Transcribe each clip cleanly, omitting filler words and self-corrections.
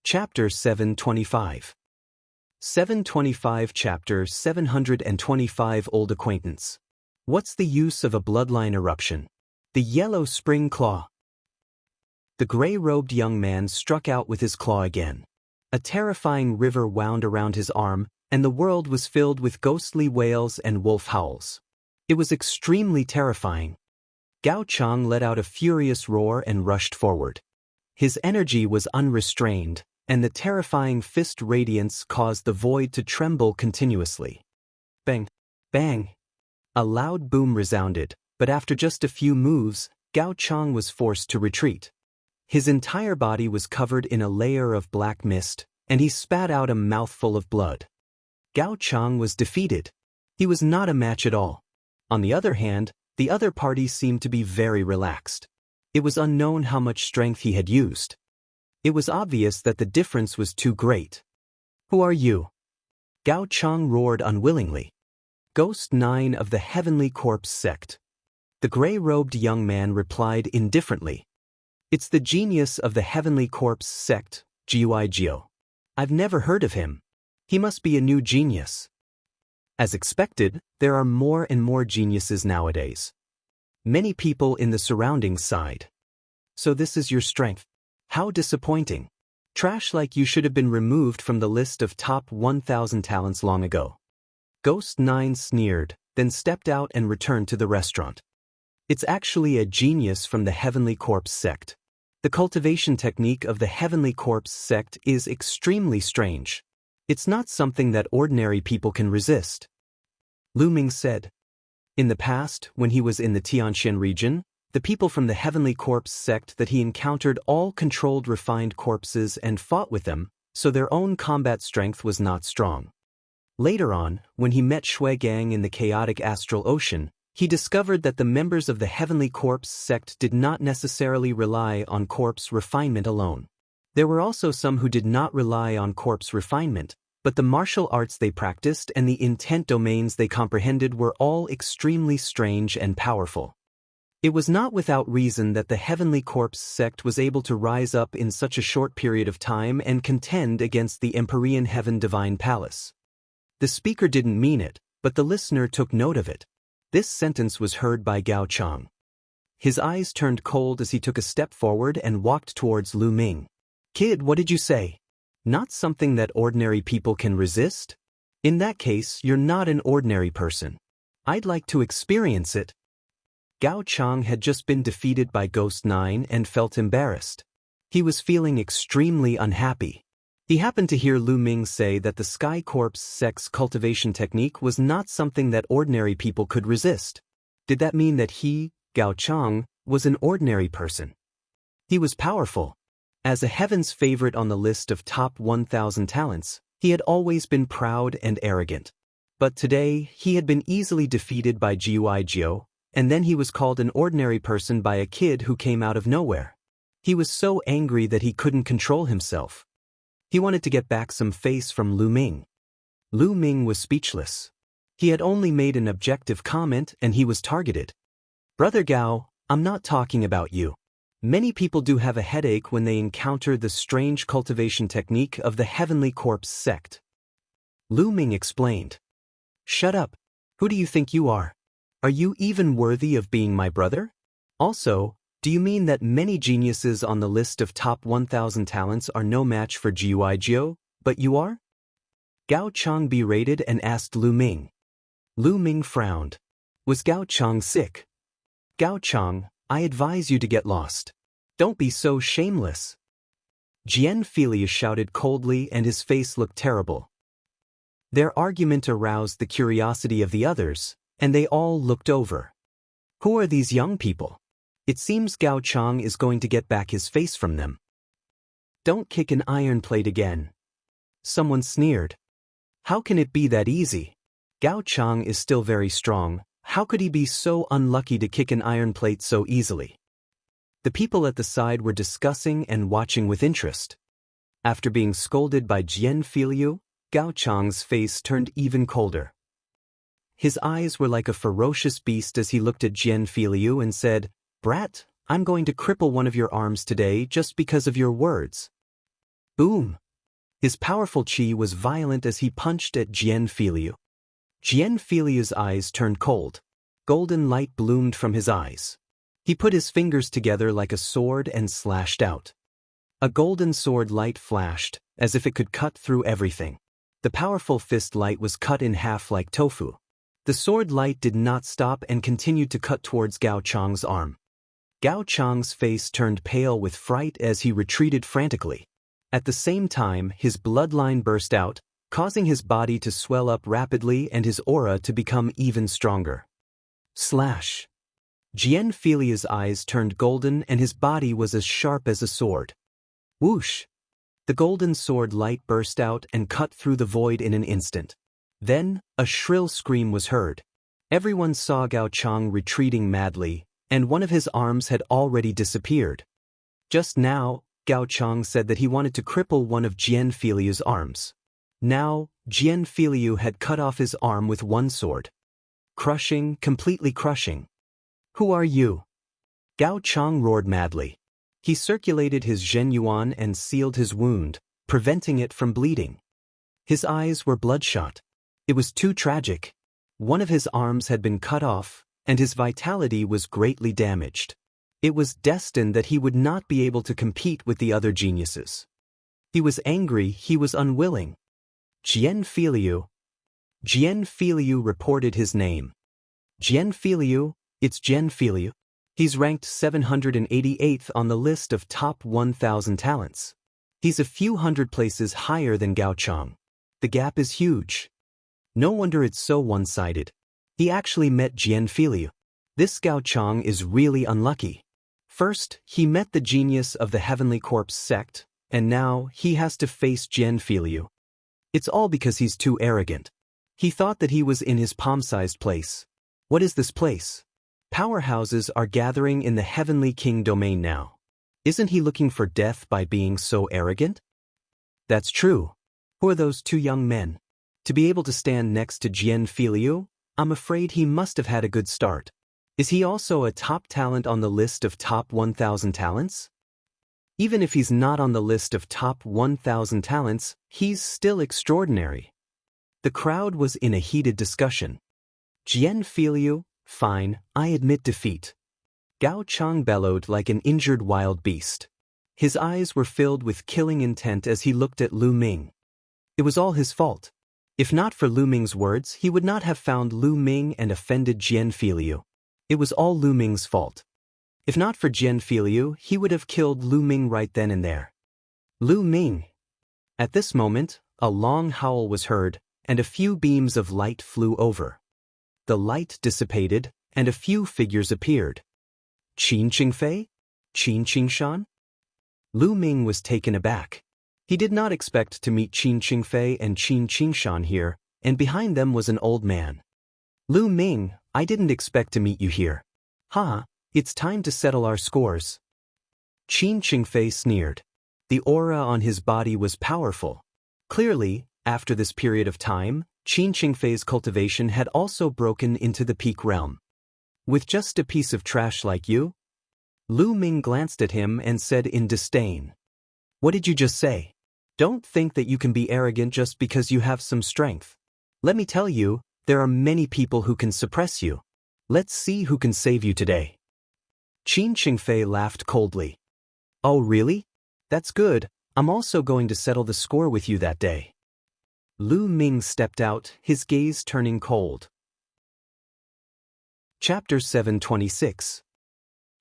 Chapter 725. 725 Chapter 725 Old Acquaintance. What's the use of a bloodline eruption? The yellow spring claw. The gray-robed young man struck out with his claw again. A terrifying river wound around his arm, and the world was filled with ghostly wails and wolf howls. It was extremely terrifying. Gao Chang let out a furious roar and rushed forward. His energy was unrestrained, and the terrifying fist radiance caused the void to tremble continuously. Bang! Bang! A loud boom resounded, but after just a few moves, Gao Chang was forced to retreat. His entire body was covered in a layer of black mist, and he spat out a mouthful of blood. Gao Chang was defeated. He was not a match at all. On the other hand, the other party seemed to be very relaxed. It was unknown how much strength he had used. It was obvious that the difference was too great. Who are you? Gao Chang roared unwillingly. Ghost 9 of the Heavenly Corpse Sect. The gray-robed young man replied indifferently. It's the genius of the Heavenly Corpse Sect, Guigio. I've never heard of him. He must be a new genius. As expected, there are more and more geniuses nowadays. Many people in the surroundings sighed. So this is your strength. How disappointing. Trash like you should have been removed from the list of top 1,000 talents long ago. Ghost 9 sneered, then stepped out and returned to the restaurant. It's actually a genius from the Heavenly Corpse Sect. The cultivation technique of the Heavenly Corpse Sect is extremely strange. It's not something that ordinary people can resist. Lu Ming said. In the past, when he was in the Tianxian region, the people from the Heavenly Corpse Sect that he encountered all controlled refined corpses and fought with them, so their own combat strength was not strong. Later on, when he met Shui Gang in the chaotic astral ocean, he discovered that the members of the Heavenly Corpse Sect did not necessarily rely on corpse refinement alone. There were also some who did not rely on corpse refinement, but the martial arts they practiced and the intent domains they comprehended were all extremely strange and powerful. It was not without reason that the Heavenly Corpse Sect was able to rise up in such a short period of time and contend against the Empyrean Heaven Divine Palace. The speaker didn't mean it, but the listener took note of it. This sentence was heard by Gao Chang. His eyes turned cold as he took a step forward and walked towards Lu Ming. Kid, what did you say? Not something that ordinary people can resist? In that case, you're not an ordinary person. I'd like to experience it. Gao Chang had just been defeated by Ghost 9 and felt embarrassed. He was feeling extremely unhappy. He happened to hear Lu Ming say that the Sky Corpse Sect's cultivation technique was not something that ordinary people could resist. Did that mean that he, Gao Chang, was an ordinary person? He was powerful. As a heaven's favorite on the list of top 1,000 talents, he had always been proud and arrogant. But today, he had been easily defeated by Guigio, and then he was called an ordinary person by a kid who came out of nowhere. He was so angry that he couldn't control himself. He wanted to get back some face from Lu Ming. Lu Ming was speechless. He had only made an objective comment and he was targeted. Brother Gao, I'm not talking about you. Many people do have a headache when they encounter the strange cultivation technique of the Heavenly Corpse Sect. Lu Ming explained. Shut up. Who do you think you are? Are you even worthy of being my brother? Also, do you mean that many geniuses on the list of top 1,000 talents are no match for Guigio, but you are? Gao Chang berated and asked Lu Ming. Lu Ming frowned. Was Gao Chang sick? Gao Chang, I advise you to get lost. Don't be so shameless. Jian Felia shouted coldly and his face looked terrible. Their argument aroused the curiosity of the others, and they all looked over. Who are these young people? It seems Gao Chang is going to get back his face from them. Don't kick an iron plate again. Someone sneered. How can it be that easy? Gao Chang is still very strong. How could he be so unlucky to kick an iron plate so easily? The people at the side were discussing and watching with interest. After being scolded by Jian Feiliu, Gao Chang's face turned even colder. His eyes were like a ferocious beast as he looked at Jian Feiliu and said, Brat, I'm going to cripple one of your arms today just because of your words. Boom! His powerful chi was violent as he punched at Jian Filiu. Jian Filiu's eyes turned cold. Golden light bloomed from his eyes. He put his fingers together like a sword and slashed out. A golden sword light flashed, as if it could cut through everything. The powerful fist light was cut in half like tofu. The sword light did not stop and continued to cut towards Gao Chang's arm. Gao Chang's face turned pale with fright as he retreated frantically. At the same time, his bloodline burst out, causing his body to swell up rapidly and his aura to become even stronger. Slash! Jian Filiu's eyes turned golden and his body was as sharp as a sword. Whoosh! The golden sword light burst out and cut through the void in an instant. Then, a shrill scream was heard. Everyone saw Gao Chang retreating madly, and one of his arms had already disappeared. Just now, Gao Chang said that he wanted to cripple one of Jian Filiu's arms. Now, Jian Filiu had cut off his arm with one sword. Crushing, completely crushing. Who are you? Gao Chang roared madly. He circulated his Zhen Yuan and sealed his wound, preventing it from bleeding. His eyes were bloodshot. It was too tragic. One of his arms had been cut off, and his vitality was greatly damaged. It was destined that he would not be able to compete with the other geniuses. He was angry, he was unwilling. Jian Filiu. Jian Filiu reported his name. Jian Filiu, it's Jian Filiu. He's ranked 788th on the list of top 1,000 talents. He's a few hundred places higher than Gao Chang. The gap is huge. No wonder it's so one-sided. He actually met Jian Filiu. This Gao Chang is really unlucky. First, he met the genius of the Heavenly Corpse sect, and now he has to face Jian Filiu. It's all because he's too arrogant. He thought that he was in his palm-sized place. What is this place? Powerhouses are gathering in the Heavenly King domain now. Isn't he looking for death by being so arrogant? That's true. Who are those two young men? To be able to stand next to Jian Filiu, I'm afraid he must have had a good start. Is he also a top talent on the list of top 1,000 talents? Even if he's not on the list of top 1,000 talents, he's still extraordinary. The crowd was in a heated discussion. Jian Filiu, fine, I admit defeat. Gao Chang bellowed like an injured wild beast. His eyes were filled with killing intent as he looked at Lu Ming. It was all his fault. If not for Lu Ming's words, he would not have found Lu Ming and offended Jian Filiu. It was all Lu Ming's fault. If not for Jian Filiu, he would have killed Lu Ming right then and there. Lu Ming. At this moment, a long howl was heard, and a few beams of light flew over. The light dissipated, and a few figures appeared. Qin Qingfei? Qin Qingshan? Lu Ming was taken aback. He did not expect to meet Qin Qingfei and Qin Qingshan here, and behind them was an old man. Lu Ming, I didn't expect to meet you here. It's time to settle our scores. Qin Qingfei sneered. The aura on his body was powerful. Clearly, after this period of time, Qin Qingfei's cultivation had also broken into the peak realm. With just a piece of trash like you? Lu Ming glanced at him and said in disdain. What did you just say? Don't think that you can be arrogant just because you have some strength. Let me tell you, there are many people who can suppress you. Let's see who can save you today. Qin Qingfei laughed coldly. Oh really? That's good, I'm also going to settle the score with you that day. Lu Ming stepped out, his gaze turning cold. Chapter 726.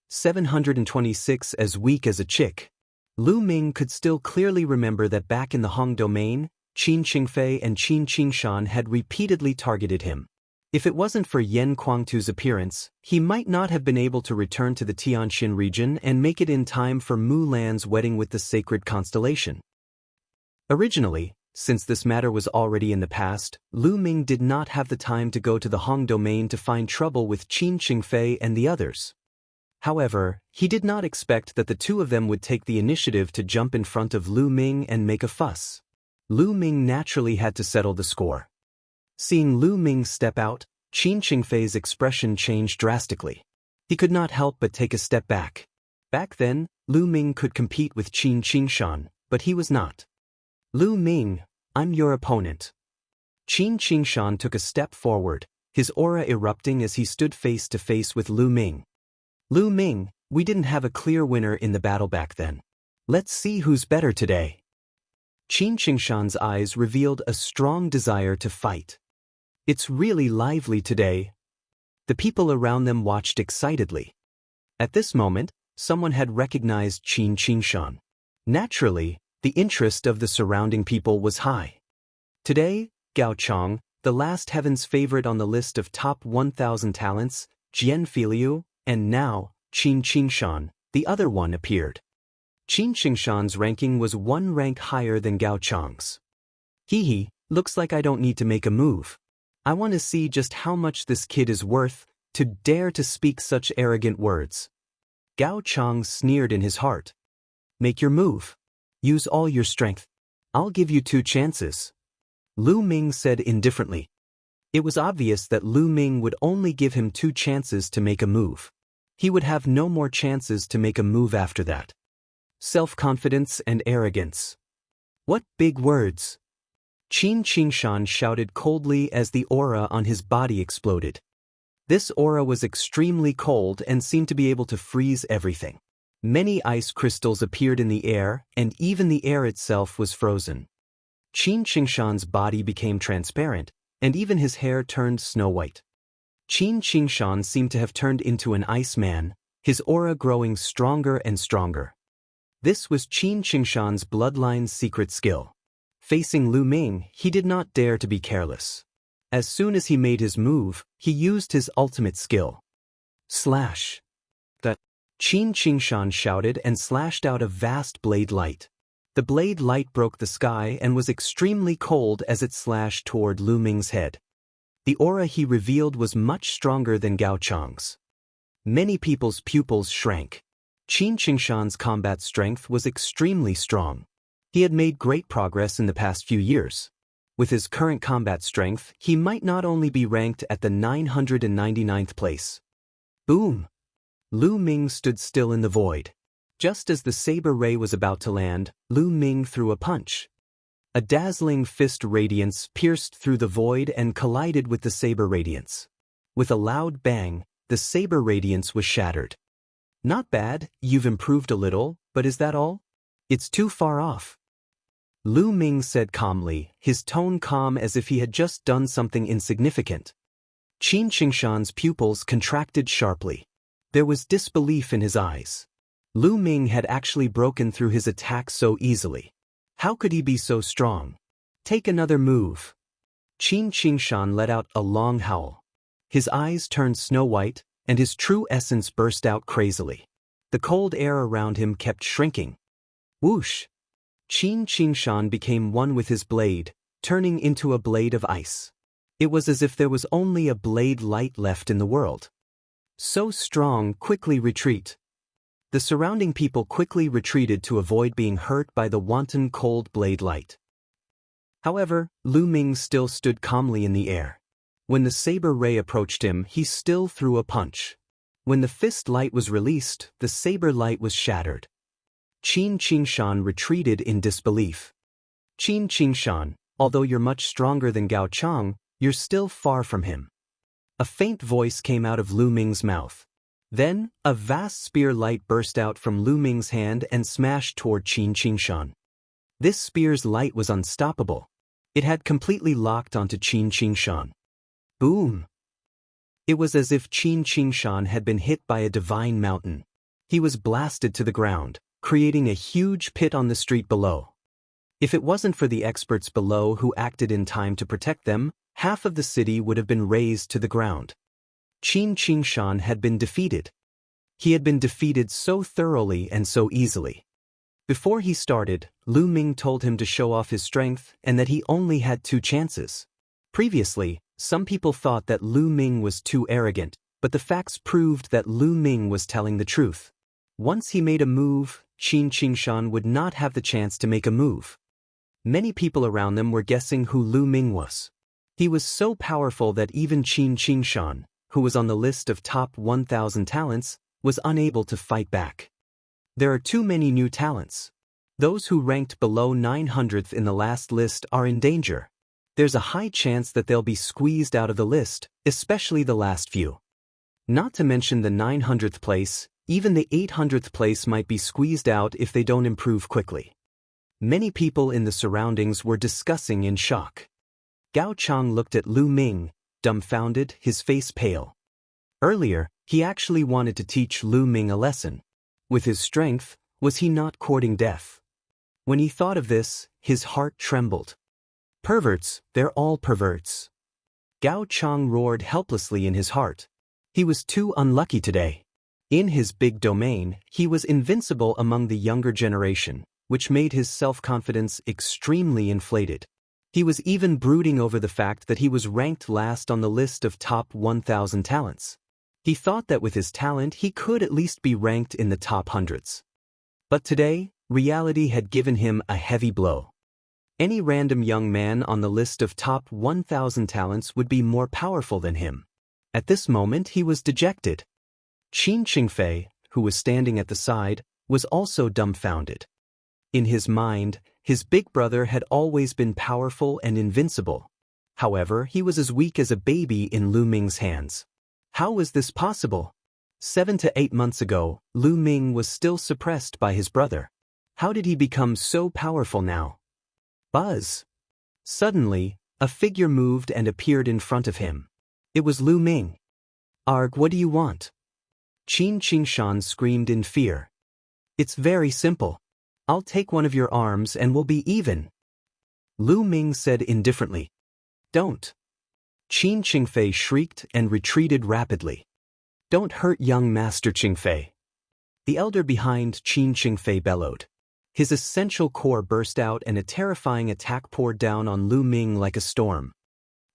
726 As weak as a chick. Lu Ming could still clearly remember that back in the Hong domain, Qin Qingfei and Qin Qingshan had repeatedly targeted him. If it wasn't for Yan Kuangtu's appearance, he might not have been able to return to the Tianxin region and make it in time for Mu Lan's wedding with the sacred constellation. Originally, since this matter was already in the past, Lu Ming did not have the time to go to the Hong domain to find trouble with Qin Qingfei and the others. However, he did not expect that the two of them would take the initiative to jump in front of Lu Ming and make a fuss. Lu Ming naturally had to settle the score. Seeing Lu Ming step out, Qin Qingfei's expression changed drastically. He could not help but take a step back. Back then, Lu Ming could compete with Qin Qingshan, but he was not. Lu Ming, I'm your opponent. Qin Qingshan took a step forward, his aura erupting as he stood face to face with Lu Ming. Lu Ming, we didn't have a clear winner in the battle back then. Let's see who's better today. Qin Qingshan's eyes revealed a strong desire to fight. It's really lively today. The people around them watched excitedly. At this moment, someone had recognized Qin Qingshan. Naturally, the interest of the surrounding people was high. Today, Gao Chong, the last heaven's favorite on the list of top 1,000 talents, Jian Filiu, and now, Qin Qingshan, the other one appeared. Qin Qingshan's ranking was one rank higher than Gao Chong's. Hee, looks like I don't need to make a move. I want to see just how much this kid is worth, to dare to speak such arrogant words. Gao Chong sneered in his heart. Make your move. Use all your strength. I'll give you 2 chances. Lu Ming said indifferently. It was obvious that Lu Ming would only give him 2 chances to make a move. He would have no more chances to make a move after that. Self-confidence and arrogance. What big words! Qin Qingshan shouted coldly as the aura on his body exploded. This aura was extremely cold and seemed to be able to freeze everything. Many ice crystals appeared in the air, and even the air itself was frozen. Qin Qingshan's body became transparent, and even his hair turned snow-white. Qin Qingshan seemed to have turned into an iceman, his aura growing stronger and stronger. This was Qin Qingshan's bloodline's secret skill. Facing Lu Ming, he did not dare to be careless. As soon as he made his move, he used his ultimate skill. Slash! That Qin Qingshan shouted and slashed out a vast blade light. The blade light broke the sky and was extremely cold as it slashed toward Lu Ming's head. The aura he revealed was much stronger than Gao Chong's. Many people's pupils shrank. Qin Qingshan's combat strength was extremely strong. He had made great progress in the past few years. With his current combat strength, he might not only be ranked at the 999th place. Boom! Lu Ming stood still in the void. Just as the saber ray was about to land, Lu Ming threw a punch. A dazzling fist radiance pierced through the void and collided with the saber radiance. With a loud bang, the saber radiance was shattered. Not bad, you've improved a little, but is that all? It's too far off. Lu Ming said calmly, his tone calm as if he had just done something insignificant. Qin Qingshan's pupils contracted sharply. There was disbelief in his eyes. Lu Ming had actually broken through his attack so easily. How could he be so strong? Take another move. Qin Qingshan let out a long howl. His eyes turned snow-white, and his true essence burst out crazily. The cold air around him kept shrinking. Whoosh! Qin Qingshan became one with his blade, turning into a blade of ice. It was as if there was only a blade light left in the world. So strong, quickly retreat. The surrounding people quickly retreated to avoid being hurt by the wanton cold blade light. However, Lu Ming still stood calmly in the air. When the saber ray approached him, he still threw a punch. When the fist light was released, the saber light was shattered. Qin Qingshan retreated in disbelief. Qin Qingshan, although you're much stronger than Gao Chong, you're still far from him. A faint voice came out of Lu Ming's mouth. Then, a vast spear light burst out from Lu Ming's hand and smashed toward Qin Qingshan. This spear's light was unstoppable. It had completely locked onto Qin Qingshan. Boom! It was as if Qin Qingshan had been hit by a divine mountain. He was blasted to the ground, creating a huge pit on the street below. If it wasn't for the experts below who acted in time to protect them, half of the city would have been razed to the ground. Qin Qingshan had been defeated. He had been defeated so thoroughly and so easily. Before he started, Lu Ming told him to show off his strength and that he only had 2 chances. Previously, some people thought that Lu Ming was too arrogant, but the facts proved that Lu Ming was telling the truth. Once he made a move, Qin Qingshan would not have the chance to make a move. Many people around them were guessing who Lu Ming was. He was so powerful that even Qin Qingshan, who was on the list of top 1,000 talents, was unable to fight back. There are too many new talents. Those who ranked below 900th in the last list are in danger. There's a high chance that they'll be squeezed out of the list, especially the last few. Not to mention the 900th place, even the 800th place might be squeezed out if they don't improve quickly. Many people in the surroundings were discussing in shock. Gao Chang looked at Lu Ming, dumbfounded, his face pale. Earlier, he actually wanted to teach Lu Ming a lesson. With his strength, was he not courting death? When he thought of this, his heart trembled. Perverts, they're all perverts. Gao Chang roared helplessly in his heart. He was too unlucky today. In his big domain, he was invincible among the younger generation, which made his self-confidence extremely inflated. He was even brooding over the fact that he was ranked last on the list of top 1,000 talents. He thought that with his talent he could at least be ranked in the top hundreds. But today, reality had given him a heavy blow. Any random young man on the list of top 1,000 talents would be more powerful than him. At this moment he was dejected. Qin Qingfei, who was standing at the side, was also dumbfounded. In his mind, his big brother had always been powerful and invincible. However, he was as weak as a baby in Lu Ming's hands. How was this possible? 7 to 8 months ago, Lu Ming was still suppressed by his brother. How did he become so powerful now? Buzz! Suddenly, a figure moved and appeared in front of him. It was Lu Ming. Arg, what do you want? Qin Qingshan screamed in fear. It's very simple. I'll take one of your arms and we'll be even. Lu Ming said indifferently. Don't. Qin Qingfei shrieked and retreated rapidly. Don't hurt young Master Qingfei. The elder behind Qin Qingfei bellowed. His essential core burst out and a terrifying attack poured down on Lu Ming like a storm.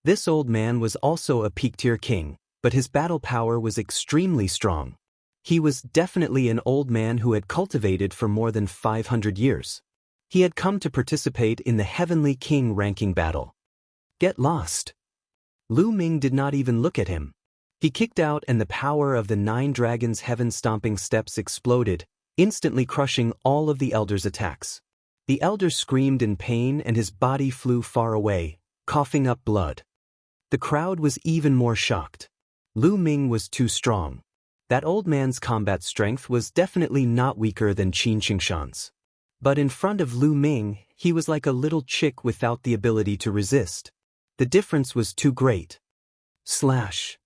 This old man was also a peak-tier king, but his battle power was extremely strong. He was definitely an old man who had cultivated for more than 500 years. He had come to participate in the Heavenly King ranking battle. Get lost. Lu Ming did not even look at him. He kicked out and the power of the 9 dragons' heaven-stomping steps exploded, instantly crushing all of the elder's attacks. The elder screamed in pain and his body flew far away, coughing up blood. The crowd was even more shocked. Lu Ming was too strong. That old man's combat strength was definitely not weaker than Qin Qingshan's. But in front of Lu Ming, he was like a little chick without the ability to resist. The difference was too great. Slash.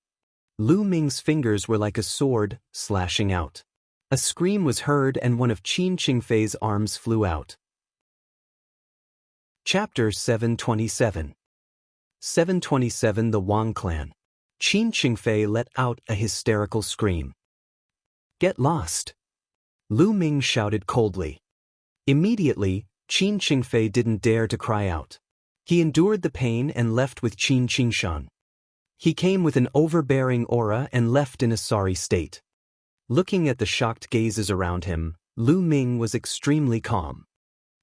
Lu Ming's fingers were like a sword, slashing out. A scream was heard and one of Qin Qingfei's arms flew out. Chapter 727. 727 The Wang Clan. Qin Qingfei let out a hysterical scream. Get lost. Lu Ming shouted coldly. Immediately, Qin Qingfei didn't dare to cry out. He endured the pain and left with Qin Qingshan. He came with an overbearing aura and left in a sorry state. Looking at the shocked gazes around him, Lu Ming was extremely calm.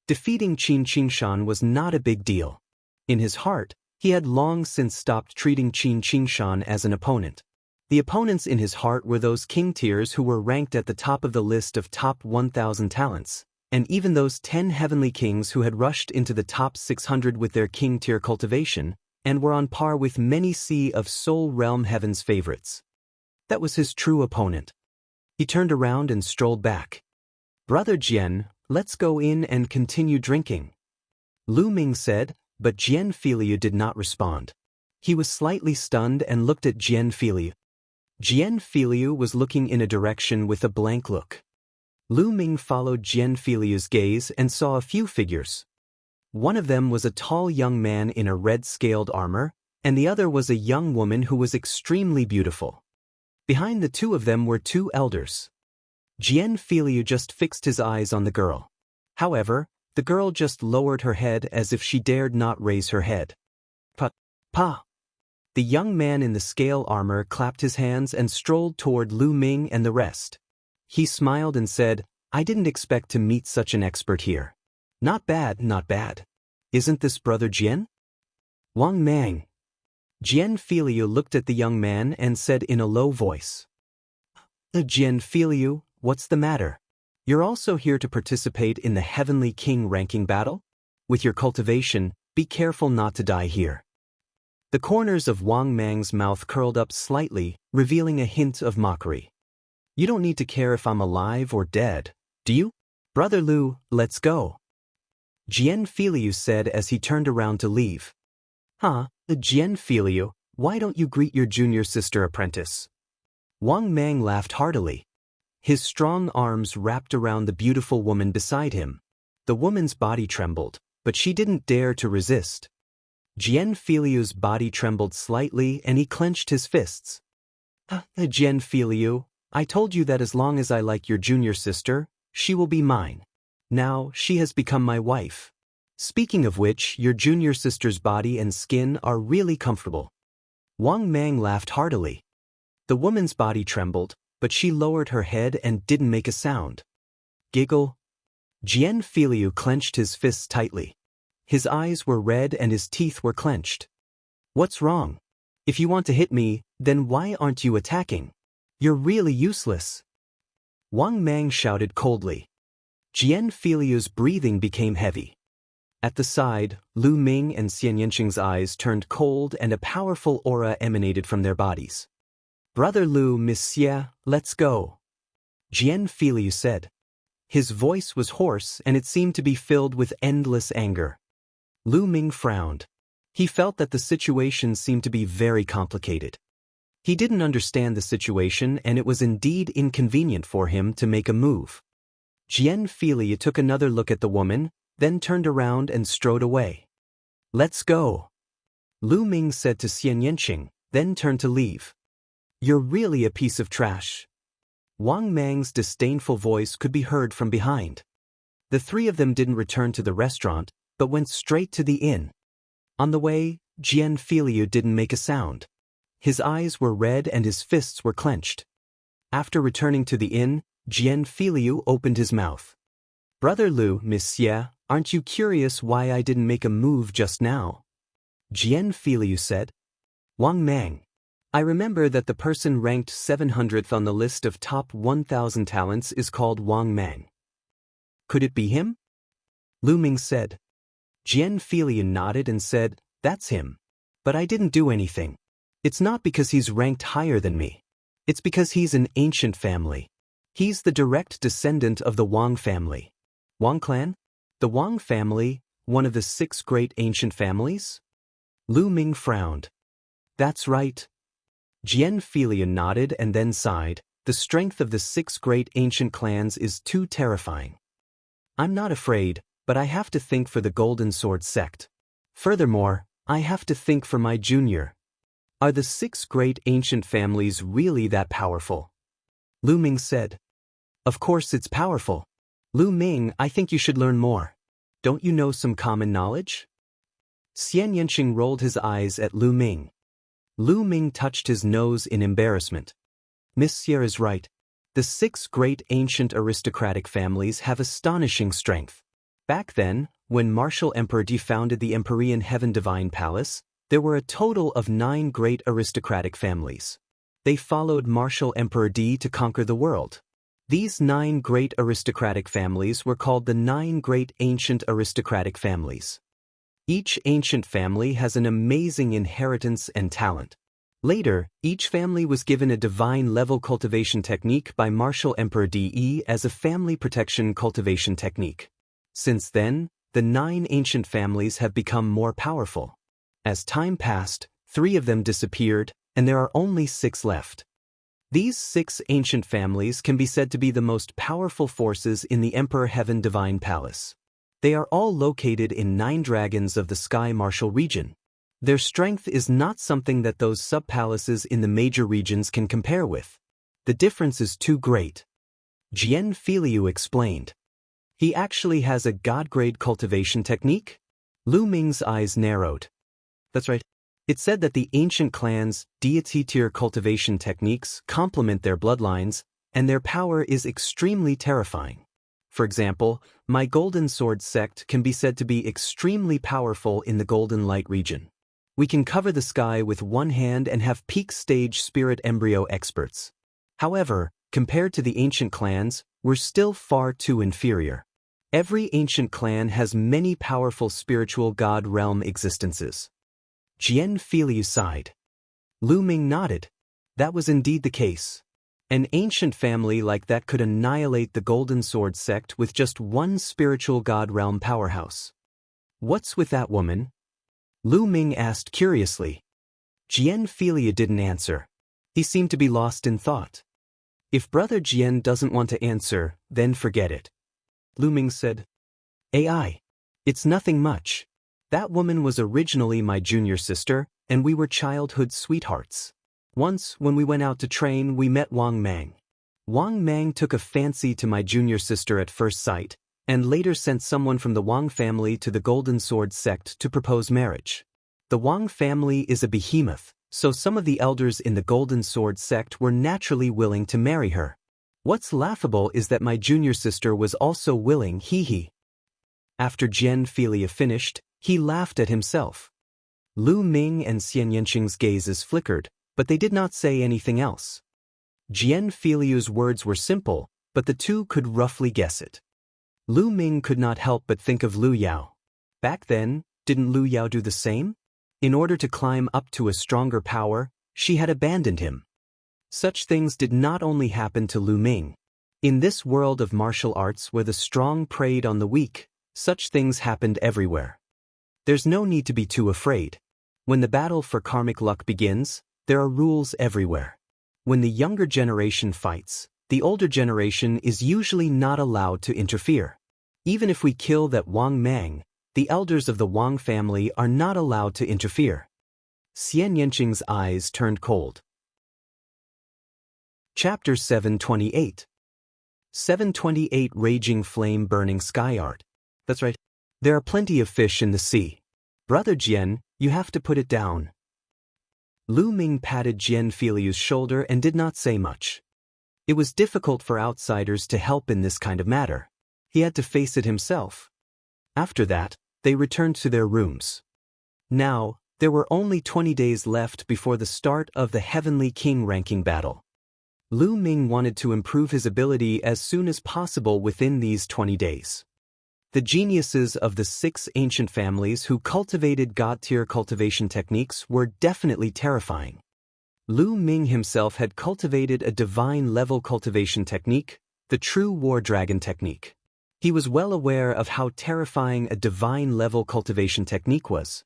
Defeating Qin Qingshan was not a big deal. In his heart, he had long since stopped treating Qin Qingshan as an opponent. The opponents in his heart were those king tiers who were ranked at the top of the list of top 1,000 talents, and even those 10 heavenly kings who had rushed into the top 600 with their king tier cultivation, and were on par with many Sea of Soul Realm Heaven's favorites. That was his true opponent. He turned around and strolled back. Brother Jian, let's go in and continue drinking. Lu Ming said, but Jian Filiu did not respond. He was slightly stunned and looked at Jian Filiu. Jian Filiu was looking in a direction with a blank look. Lu Ming followed Jian Filiu's gaze and saw a few figures. One of them was a tall young man in a red-scaled armor, and the other was a young woman who was extremely beautiful. Behind the two of them were 2 elders. Jian Filiu just fixed his eyes on the girl. However, the girl just lowered her head as if she dared not raise her head. Pa! The young man in the scale armor clapped his hands and strolled toward Lu Ming and the rest. He smiled and said, I didn't expect to meet such an expert here. Not bad, not bad. Isn't this Brother Jian? Wang Mang. Jian Filiu looked at the young man and said in a low voice. Jian Filiu, what's the matter? You're also here to participate in the Heavenly King ranking battle? With your cultivation, be careful not to die here. The corners of Wang Mang's mouth curled up slightly, revealing a hint of mockery. You don't need to care if I'm alive or dead, do you? Brother Lu, let's go. Jian Filiu said as he turned around to leave. Huh, Jian Filiu, why don't you greet your junior sister apprentice? Wang Mang laughed heartily. His strong arms wrapped around the beautiful woman beside him. The woman's body trembled, but she didn't dare to resist. Jian Filiu's body trembled slightly and he clenched his fists. Jian Filiu, I told you that as long as I like your junior sister, she will be mine. Now she has become my wife. Speaking of which, your junior sister's body and skin are really comfortable. Wang Mang laughed heartily. The woman's body trembled, but she lowered her head and didn't make a sound. Giggle. Jian Filiu clenched his fists tightly. His eyes were red and his teeth were clenched. What's wrong? If you want to hit me, then why aren't you attacking? You're really useless. Wang Mang shouted coldly. Jian Filiu's breathing became heavy. At the side, Lu Ming and Xian Yanqing's eyes turned cold and a powerful aura emanated from their bodies. Brother Lu, Monsieur, let's go. Jian Filiu said. His voice was hoarse and it seemed to be filled with endless anger. Lu Ming frowned. He felt that the situation seemed to be very complicated. He didn't understand the situation and it was indeed inconvenient for him to make a move. Jian Filiu took another look at the woman, then turned around and strode away. Let's go. Lu Ming said to Xian Yanqing, then turned to leave. You're really a piece of trash. Wang Mang's disdainful voice could be heard from behind. The three of them didn't return to the restaurant, but went straight to the inn. On the way, Jian Filiu didn't make a sound. His eyes were red and his fists were clenched. After returning to the inn, Jian Filiu opened his mouth. Brother Lu, Monsieur, aren't you curious why I didn't make a move just now? Jian Filiu said. Wang Mang. I remember that the person ranked 700th on the list of top 1,000 talents is called Wang Mang. Could it be him? Lu Ming said. Jian Filiu nodded and said, that's him. But I didn't do anything. It's not because he's ranked higher than me. It's because he's an ancient family. He's the direct descendant of the Wang family. Wang clan? The Wang family, one of the 6 great ancient families? Lu Ming frowned. That's right. Jian Filiu nodded and then sighed. The strength of the 6 great ancient clans is too terrifying. I'm not afraid, but I have to think for the Golden Sword sect. Furthermore, I have to think for my junior. Are the 6 great ancient families really that powerful? Lu Ming said. Of course it's powerful. Lu Ming, I think you should learn more. Don't you know some common knowledge? Xian Yanqing rolled his eyes at Lu Ming. Lu Ming touched his nose in embarrassment. Monsieur is right. The 6 great ancient aristocratic families have astonishing strength. Back then, when Martial Emperor Di founded the Empyrean Heaven Divine Palace, there were a total of 9 great aristocratic families. They followed Martial Emperor Di to conquer the world. These 9 great aristocratic families were called the 9 great ancient aristocratic families. Each ancient family has an amazing inheritance and talent. Later, each family was given a divine-level cultivation technique by Martial Emperor Di as a family protection cultivation technique. Since then, the 9 ancient families have become more powerful. As time passed, 3 of them disappeared, and there are only 6 left. These 6 ancient families can be said to be the most powerful forces in the Emperor Heaven Divine Palace. They are all located in 9 dragons of the Sky Martial region. Their strength is not something that those sub-palaces in the major regions can compare with. The difference is too great. Jian Filiu explained. He actually has a god-grade cultivation technique? Lu Ming's eyes narrowed. That's right. It said that the ancient clans' deity-tier cultivation techniques complement their bloodlines, and their power is extremely terrifying. For example, my Golden Sword sect can be said to be extremely powerful in the Golden Light region. We can cover the sky with one hand and have peak stage spirit embryo experts. However, compared to the ancient clans, were still far too inferior. Every ancient clan has many powerful spiritual god realm existences. Jian Filiu sighed. Lu Ming nodded. That was indeed the case. An ancient family like that could annihilate the Golden Sword sect with just one spiritual god realm powerhouse. What's with that woman? Lu Ming asked curiously. Jian Filiu didn't answer. He seemed to be lost in thought. If Brother Jian doesn't want to answer, then forget it. Lu Ming said. AI. It's nothing much. That woman was originally my junior sister, and we were childhood sweethearts. Once, when we went out to train, we met Wang Mang. Wang Mang took a fancy to my junior sister at first sight, and later sent someone from the Wang family to the Golden Sword sect to propose marriage. The Wang family is a behemoth, so some of the elders in the Golden Sword sect were naturally willing to marry her. What's laughable is that my junior sister was also willing, hee. After Jian Filiu finished, he laughed at himself. Lu Ming and Xian Yanqing's gazes flickered, but they did not say anything else. Jian Filiu's words were simple, but the two could roughly guess it. Lu Ming could not help but think of Lu Yao. Back then, didn't Lu Yao do the same? In order to climb up to a stronger power, she had abandoned him. Such things did not only happen to Lu Ming. In this world of martial arts where the strong preyed on the weak, such things happened everywhere. There's no need to be too afraid. When the battle for karmic luck begins, there are rules everywhere. When the younger generation fights, the older generation is usually not allowed to interfere. Even if we kill that Wang Mang, the elders of the Wang family are not allowed to interfere. Xian Yanqing's eyes turned cold. Chapter 728. 728 Raging Flame Burning Sky Art. That's right. There are plenty of fish in the sea. Brother Jian, you have to put it down. Lu Ming patted Jian Filiu's shoulder and did not say much. It was difficult for outsiders to help in this kind of matter. He had to face it himself. After that, they returned to their rooms. Now, there were only 20 days left before the start of the Heavenly King ranking battle. Lu Ming wanted to improve his ability as soon as possible within these 20 days. The geniuses of the 6 ancient families who cultivated God-tier cultivation techniques were definitely terrifying. Lu Ming himself had cultivated a divine-level cultivation technique, the True War Dragon technique. He was well aware of how terrifying a divine-level cultivation technique was.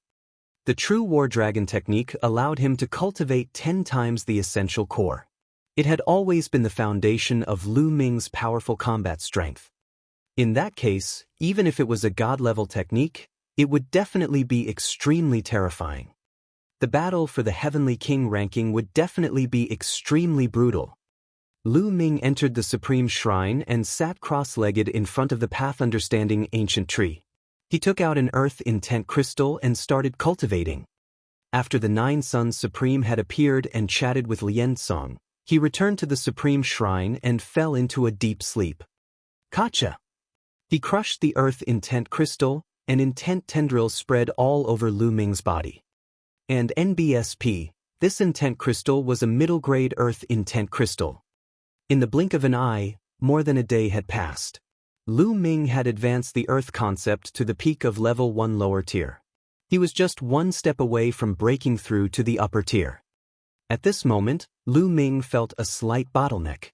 The True War Dragon technique allowed him to cultivate 10 times the essential core. It had always been the foundation of Lu Ming's powerful combat strength. In that case, even if it was a god-level technique, it would definitely be extremely terrifying. The battle for the Heavenly King ranking would definitely be extremely brutal. Lu Ming entered the Supreme Shrine and sat cross-legged in front of the Path Understanding ancient tree. He took out an Earth Intent crystal and started cultivating. After the 9 Suns Supreme had appeared and chatted with Lian Song, he returned to the Supreme Shrine and fell into a deep sleep. Kacha! He crushed the Earth Intent crystal, and intent tendrils spread all over Lu Ming's body. And NBSP, this intent crystal was a middle-grade Earth Intent crystal. In the blink of an eye, more than a day had passed. Lu Ming had advanced the Earth concept to the peak of level 1 lower tier. He was just one step away from breaking through to the upper tier. At this moment, Lu Ming felt a slight bottleneck.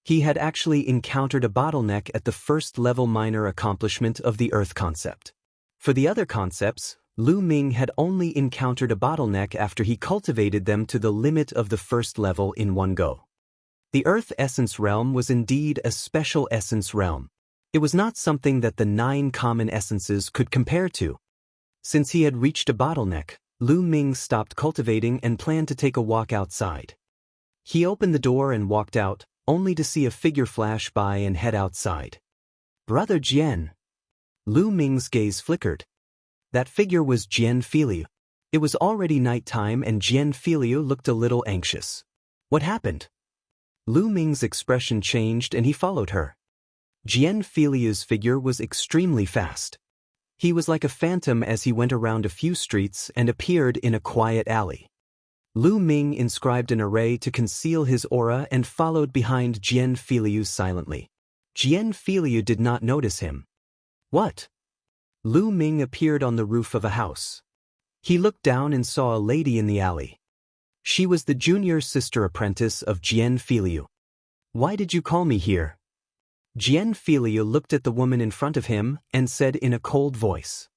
He had actually encountered a bottleneck at the first level minor accomplishment of the Earth concept. For the other concepts, Lu Ming had only encountered a bottleneck after he cultivated them to the limit of the first level in one go. The Earth Essence Realm was indeed a special essence realm. It was not something that the 9 common essences could compare to. Since he had reached a bottleneck, Lu Ming stopped cultivating and planned to take a walk outside. He opened the door and walked out, only to see a figure flash by and head outside. Brother Jian. Lu Ming's gaze flickered. That figure was Jian Filiu. It was already nighttime and Jian Filiu looked a little anxious. What happened? Lu Ming's expression changed and he followed her. Jian Filiu's figure was extremely fast. He was like a phantom as he went around a few streets and appeared in a quiet alley. Lu Ming inscribed an array to conceal his aura and followed behind Jian Filiu silently. Jian Filiu did not notice him. What? Lu Ming appeared on the roof of a house. He looked down and saw a lady in the alley. She was the junior sister apprentice of Jian Filiu. Why did you call me here? Jian Filiu looked at the woman in front of him and said in a cold voice.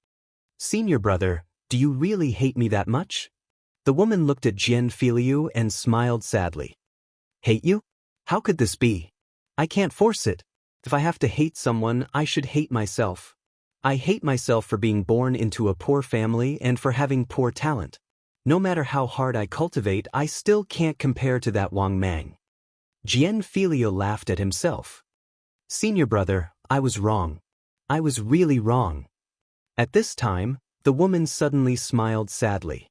Senior brother, do you really hate me that much? The woman looked at Jian Filiu and smiled sadly. Hate you? How could this be? I can't force it. If I have to hate someone, I should hate myself. I hate myself for being born into a poor family and for having poor talent. No matter how hard I cultivate, I still can't compare to that Wang Mang. Jian Filiu laughed at himself. Senior brother, I was wrong. I was really wrong. At this time, the woman suddenly smiled sadly.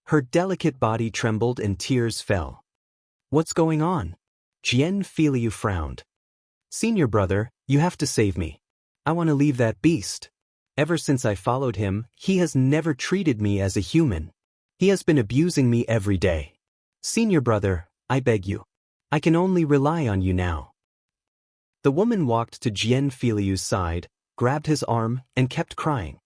Her delicate body trembled and tears fell. What's going on? Jian Filiu frowned. Senior brother, you have to save me. I want to leave that beast. Ever since I followed him, he has never treated me as a human. He has been abusing me every day. Senior brother, I beg you. I can only rely on you now. The woman walked to Jian Filiu's side, grabbed his arm, and kept crying.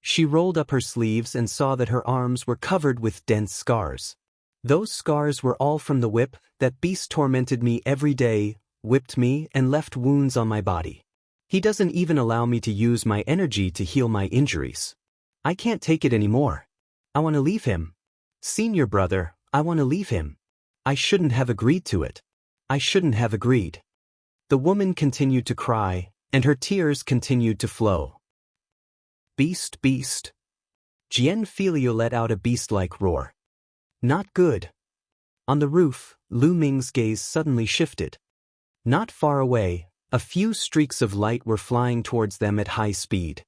She rolled up her sleeves and saw that her arms were covered with dense scars. Those scars were all from the whip. That beast tormented me every day, whipped me, and left wounds on my body. He doesn't even allow me to use my energy to heal my injuries. I can't take it anymore. I want to leave him. Senior brother, I want to leave him. I shouldn't have agreed to it. I shouldn't have agreed. The woman continued to cry, and her tears continued to flow. Beast, beast. Jian Filiu let out a beast-like roar. Not good. On the roof, Lu Ming's gaze suddenly shifted. Not far away, a few streaks of light were flying towards them at high speed.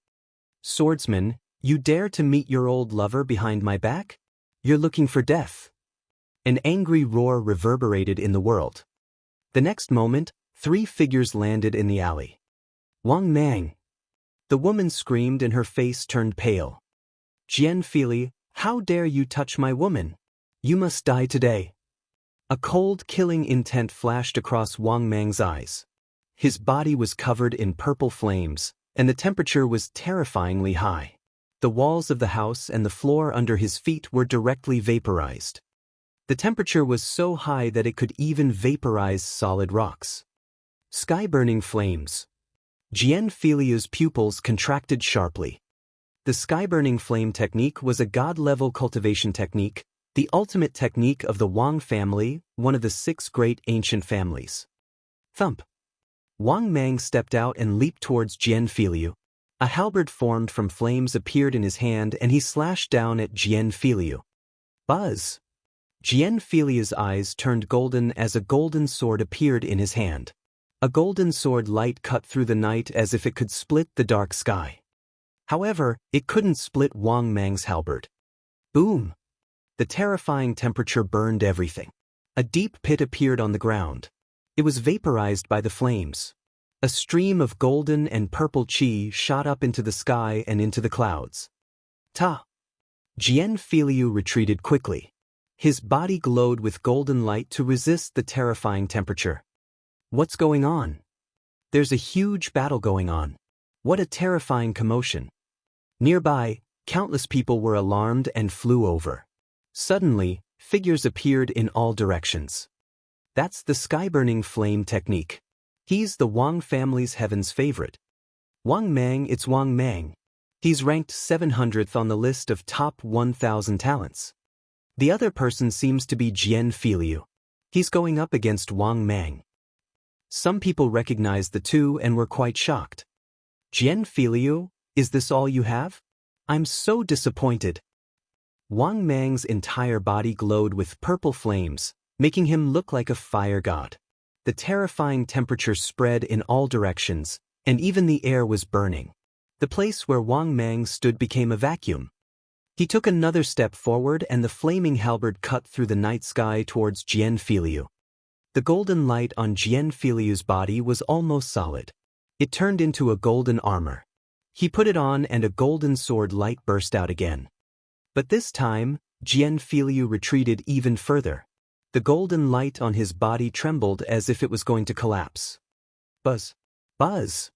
Swordsman, you dare to meet your old lover behind my back? You're looking for death. An angry roar reverberated in the world. The next moment, 3 figures landed in the alley. Wang Mang. The woman screamed and her face turned pale. Jian Filiu, how dare you touch my woman? You must die today. A cold, killing intent flashed across Wang Mang's eyes. His body was covered in purple flames, and the temperature was terrifyingly high. The walls of the house and the floor under his feet were directly vaporized. The temperature was so high that it could even vaporize solid rocks. Sky-burning flames. Jian Filiu's pupils contracted sharply. The sky-burning flame technique was a god-level cultivation technique, the ultimate technique of the Wang family, one of the 6 great ancient families. Thump. Wang Mang stepped out and leaped towards Jian Filiu. A halberd formed from flames appeared in his hand and he slashed down at Jian Filiu. Buzz. Jian Filiu's eyes turned golden as a golden sword appeared in his hand. A golden sword light cut through the night as if it could split the dark sky. However, it couldn't split Wang Mang's halberd. Boom! The terrifying temperature burned everything. A deep pit appeared on the ground. It was vaporized by the flames. A stream of golden and purple chi shot up into the sky and into the clouds. Ta! Jian Filiu retreated quickly. His body glowed with golden light to resist the terrifying temperature. What's going on? There's a huge battle going on. What a terrifying commotion. Nearby, countless people were alarmed and flew over. Suddenly, figures appeared in all directions. That's the sky-burning flame technique. He's the Wang family's heaven's favorite. Wang Mang, it's Wang Mang. He's ranked 700th on the list of top 1,000 talents. The other person seems to be Jian Filiu. He's going up against Wang Mang. Some people recognized the two and were quite shocked. Jian Filiu, is this all you have? I'm so disappointed. Wang Mang's entire body glowed with purple flames, making him look like a fire god. The terrifying temperature spread in all directions, and even the air was burning. The place where Wang Mang stood became a vacuum. He took another step forward and the flaming halberd cut through the night sky towards Jian Filiu. The golden light on Jian Filiu's body was almost solid. It turned into a golden armor. He put it on and a golden sword light burst out again. But this time, Jian Filiu retreated even further. The golden light on his body trembled as if it was going to collapse. Buzz! Buzz!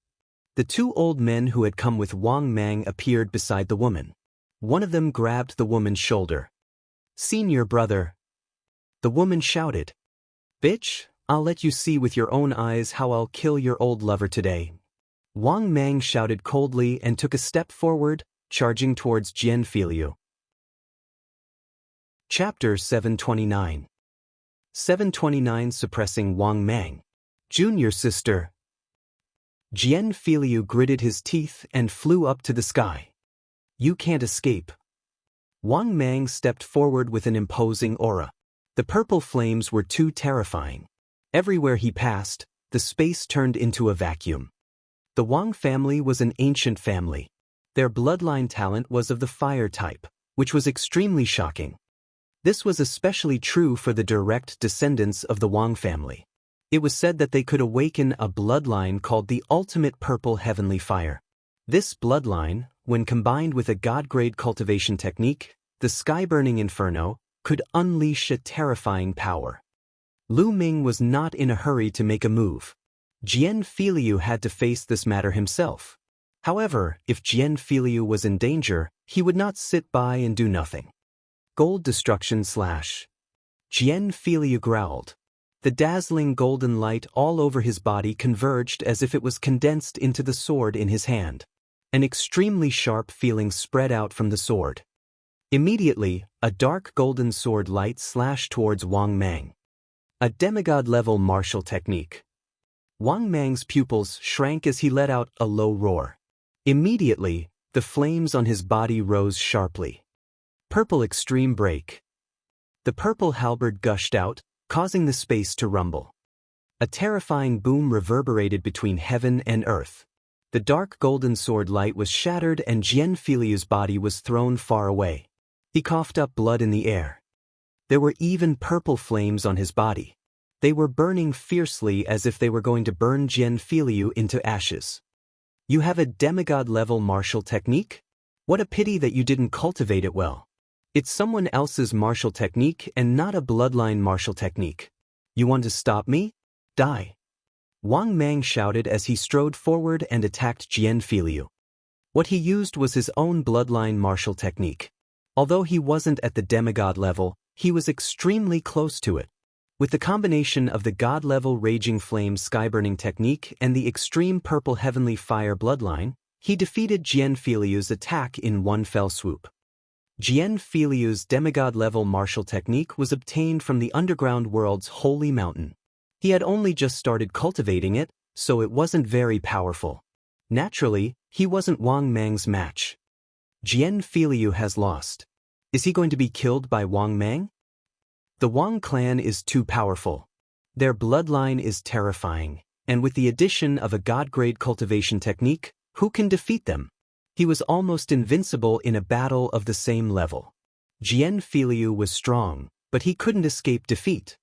The two old men who had come with Wang Mang appeared beside the woman. One of them grabbed the woman's shoulder. "Senior brother!" The woman shouted. "Bitch, I'll let you see with your own eyes how I'll kill your old lover today." Wang Mang shouted coldly and took a step forward, charging towards Jian Filiu. Chapter 729. 729 Suppressing Wang Mang. Junior sister. Jian Filiu gritted his teeth and flew up to the sky. "You can't escape." Wang Mang stepped forward with an imposing aura. The purple flames were too terrifying. Everywhere he passed, the space turned into a vacuum. The Wang family was an ancient family. Their bloodline talent was of the fire type, which was extremely shocking. This was especially true for the direct descendants of the Wang family. It was said that they could awaken a bloodline called the ultimate purple heavenly fire. This bloodline, when combined with a god-grade cultivation technique, the sky-burning inferno, could unleash a terrifying power. Lu Ming was not in a hurry to make a move. Jian Filiu had to face this matter himself. However, if Jian Filiu was in danger, he would not sit by and do nothing. Gold destruction / Jian Filiu growled. The dazzling golden light all over his body converged as if it was condensed into the sword in his hand. An extremely sharp feeling spread out from the sword. Immediately, a dark golden sword light slashed towards Wang Mang. A demigod-level martial technique. Wang Mang's pupils shrank as he let out a low roar. Immediately, the flames on his body rose sharply. Purple extreme break. The purple halberd gushed out, causing the space to rumble. A terrifying boom reverberated between heaven and earth. The dark golden sword light was shattered and Jian Filiu's body was thrown far away. He coughed up blood in the air. There were even purple flames on his body. They were burning fiercely as if they were going to burn Jian Filiu into ashes. "You have a demigod-level martial technique? What a pity that you didn't cultivate it well. It's someone else's martial technique and not a bloodline martial technique. You want to stop me? Die." Wang Mang shouted as he strode forward and attacked Jian Filiu. What he used was his own bloodline martial technique. Although he wasn't at the demigod level, he was extremely close to it. With the combination of the god-level Raging Flame Skyburning technique and the extreme purple heavenly fire bloodline, he defeated Jian Filiu's attack in one fell swoop. Jian Filiu's demigod-level martial technique was obtained from the underground world's holy mountain. He had only just started cultivating it, so it wasn't very powerful. Naturally, he wasn't Wang Mang's match. Jian Filiu has lost. Is he going to be killed by Wang Mang? The Wang clan is too powerful. Their bloodline is terrifying, and with the addition of a god-grade cultivation technique, who can defeat them? He was almost invincible in a battle of the same level. Jian Filiu was strong, but he couldn't escape defeat.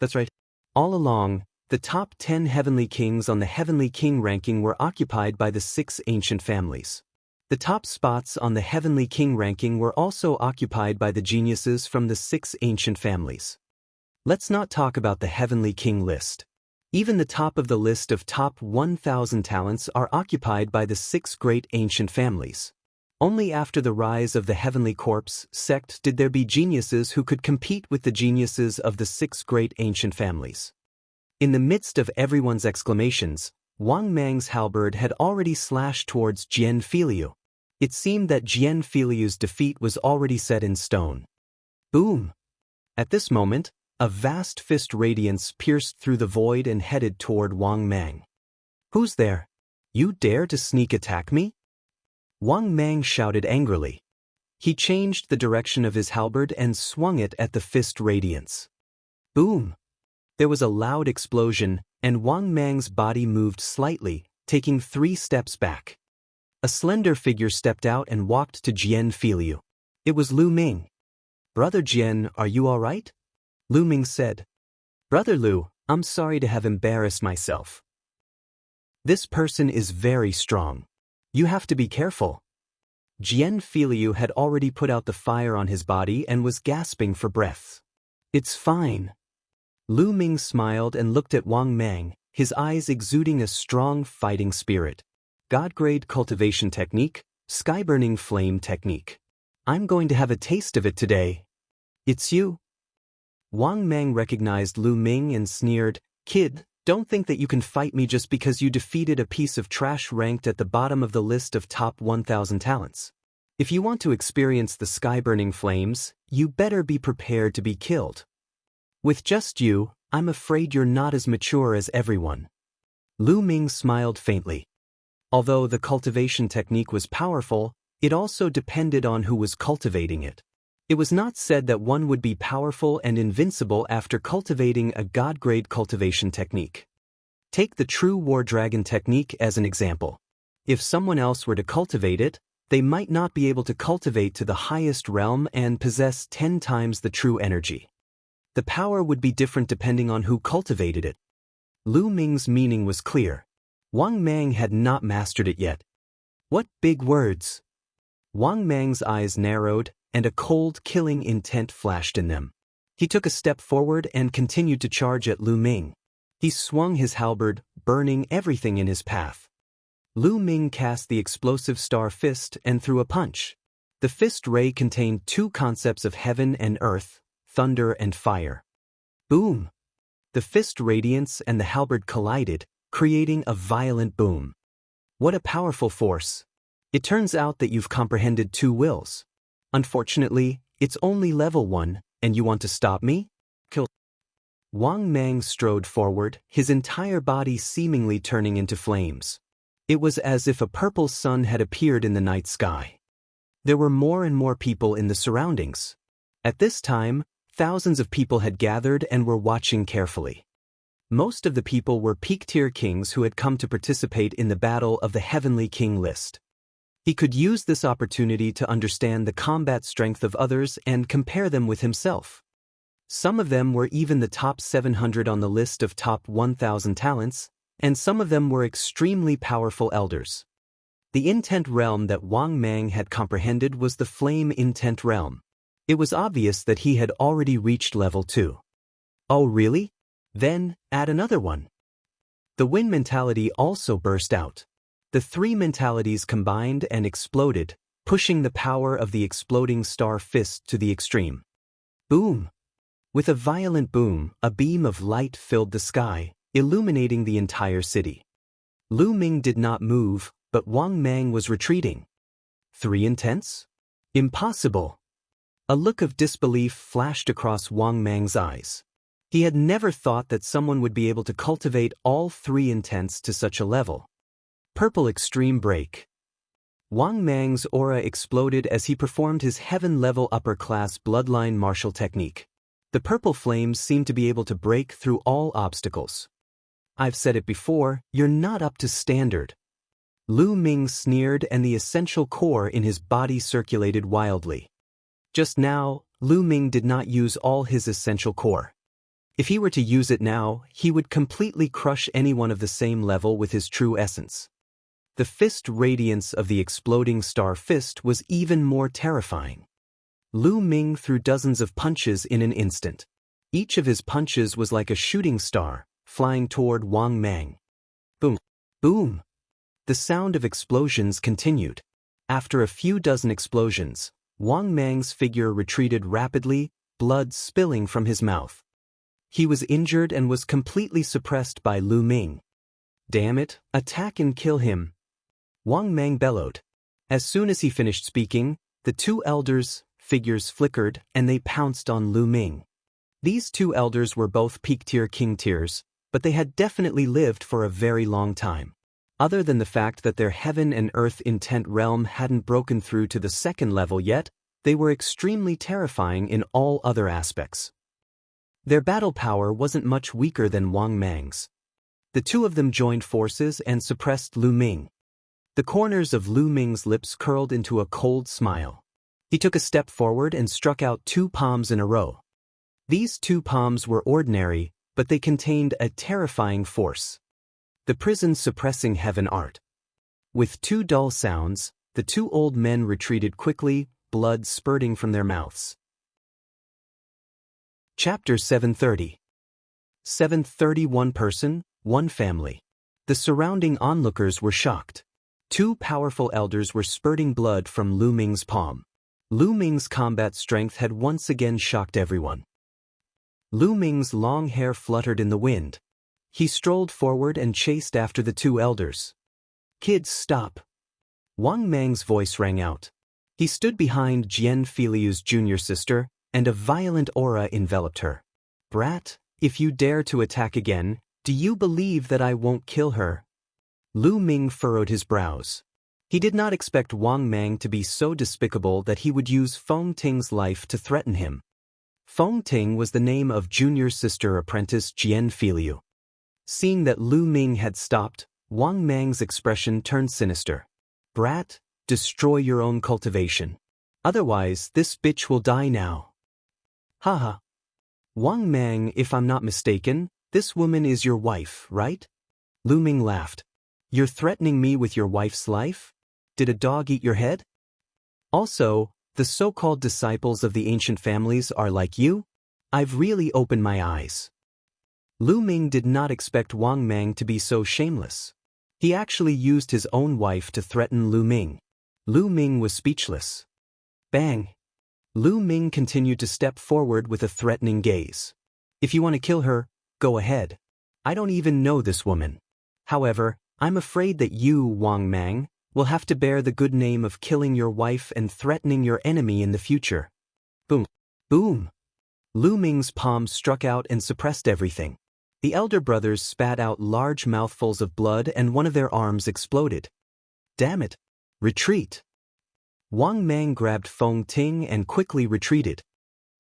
That's right. All along, the top 10 heavenly kings on the heavenly king ranking were occupied by the 6 ancient families. The top spots on the heavenly king ranking were also occupied by the geniuses from the 6 ancient families. Let's not talk about the heavenly king list. Even the top of the list of top 1,000 talents are occupied by the 6 great ancient families. Only after the rise of the Heavenly Corpse sect did there be geniuses who could compete with the geniuses of the 6 great ancient families. In the midst of everyone's exclamations, Wang Mang's halberd had already slashed towards Jian Filiu. It seemed that Jian Filiu's defeat was already set in stone. Boom! At this moment, a vast fist radiance pierced through the void and headed toward Wang Mang. "Who's there? You dare to sneak attack me?" Wang Mang shouted angrily. He changed the direction of his halberd and swung it at the fist radiance. Boom! There was a loud explosion, and Wang Mang's body moved slightly, taking 3 steps back. A slender figure stepped out and walked to Jian Filiu. It was Lu Ming. "Brother Jian, are you all right?" Lu Ming said. "Brother Lu, I'm sorry to have embarrassed myself. This person is very strong. You have to be careful." Jian Filiu had already put out the fire on his body and was gasping for breath. "It's fine." Lu Ming smiled and looked at Wang Mang, his eyes exuding a strong fighting spirit. God-grade cultivation technique, sky-burning flame technique. "I'm going to have a taste of it today." "It's you?" Wang Mang recognized Lu Ming and sneered, "Kid, don't think that you can fight me just because you defeated a piece of trash ranked at the bottom of the list of top 1,000 talents. If you want to experience the sky-burning flames, you better be prepared to be killed. With just you, I'm afraid you're not as mature as everyone." Lu Ming smiled faintly. Although the cultivation technique was powerful, it also depended on who was cultivating it. It was not said that one would be powerful and invincible after cultivating a god-grade cultivation technique. Take the true War Dragon technique as an example. If someone else were to cultivate it, they might not be able to cultivate to the highest realm and possess 10 times the true energy. The power would be different depending on who cultivated it. Lu Ming's meaning was clear. Wang Mang had not mastered it yet. What big words! Wang Mang's eyes narrowed, and a cold, killing intent flashed in them. He took a step forward and continued to charge at Lu Ming. He swung his halberd, burning everything in his path. Lu Ming cast the explosive star fist and threw a punch. The fist ray contained 2 concepts of heaven and earth, thunder and fire. Boom! The fist radiance and the halberd collided, creating a violent boom. What a powerful force! It turns out that you've comprehended 2 wills. Unfortunately, it's only level 1, and you want to stop me? Kill. Wang Mang strode forward, his entire body seemingly turning into flames. It was as if a purple sun had appeared in the night sky. There were more and more people in the surroundings. At this time, thousands of people had gathered and were watching carefully. Most of the people were peak-tier kings who had come to participate in the Battle of the Heavenly King list. He could use this opportunity to understand the combat strength of others and compare them with himself. Some of them were even the top 700 on the list of top 1,000 talents, and some of them were extremely powerful elders. The intent realm that Wang Mang had comprehended was the flame intent realm. It was obvious that he had already reached level 2. Oh really? Then, add another one. The wind mentality also burst out. The 3 mentalities combined and exploded, pushing the power of the exploding star fist to the extreme. Boom! With a violent boom, a beam of light filled the sky, illuminating the entire city. Lu Ming did not move, but Wang Mang was retreating. 3 intents? Impossible! A look of disbelief flashed across Wang Mang's eyes. He had never thought that someone would be able to cultivate all 3 intents to such a level. Purple Extreme Break. Wang Mang's aura exploded as he performed his heaven-level upper-class bloodline martial technique. The purple flames seemed to be able to break through all obstacles. I've said it before, you're not up to standard. Lu Ming sneered and the essential core in his body circulated wildly. Just now, Lu Ming did not use all his essential core. If he were to use it now, he would completely crush anyone of the same level with his true essence. The fist radiance of the exploding star fist was even more terrifying. Lu Ming threw dozens of punches in an instant. Each of his punches was like a shooting star, flying toward Wang Mang. Boom! Boom! The sound of explosions continued. After a few dozen explosions, Wang Mang's figure retreated rapidly, blood spilling from his mouth. He was injured and was completely suppressed by Lu Ming. Damn it, attack and kill him! Wang Mang bellowed. As soon as he finished speaking, the 2 elders' figures flickered and they pounced on Lu Ming. These 2 elders were both peak-tier king tiers, but they had definitely lived for a very long time. Other than the fact that their heaven and earth intent realm hadn't broken through to the 2nd level yet, they were extremely terrifying in all other aspects. Their battle power wasn't much weaker than Wang Mang's. The 2 of them joined forces and suppressed Lu Ming. The corners of Lu Ming's lips curled into a cold smile. He took a step forward and struck out 2 palms in a row. These 2 palms were ordinary, but they contained a terrifying force. The prison suppressing heaven art. With 2 dull sounds, The two old men retreated quickly, blood spurting from their mouths. Chapter 730. 731 person, one family. The surrounding onlookers were shocked. Two powerful elders were spurting blood from Lu Ming's palm. Lu Ming's combat strength had once again shocked everyone. Lu Ming's long hair fluttered in the wind. He strolled forward and chased after the two elders. "Kids, stop!" Wang Mang's voice rang out. He stood behind Jian Filiu's junior sister, and a violent aura enveloped her. "Brat, if you dare to attack again, do you believe that I won't kill her?" Lu Ming furrowed his brows. He did not expect Wang Mang to be so despicable that he would use Feng Ting's life to threaten him. Feng Ting was the name of junior sister apprentice Jian Filiu. Seeing that Lu Ming had stopped, Wang Mang's expression turned sinister. "Brat, destroy your own cultivation. Otherwise, this bitch will die now." "Haha. Wang Mang, if I'm not mistaken, this woman is your wife, right?" Lu Ming laughed. "You're threatening me with your wife's life? Did a dog eat your head? Also, the so-called disciples of the ancient families are like you? I've really opened my eyes." Lu Ming did not expect Wang Mang to be so shameless. He actually used his own wife to threaten Lu Ming. Lu Ming was speechless. Bang! Lu Ming continued to step forward with a threatening gaze. "If you want to kill her, go ahead. I don't even know this woman. However, I'm afraid that you, Wang Mang, will have to bear the good name of killing your wife and threatening your enemy in the future." Boom! Boom! Lu Ming's palm struck out and suppressed everything. The elder brothers spat out large mouthfuls of blood and one of their arms exploded. "Damn it! Retreat!" Wang Mang grabbed Feng Ting and quickly retreated.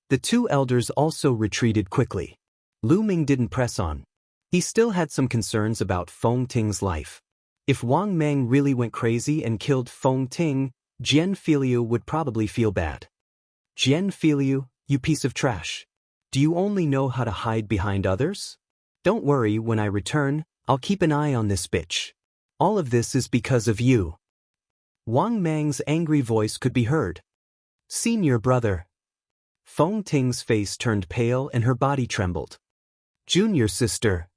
The two elders also retreated quickly. Lu Ming didn't press on. He still had some concerns about Feng Ting's life. If Wang Mang really went crazy and killed Feng Ting, Jian Filiu would probably feel bad. "Jian Filiu, you piece of trash. Do you only know how to hide behind others? Don't worry, when I return, I'll keep an eye on this bitch. All of this is because of you." Wang Mang's angry voice could be heard. "Senior brother." Feng Ting's face turned pale and her body trembled. "Junior sister."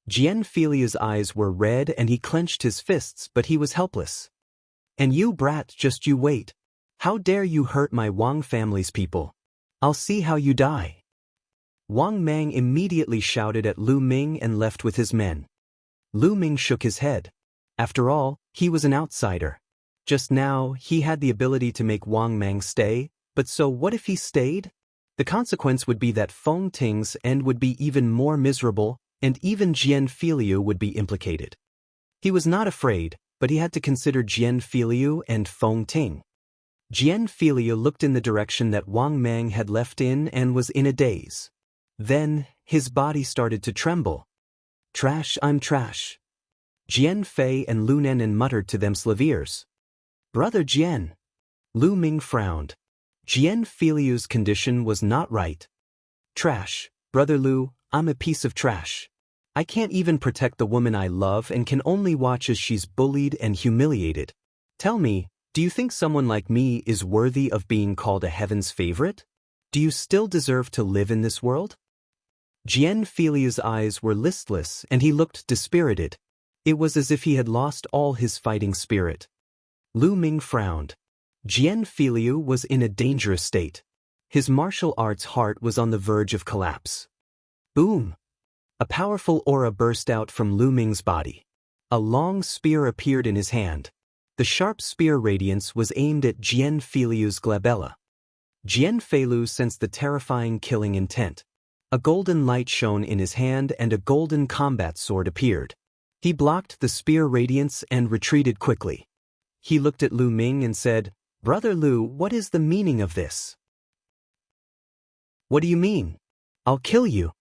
Jian Filiu's eyes were red and he clenched his fists, but he was helpless. "And you, brat, just you wait. How dare you hurt my Wang family's people? I'll see how you die." Wang Mang immediately shouted at Lu Ming and left with his men. Lu Ming shook his head. After all, he was an outsider. Just now, he had the ability to make Wang Mang stay, but so what if he stayed? The consequence would be that Feng Ting's end would be even more miserable, and even Jian Filiu would be implicated. He was not afraid, but he had to consider Jian Filiu and Feng Ting. Jian Filiu looked in the direction that Wang Mang had left in and was in a daze. Then, his body started to tremble. "Trash, I'm trash." Jian Fei and Lu Nennen muttered to themselves ears. "Brother Jian." Lu Ming frowned. Jian Filiu's condition was not right. "Trash, Brother Lu, I'm a piece of trash. I can't even protect the woman I love and can only watch as she's bullied and humiliated. Tell me, do you think someone like me is worthy of being called a heaven's favorite? Do you still deserve to live in this world?" Jian Filiu's eyes were listless and he looked dispirited. It was as if he had lost all his fighting spirit. Lu Ming frowned. Jian Filiu was in a dangerous state. His martial arts heart was on the verge of collapse. Boom! A powerful aura burst out from Lu Ming's body. A long spear appeared in his hand. The sharp spear radiance was aimed at Jian Filiu's glabella. Jian Feilu sensed the terrifying killing intent. A golden light shone in his hand and a golden combat sword appeared. He blocked the spear radiance and retreated quickly. He looked at Lu Ming and said, "Brother Lu, what is the meaning of this?" "What do you mean? I'll kill you."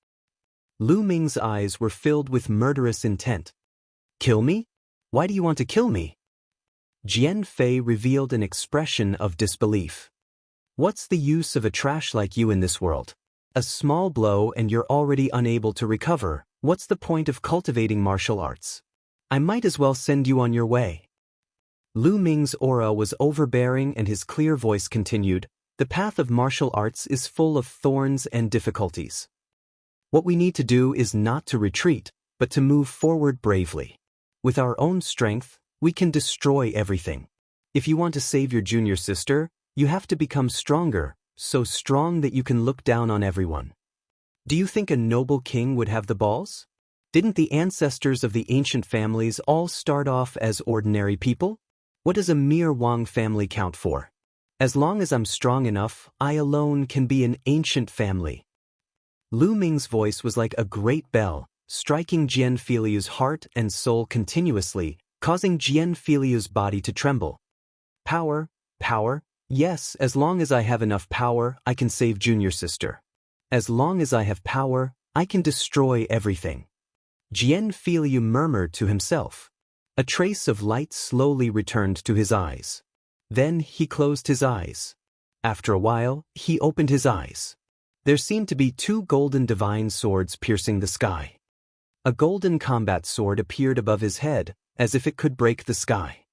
Lu Ming's eyes were filled with murderous intent. "Kill me? Why do you want to kill me?" Jian Fei revealed an expression of disbelief. "What's the use of a trash like you in this world? A small blow and you're already unable to recover. What's the point of cultivating martial arts? I might as well send you on your way." Lu Ming's aura was overbearing and his clear voice continued, "The path of martial arts is full of thorns and difficulties. What we need to do is not to retreat, but to move forward bravely. With our own strength, we can destroy everything. If you want to save your junior sister, you have to become stronger, so strong that you can look down on everyone. Do you think a noble king would have the balls? Didn't the ancestors of the ancient families all start off as ordinary people? What does a mere Wang family count for? As long as I'm strong enough, I alone can be an ancient family." Lu Ming's voice was like a great bell, striking Jian Filiu's heart and soul continuously, causing Jian Filiu's body to tremble. "Power, power, yes, as long as I have enough power, I can save junior sister. As long as I have power, I can destroy everything." Jian Filiu murmured to himself. A trace of light slowly returned to his eyes. Then he closed his eyes. After a while, he opened his eyes. There seemed to be two golden divine swords piercing the sky. A golden combat sword appeared above his head, as if it could break the sky.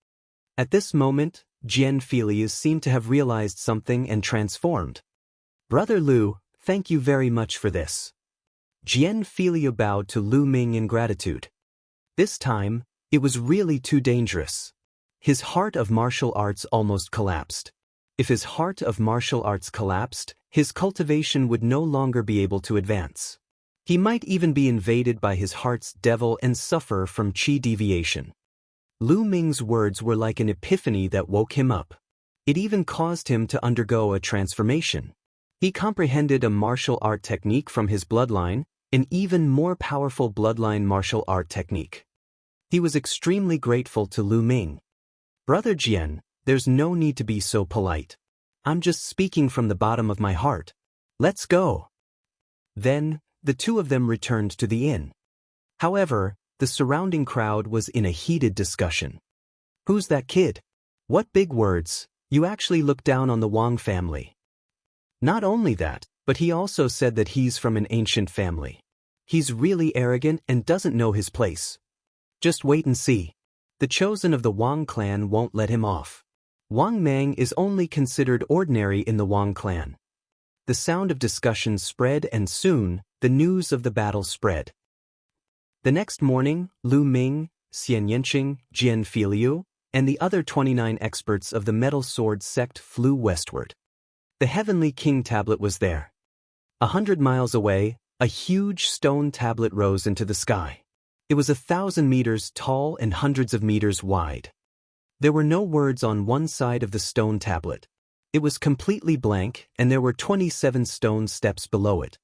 At this moment, Jian Filiu seemed to have realized something and transformed. "Brother Lu, thank you very much for this." Jian Filiu bowed to Lu Ming in gratitude. This time, it was really too dangerous. His heart of martial arts almost collapsed. If his heart of martial arts collapsed, his cultivation would no longer be able to advance. He might even be invaded by his heart's devil and suffer from qi deviation. Lu Ming's words were like an epiphany that woke him up. It even caused him to undergo a transformation. He comprehended a martial art technique from his bloodline, an even more powerful bloodline martial art technique. He was extremely grateful to Lu Ming. "Brother Jian, there's no need to be so polite. I'm just speaking from the bottom of my heart. Let's go." Then, the two of them returned to the inn. However, the surrounding crowd was in a heated discussion. "Who's that kid? What big words, you actually look down on the Wang family." "Not only that, but he also said that he's from an ancient family. He's really arrogant and doesn't know his place. Just wait and see. The chosen of the Wang clan won't let him off. Wang Mang is only considered ordinary in the Wang clan." The sound of discussion spread and soon, the news of the battle spread. The next morning, Lu Ming, Xian Yanqing, Jian Filiu, and the other 29 experts of the metal sword sect flew westward. The Heavenly King tablet was there. 100 miles away, a huge stone tablet rose into the sky. It was 1,000 meters tall and hundreds of meters wide. There were no words on one side of the stone tablet. It was completely blank, and there were 27 stone steps below it.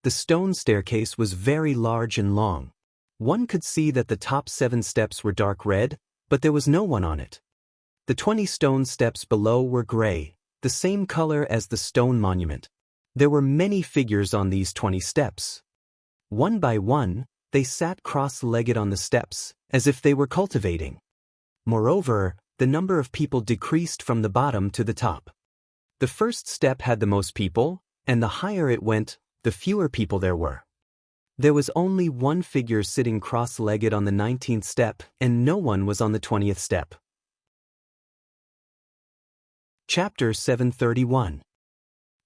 The stone staircase was very large and long. One could see that the top 7 steps were dark red, but there was no one on it. The 20 stone steps below were gray, the same color as the stone monument. There were many figures on these 20 steps. One by one, they sat cross-legged on the steps, as if they were cultivating. Moreover, the number of people decreased from the bottom to the top. The first step had the most people, and the higher it went, the fewer people there were. There was only one figure sitting cross-legged on the 19th step, and no one was on the 20th step. Chapter 731.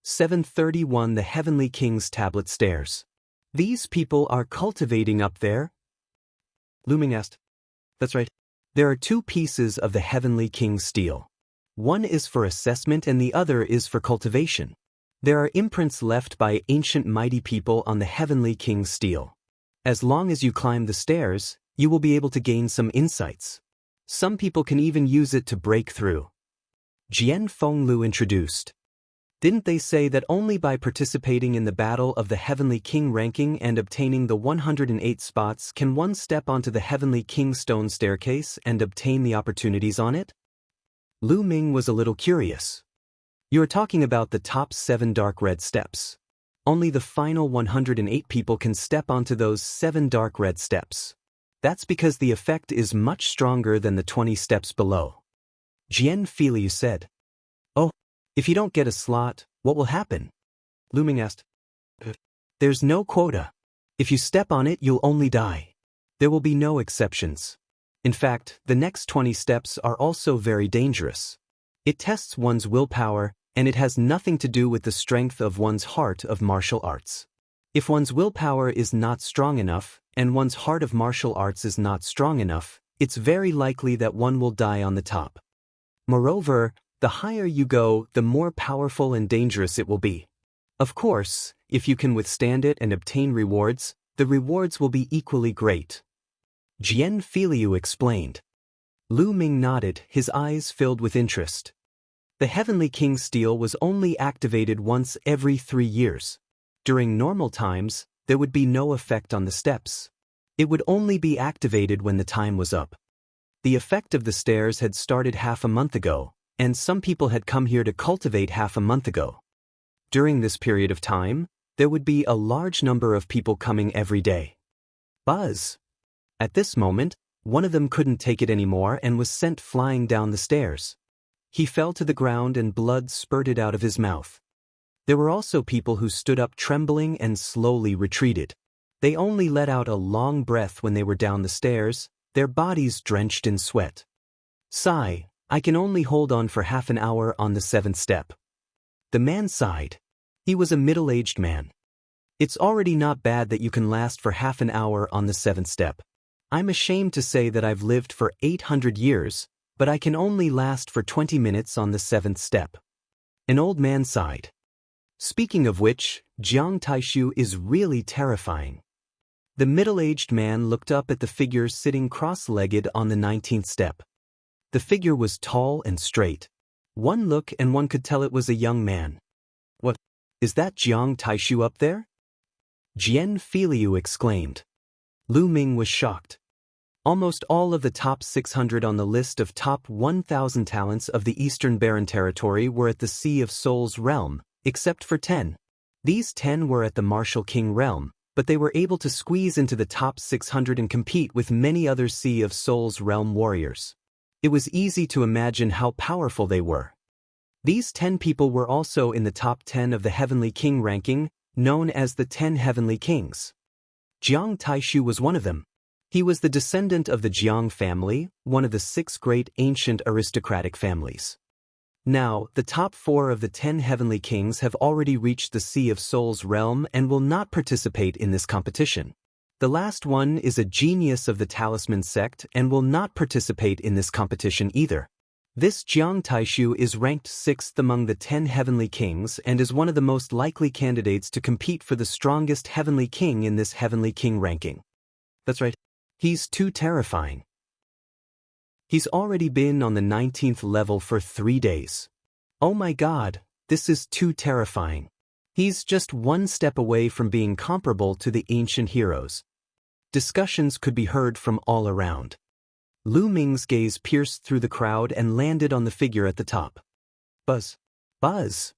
731 The Heavenly King's Tablet Stairs. "These people are cultivating up there?" Lu Ming asked. "That's right. There are 2 pieces of the Heavenly King's steel. One is for assessment and the other is for cultivation. There are imprints left by ancient mighty people on the Heavenly King's steel. As long as you climb the stairs, you will be able to gain some insights. Some people can even use it to break through." Jian Fenglu introduced. "Didn't they say that only by participating in the Battle of the Heavenly King ranking and obtaining the 108 spots can one step onto the Heavenly King stone staircase and obtain the opportunities on it?" Lu Ming was a little curious. "You are talking about the top 7 dark red steps. Only the final 108 people can step onto those 7 dark red steps. That's because the effect is much stronger than the 20 steps below." Jian Filiu said. "Oh, if you don't get a slot, what will happen?" Lu Ming asked. "There's no quota. If you step on it, you'll only die. There will be no exceptions. In fact, the next 20 steps are also very dangerous. It tests one's willpower, and it has nothing to do with the strength of one's heart of martial arts. If one's willpower is not strong enough, and one's heart of martial arts is not strong enough, it's very likely that one will die on the top. Moreover, the higher you go, the more powerful and dangerous it will be. Of course, if you can withstand it and obtain rewards, the rewards will be equally great. Jian Filiu explained. Lu Ming nodded, his eyes filled with interest. The Heavenly King Steel was only activated once every 3 years. During normal times, there would be no effect on the steps. It would only be activated when the time was up. The effect of the stairs had started half a month ago, and some people had come here to cultivate half a month ago. During this period of time, there would be a large number of people coming every day. Buzz! At this moment, one of them couldn't take it anymore and was sent flying down the stairs. He fell to the ground and blood spurted out of his mouth. There were also people who stood up trembling and slowly retreated. They only let out a long breath when they were down the stairs, their bodies drenched in sweat. Sigh, I can only hold on for half an hour on the 7th step. The man sighed. He was a middle-aged man. It's already not bad that you can last for half an hour on the 7th step. I'm ashamed to say that I've lived for 800 years, but I can only last for 20 minutes on the 7th step. An old man sighed. Speaking of which, Jiang Taishu is really terrifying. The middle-aged man looked up at the figure sitting cross-legged on the 19th step. The figure was tall and straight. One look and one could tell it was a young man. What? Is that Jiang Taishu up there? Jian Filiu exclaimed. Lu Ming was shocked. Almost all of the top 600 on the list of top 1,000 talents of the Eastern Barren Territory were at the Sea of Souls realm, except for 10. These 10 were at the Martial King realm, but they were able to squeeze into the top 600 and compete with many other Sea of Souls realm warriors. It was easy to imagine how powerful they were. These 10 people were also in the top 10 of the Heavenly King ranking, known as the 10 Heavenly Kings. Jiang Taishu was one of them. He was the descendant of the Jiang family, one of the 6 great ancient aristocratic families. Now, the top 4 of the 10 Heavenly Kings have already reached the Sea of Souls realm and will not participate in this competition. The last one is a genius of the Talisman sect and will not participate in this competition either. This Jiang Taishu is ranked 6th among the 10 Heavenly Kings and is one of the most likely candidates to compete for the strongest Heavenly King in this Heavenly King ranking. That's right. He's too terrifying. He's already been on the 19th level for 3 days. Oh my God, this is too terrifying. He's just one step away from being comparable to the ancient heroes. Discussions could be heard from all around. Lu Ming's gaze pierced through the crowd and landed on the figure at the top. Buzz. Buzz.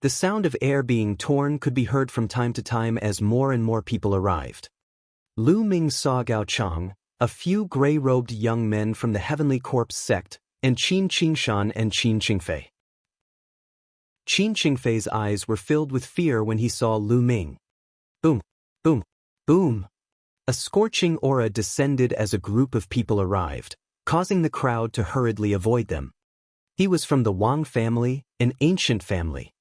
The sound of air being torn could be heard from time to time as more and more people arrived. Lu Ming saw Gao Chang, a few gray-robed young men from the Heavenly Corpse sect, and Qin Qingshan and Qin Qingfei. Qin Qingfei's eyes were filled with fear when he saw Lu Ming. Boom, boom, boom. A scorching aura descended as a group of people arrived, causing the crowd to hurriedly avoid them. He was from the Wang family, an ancient family.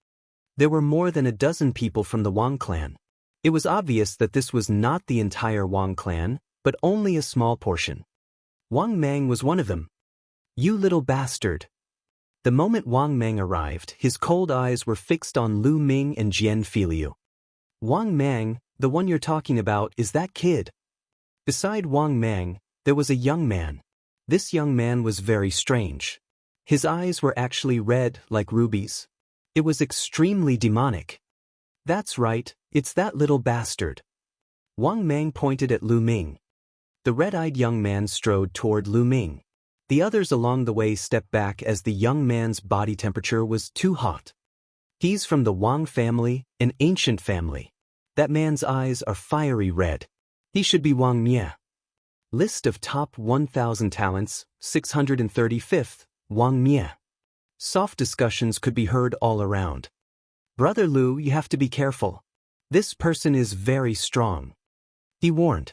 There were more than a dozen people from the Wang clan. It was obvious that this was not the entire Wang clan, but only a small portion. Wang Mang was one of them. You little bastard. The moment Wang Mang arrived, his cold eyes were fixed on Lu Ming and Jian Filiu. Wang Mang, the one you're talking about, is that kid. Beside Wang Mang, there was a young man. This young man was very strange. His eyes were actually red like rubies. It was extremely demonic. That's right, it's that little bastard. Wang Mang pointed at Lu Ming. The red-eyed young man strode toward Lu Ming. The others along the way stepped back as the young man's body temperature was too hot. He's from the Wang family, an ancient family. That man's eyes are fiery red. He should be Wang Mie. List of top 1,000 talents, 635th, Wang Mie. Soft discussions could be heard all around. Brother Lu, you have to be careful. This person is very strong. He warned.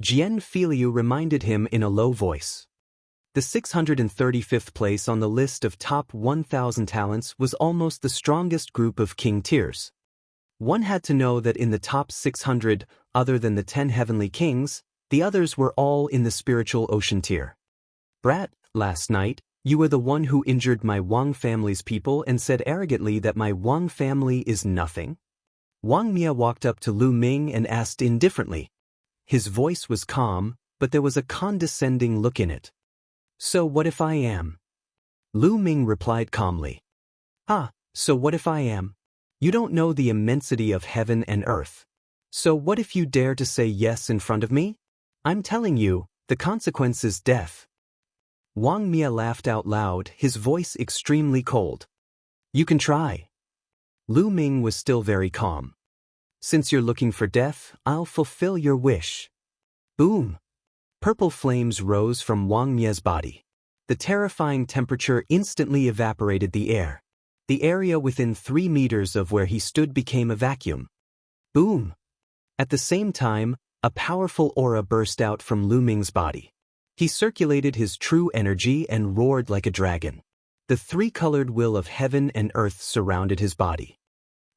Jian Filiu reminded him in a low voice. The 635th place on the list of top 1,000 talents was almost the strongest group of king tiers. One had to know that in the top 600, other than the 10 heavenly kings, the others were all in the spiritual ocean tier. Brat, last night, you were the one who injured my Wang family's people and said arrogantly that my Wang family is nothing? Wang Mia walked up to Lu Ming and asked indifferently. His voice was calm, but there was a condescending look in it. So what if I am? Lu Ming replied calmly. Ah, so what if I am? You don't know the immensity of heaven and earth. So what if you dare to say yes in front of me? I'm telling you, the consequence is death. Wang Mia laughed out loud, his voice extremely cold. You can try. Lu Ming was still very calm. Since you're looking for death, I'll fulfill your wish. Boom! Purple flames rose from Wang Mia's body. The terrifying temperature instantly evaporated the air. The area within 3 meters of where he stood became a vacuum. Boom! At the same time, a powerful aura burst out from Lu Ming's body. He circulated his true energy and roared like a dragon. The three-colored will of heaven and earth surrounded his body.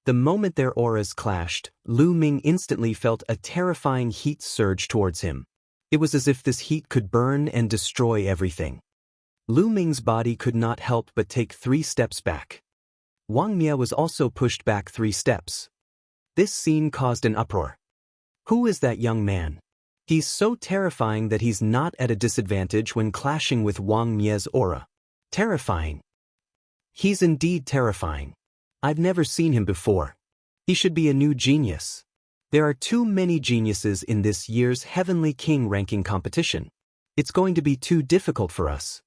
The moment their auras clashed, Lu Ming instantly felt a terrifying heat surge towards him. It was as if this heat could burn and destroy everything. Lu Ming's body could not help but take 3 steps back. Wang Mia was also pushed back 3 steps. This scene caused an uproar. Who is that young man? He's so terrifying that he's not at a disadvantage when clashing with Wang Mia's aura. Terrifying. He's indeed terrifying. I've never seen him before. He should be a new genius. There are too many geniuses in this year's Heavenly King ranking competition. It's going to be too difficult for us.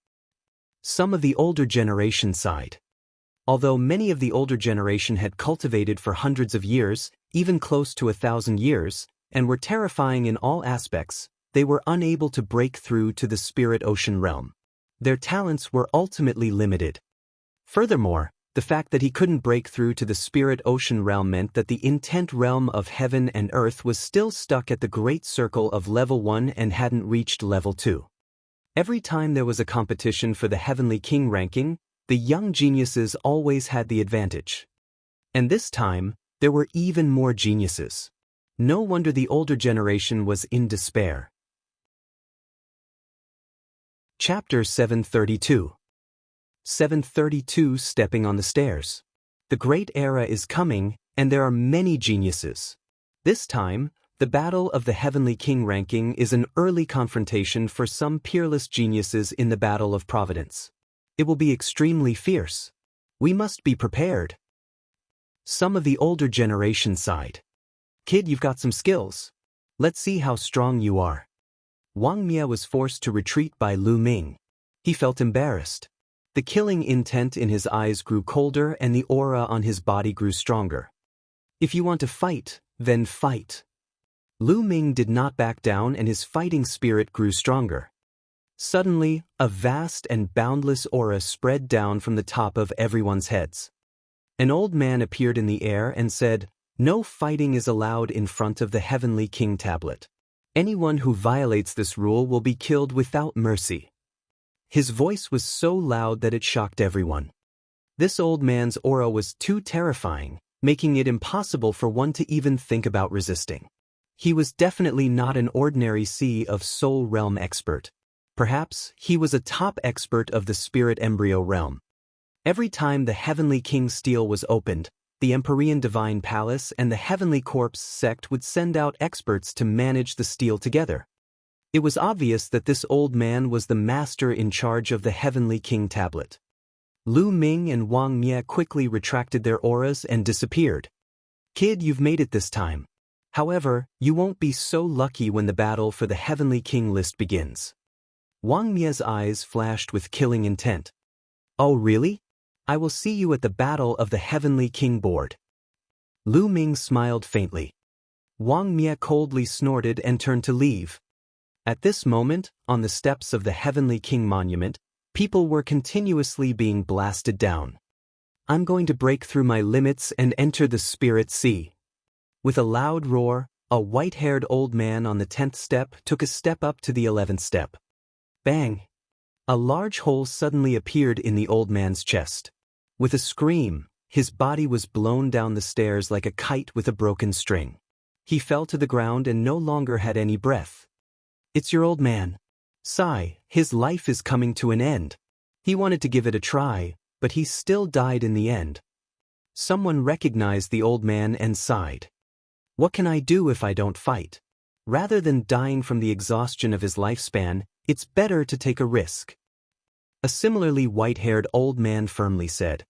Some of the older generation sighed. Although many of the older generation had cultivated for hundreds of years, even close to 1,000 years, and were terrifying in all aspects, they were unable to break through to the spirit ocean realm. Their talents were ultimately limited. Furthermore, the fact that he couldn't break through to the spirit ocean realm meant that the intent realm of heaven and earth was still stuck at the great circle of level 1 and hadn't reached level 2. Every time there was a competition for the Heavenly King ranking, the young geniuses always had the advantage. And this time, there were even more geniuses. No wonder the older generation was in despair. Chapter 732. 732 Stepping on the Stairs. The great era is coming, and there are many geniuses. This time, the battle of the Heavenly King ranking is an early confrontation for some peerless geniuses in the battle of Providence. It will be extremely fierce. We must be prepared. Some of the older generation sighed. Kid, you've got some skills. Let's see how strong you are. Wang Mia was forced to retreat by Lu Ming. He felt embarrassed. The killing intent in his eyes grew colder and the aura on his body grew stronger. If you want to fight, then fight. Lu Ming did not back down and his fighting spirit grew stronger. Suddenly, a vast and boundless aura spread down from the top of everyone's heads. An old man appeared in the air and said, "No fighting is allowed in front of the Heavenly King tablet. Anyone who violates this rule will be killed without mercy." His voice was so loud that it shocked everyone. This old man's aura was too terrifying, making it impossible for one to even think about resisting. He was definitely not an ordinary Sea of Soul realm expert. Perhaps he was a top expert of the spirit embryo realm. Every time the Heavenly King stele was opened, the Empyrean Divine Palace and the Heavenly Corpse sect would send out experts to manage the stele together. It was obvious that this old man was the master in charge of the Heavenly King tablet. Lu Ming and Wang Mia quickly retracted their auras and disappeared. Kid, you've made it this time. However, you won't be so lucky when the battle for the Heavenly King list begins. Wang Mia's eyes flashed with killing intent. Oh really? I will see you at the battle of the Heavenly King board. Lu Ming smiled faintly. Wang Mia coldly snorted and turned to leave. At this moment, on the steps of the Heavenly King monument, people were continuously being blasted down. I'm going to break through my limits and enter the Spirit Sea. With a loud roar, A white-haired old man on the 10th step took a step up to the 11th step. Bang! A large hole suddenly appeared in the old man's chest. With a scream, his body was blown down the stairs like a kite with a broken string. He fell to the ground and no longer had any breath. It's your old man. Sigh, his life is coming to an end. He wanted to give it a try, but he still died in the end. Someone recognized the old man and sighed. What can I do if I don't fight? Rather than dying from the exhaustion of his lifespan, it's better to take a risk. A similarly white-haired old man firmly said.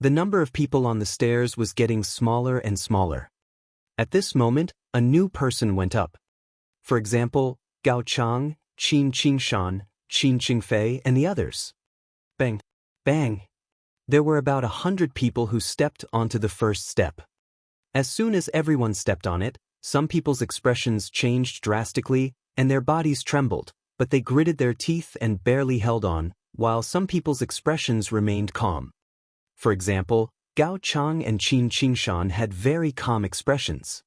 The number of people on the stairs was getting smaller and smaller. At this moment, a new person went up. For example, Gao Chang, Qin Qingshan, Qin Qingfei, and the others. Bang! Bang! There were about 100 people who stepped onto the first step. As soon as everyone stepped on it, some people's expressions changed drastically, and their bodies trembled, but they gritted their teeth and barely held on, while some people's expressions remained calm. For example, Gao Chang and Qin Qingshan had very calm expressions.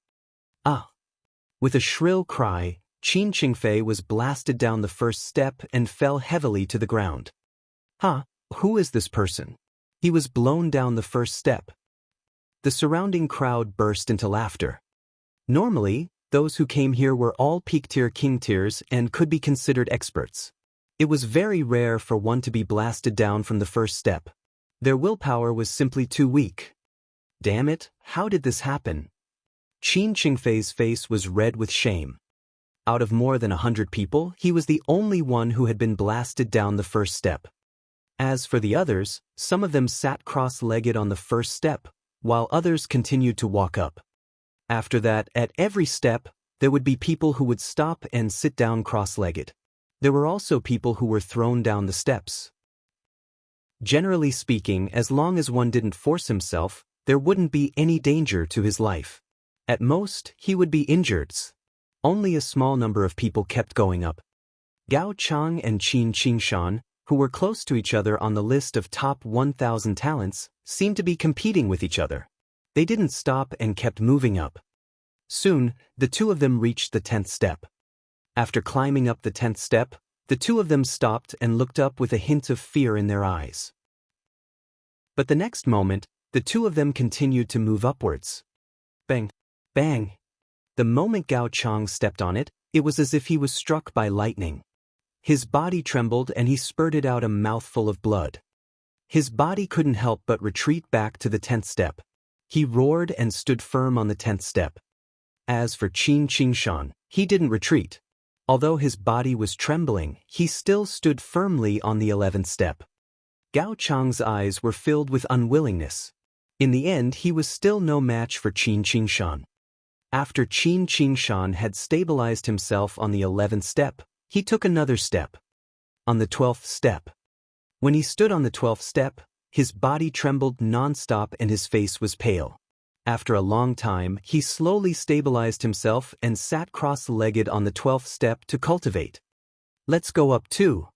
Ah! With a shrill cry, Qin Qingfei was blasted down the first step and fell heavily to the ground. Huh, who is this person? He was blown down the first step. The surrounding crowd burst into laughter. Normally, those who came here were all peak-tier king-tiers and could be considered experts. It was very rare for one to be blasted down from the first step. Their willpower was simply too weak. Damn it, how did this happen? Qin Qingfei's face was red with shame. Out of more than 100 people, he was the only one who had been blasted down the first step. As for the others, some of them sat cross-legged on the first step, while others continued to walk up. After that, at every step, there would be people who would stop and sit down cross-legged. There were also people who were thrown down the steps. Generally speaking, as long as one didn't force himself, there wouldn't be any danger to his life. At most, he would be injured. Only a small number of people kept going up. Gao Chang and Qin Qingshan, who were close to each other on the list of top 1,000 talents, seemed to be competing with each other. They didn't stop and kept moving up. Soon, the two of them reached the 10th step. After climbing up the 10th step, the two of them stopped and looked up with a hint of fear in their eyes. But the next moment, the two of them continued to move upwards. Bang! Bang! The moment Gao Chang stepped on it, it was as if he was struck by lightning. His body trembled and he spurted out a mouthful of blood. His body couldn't help but retreat back to the 10th step. He roared and stood firm on the 10th step. As for Qin Qingshan, he didn't retreat. Although his body was trembling, he still stood firmly on the 11th step. Gao Chang's eyes were filled with unwillingness. In the end, he was still no match for Qin Qingshan. After Qin Qingshan had stabilized himself on the 11th step, he took another step. On the 12th step. When he stood on the 12th step, his body trembled non-stop and his face was pale. After a long time, he slowly stabilized himself and sat cross-legged on the 12th step to cultivate. Let's go up too.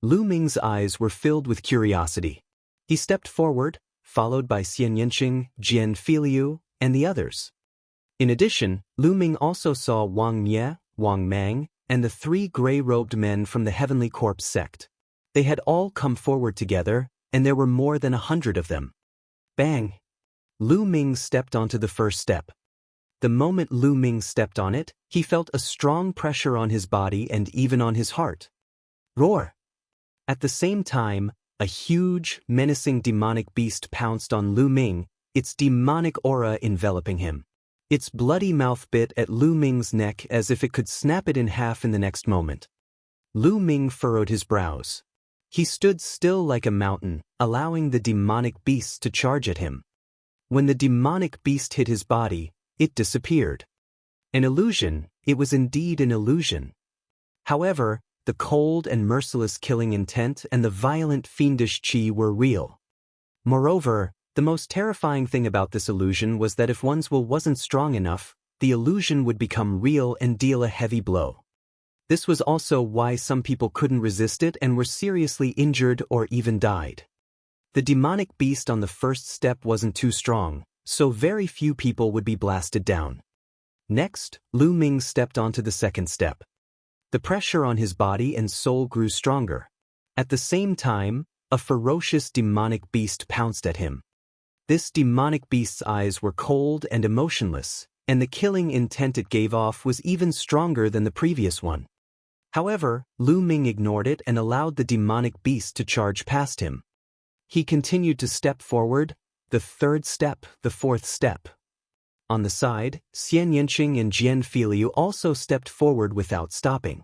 Lu Ming's eyes were filled with curiosity. He stepped forward, followed by Xian Yanqing, Jian Filiu, and the others. In addition, Lu Ming also saw Wang Mie, Wang Mang, and the three gray-robed men from the Heavenly Corpse sect. They had all come forward together, and there were more than 100 of them. Bang! Lu Ming stepped onto the first step. The moment Lu Ming stepped on it, he felt a strong pressure on his body and even on his heart. Roar! At the same time, a huge, menacing demonic beast pounced on Lu Ming, its demonic aura enveloping him. Its bloody mouth bit at Lu Ming's neck as if it could snap it in half in the next moment. Lu Ming furrowed his brows. He stood still like a mountain, allowing the demonic beasts to charge at him. When the demonic beast hit his body, it disappeared. An illusion, it was indeed an illusion. However, the cold and merciless killing intent and the violent fiendish qi were real. Moreover, the most terrifying thing about this illusion was that if one's will wasn't strong enough, the illusion would become real and deal a heavy blow. This was also why some people couldn't resist it and were seriously injured or even died. The demonic beast on the first step wasn't too strong, so very few people would be blasted down. Next, Lu Ming stepped onto the second step. The pressure on his body and soul grew stronger. At the same time, a ferocious demonic beast pounced at him. This demonic beast's eyes were cold and emotionless, and the killing intent it gave off was even stronger than the previous one. However, Lu Ming ignored it and allowed the demonic beast to charge past him. He continued to step forward, the third step, the fourth step. On the side, Xian Yanqing and Jian Filiu also stepped forward without stopping.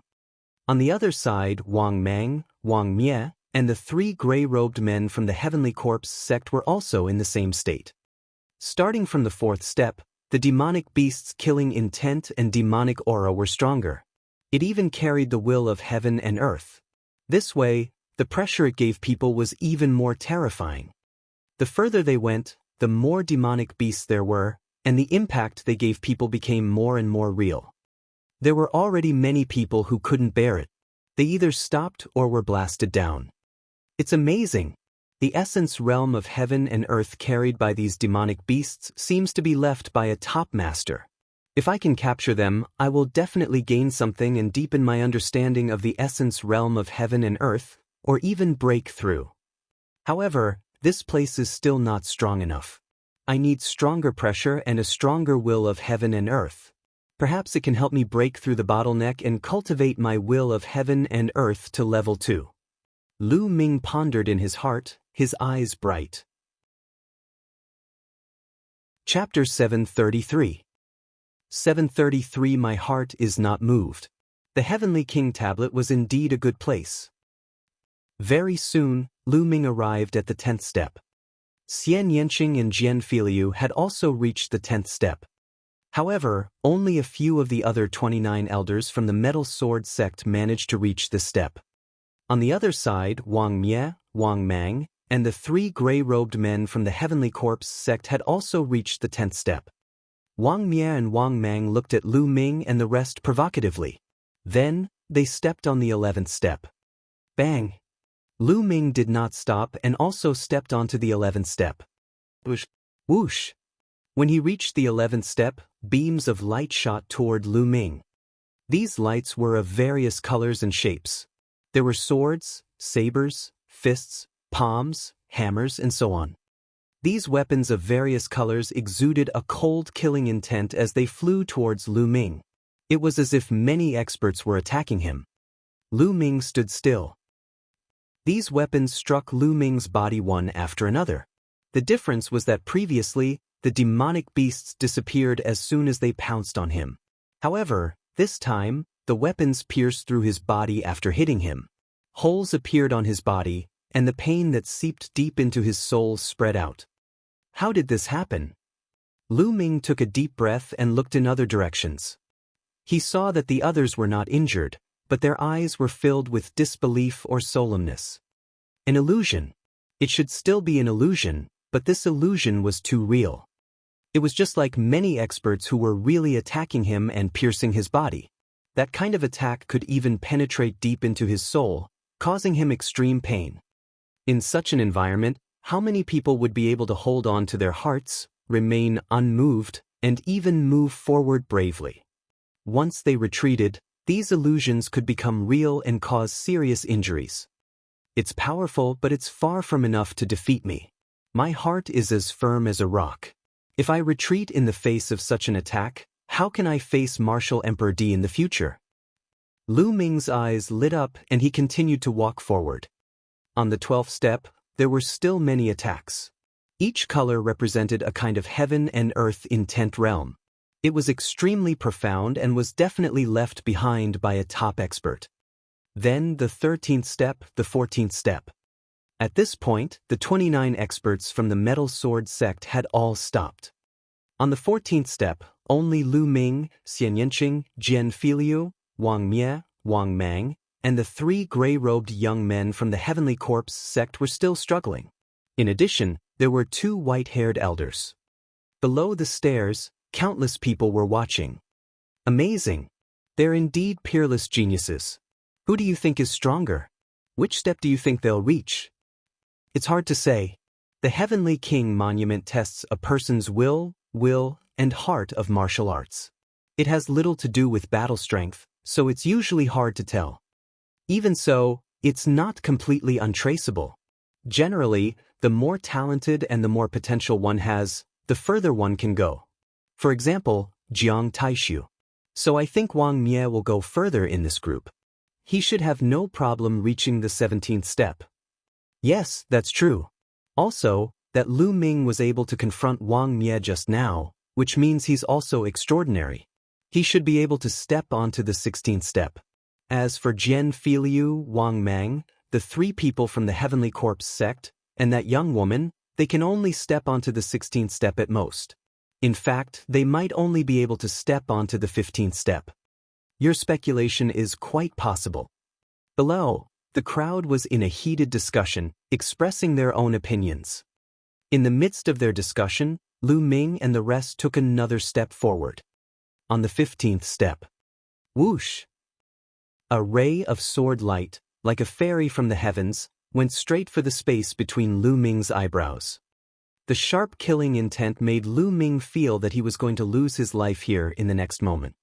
On the other side, Wang Mang, Wang Mie, and the three gray-robed men from the Heavenly Corpse sect were also in the same state. Starting from the fourth step, the demonic beast's killing intent and demonic aura were stronger. It even carried the will of heaven and earth. This way, the pressure it gave people was even more terrifying. The further they went, the more demonic beasts there were, and the impact they gave people became more and more real. There were already many people who couldn't bear it. They either stopped or were blasted down. It's amazing. The essence realm of heaven and earth carried by these demonic beasts seems to be left by a top master. If I can capture them, I will definitely gain something and deepen my understanding of the essence realm of heaven and earth, or even break through. However, this place is still not strong enough. I need stronger pressure and a stronger will of heaven and earth. Perhaps it can help me break through the bottleneck and cultivate my will of heaven and earth to level 2. Lu Ming pondered in his heart, his eyes bright. Chapter 733. 733 My heart is not moved. The Heavenly King tablet was indeed a good place. Very soon, Lu Ming arrived at the 10th step. Xian Yanqing and Jian Filiu had also reached the 10th step. However, only a few of the other 29 elders from the Metal Sword sect managed to reach this step. On the other side, Wang Mie, Wang Mang, and the three gray-robed men from the Heavenly Corpse sect had also reached the 10th step. Wang Mie and Wang Mang looked at Lu Ming and the rest provocatively. Then, they stepped on the 11th step. Bang! Lu Ming did not stop and also stepped onto the 11th step. Whoosh! Whoosh! When he reached the 11th step, beams of light shot toward Lu Ming. These lights were of various colors and shapes. There were swords, sabers, fists, palms, hammers, and so on. These weapons of various colors exuded a cold killing intent as they flew towards Lu Ming. It was as if many experts were attacking him. Lu Ming stood still. These weapons struck Lu Ming's body one after another. The difference was that previously, the demonic beasts disappeared as soon as they pounced on him. However, this time, the weapons pierced through his body after hitting him. Holes appeared on his body, and the pain that seeped deep into his soul spread out. How did this happen? Lu Ming took a deep breath and looked in other directions. He saw that the others were not injured, but their eyes were filled with disbelief or solemnness. An illusion. It should still be an illusion, but this illusion was too real. It was just like many experts who were really attacking him and piercing his body. That kind of attack could even penetrate deep into his soul, causing him extreme pain. In such an environment, how many people would be able to hold on to their hearts, remain unmoved, and even move forward bravely? Once they retreated, these illusions could become real and cause serious injuries. It's powerful, but it's far from enough to defeat me. My heart is as firm as a rock. If I retreat in the face of such an attack, how can I face Martial Emperor D in the future? Lu Ming's eyes lit up and he continued to walk forward. On the 12th step, there were still many attacks. Each color represented a kind of heaven and earth intent realm. It was extremely profound and was definitely left behind by a top expert. Then the 13th step, the 14th step. At this point, the 29 experts from the Metal Sword sect had all stopped. On the 14th step, only Lu Ming, Xian Yanqing, Jian Filiu, Wang Mie, Wang Mang, and the three gray-robed young men from the Heavenly Corpse sect were still struggling. In addition, there were two white-haired elders. Below the stairs, countless people were watching. Amazing! They're indeed peerless geniuses. Who do you think is stronger? Which step do you think they'll reach? It's hard to say. The Heavenly King Monument tests a person's will, and heart of martial arts. It has little to do with battle strength, so it's usually hard to tell. Even so, it's not completely untraceable. Generally, the more talented and the more potential one has, the further one can go. For example, Jiang Taishu. So I think Wang Mie will go further in this group. He should have no problem reaching the 17th step. Yes, that's true. Also, that Lu Ming was able to confront Wang Mie just now, which means he's also extraordinary. He should be able to step onto the 16th step. As for Jian Filiu, Wang Mang, the three people from the Heavenly Corpse sect, and that young woman, they can only step onto the 16th step at most. In fact, they might only be able to step onto the 15th step. Your speculation is quite possible. Below, the crowd was in a heated discussion, expressing their own opinions. In the midst of their discussion, Lu Ming and the rest took another step forward. On the 15th step. Whoosh! A ray of sword light, like a fairy from the heavens, went straight for the space between Lu Ming's eyebrows. The sharp killing intent made Lu Ming feel that he was going to lose his life here in the next moment.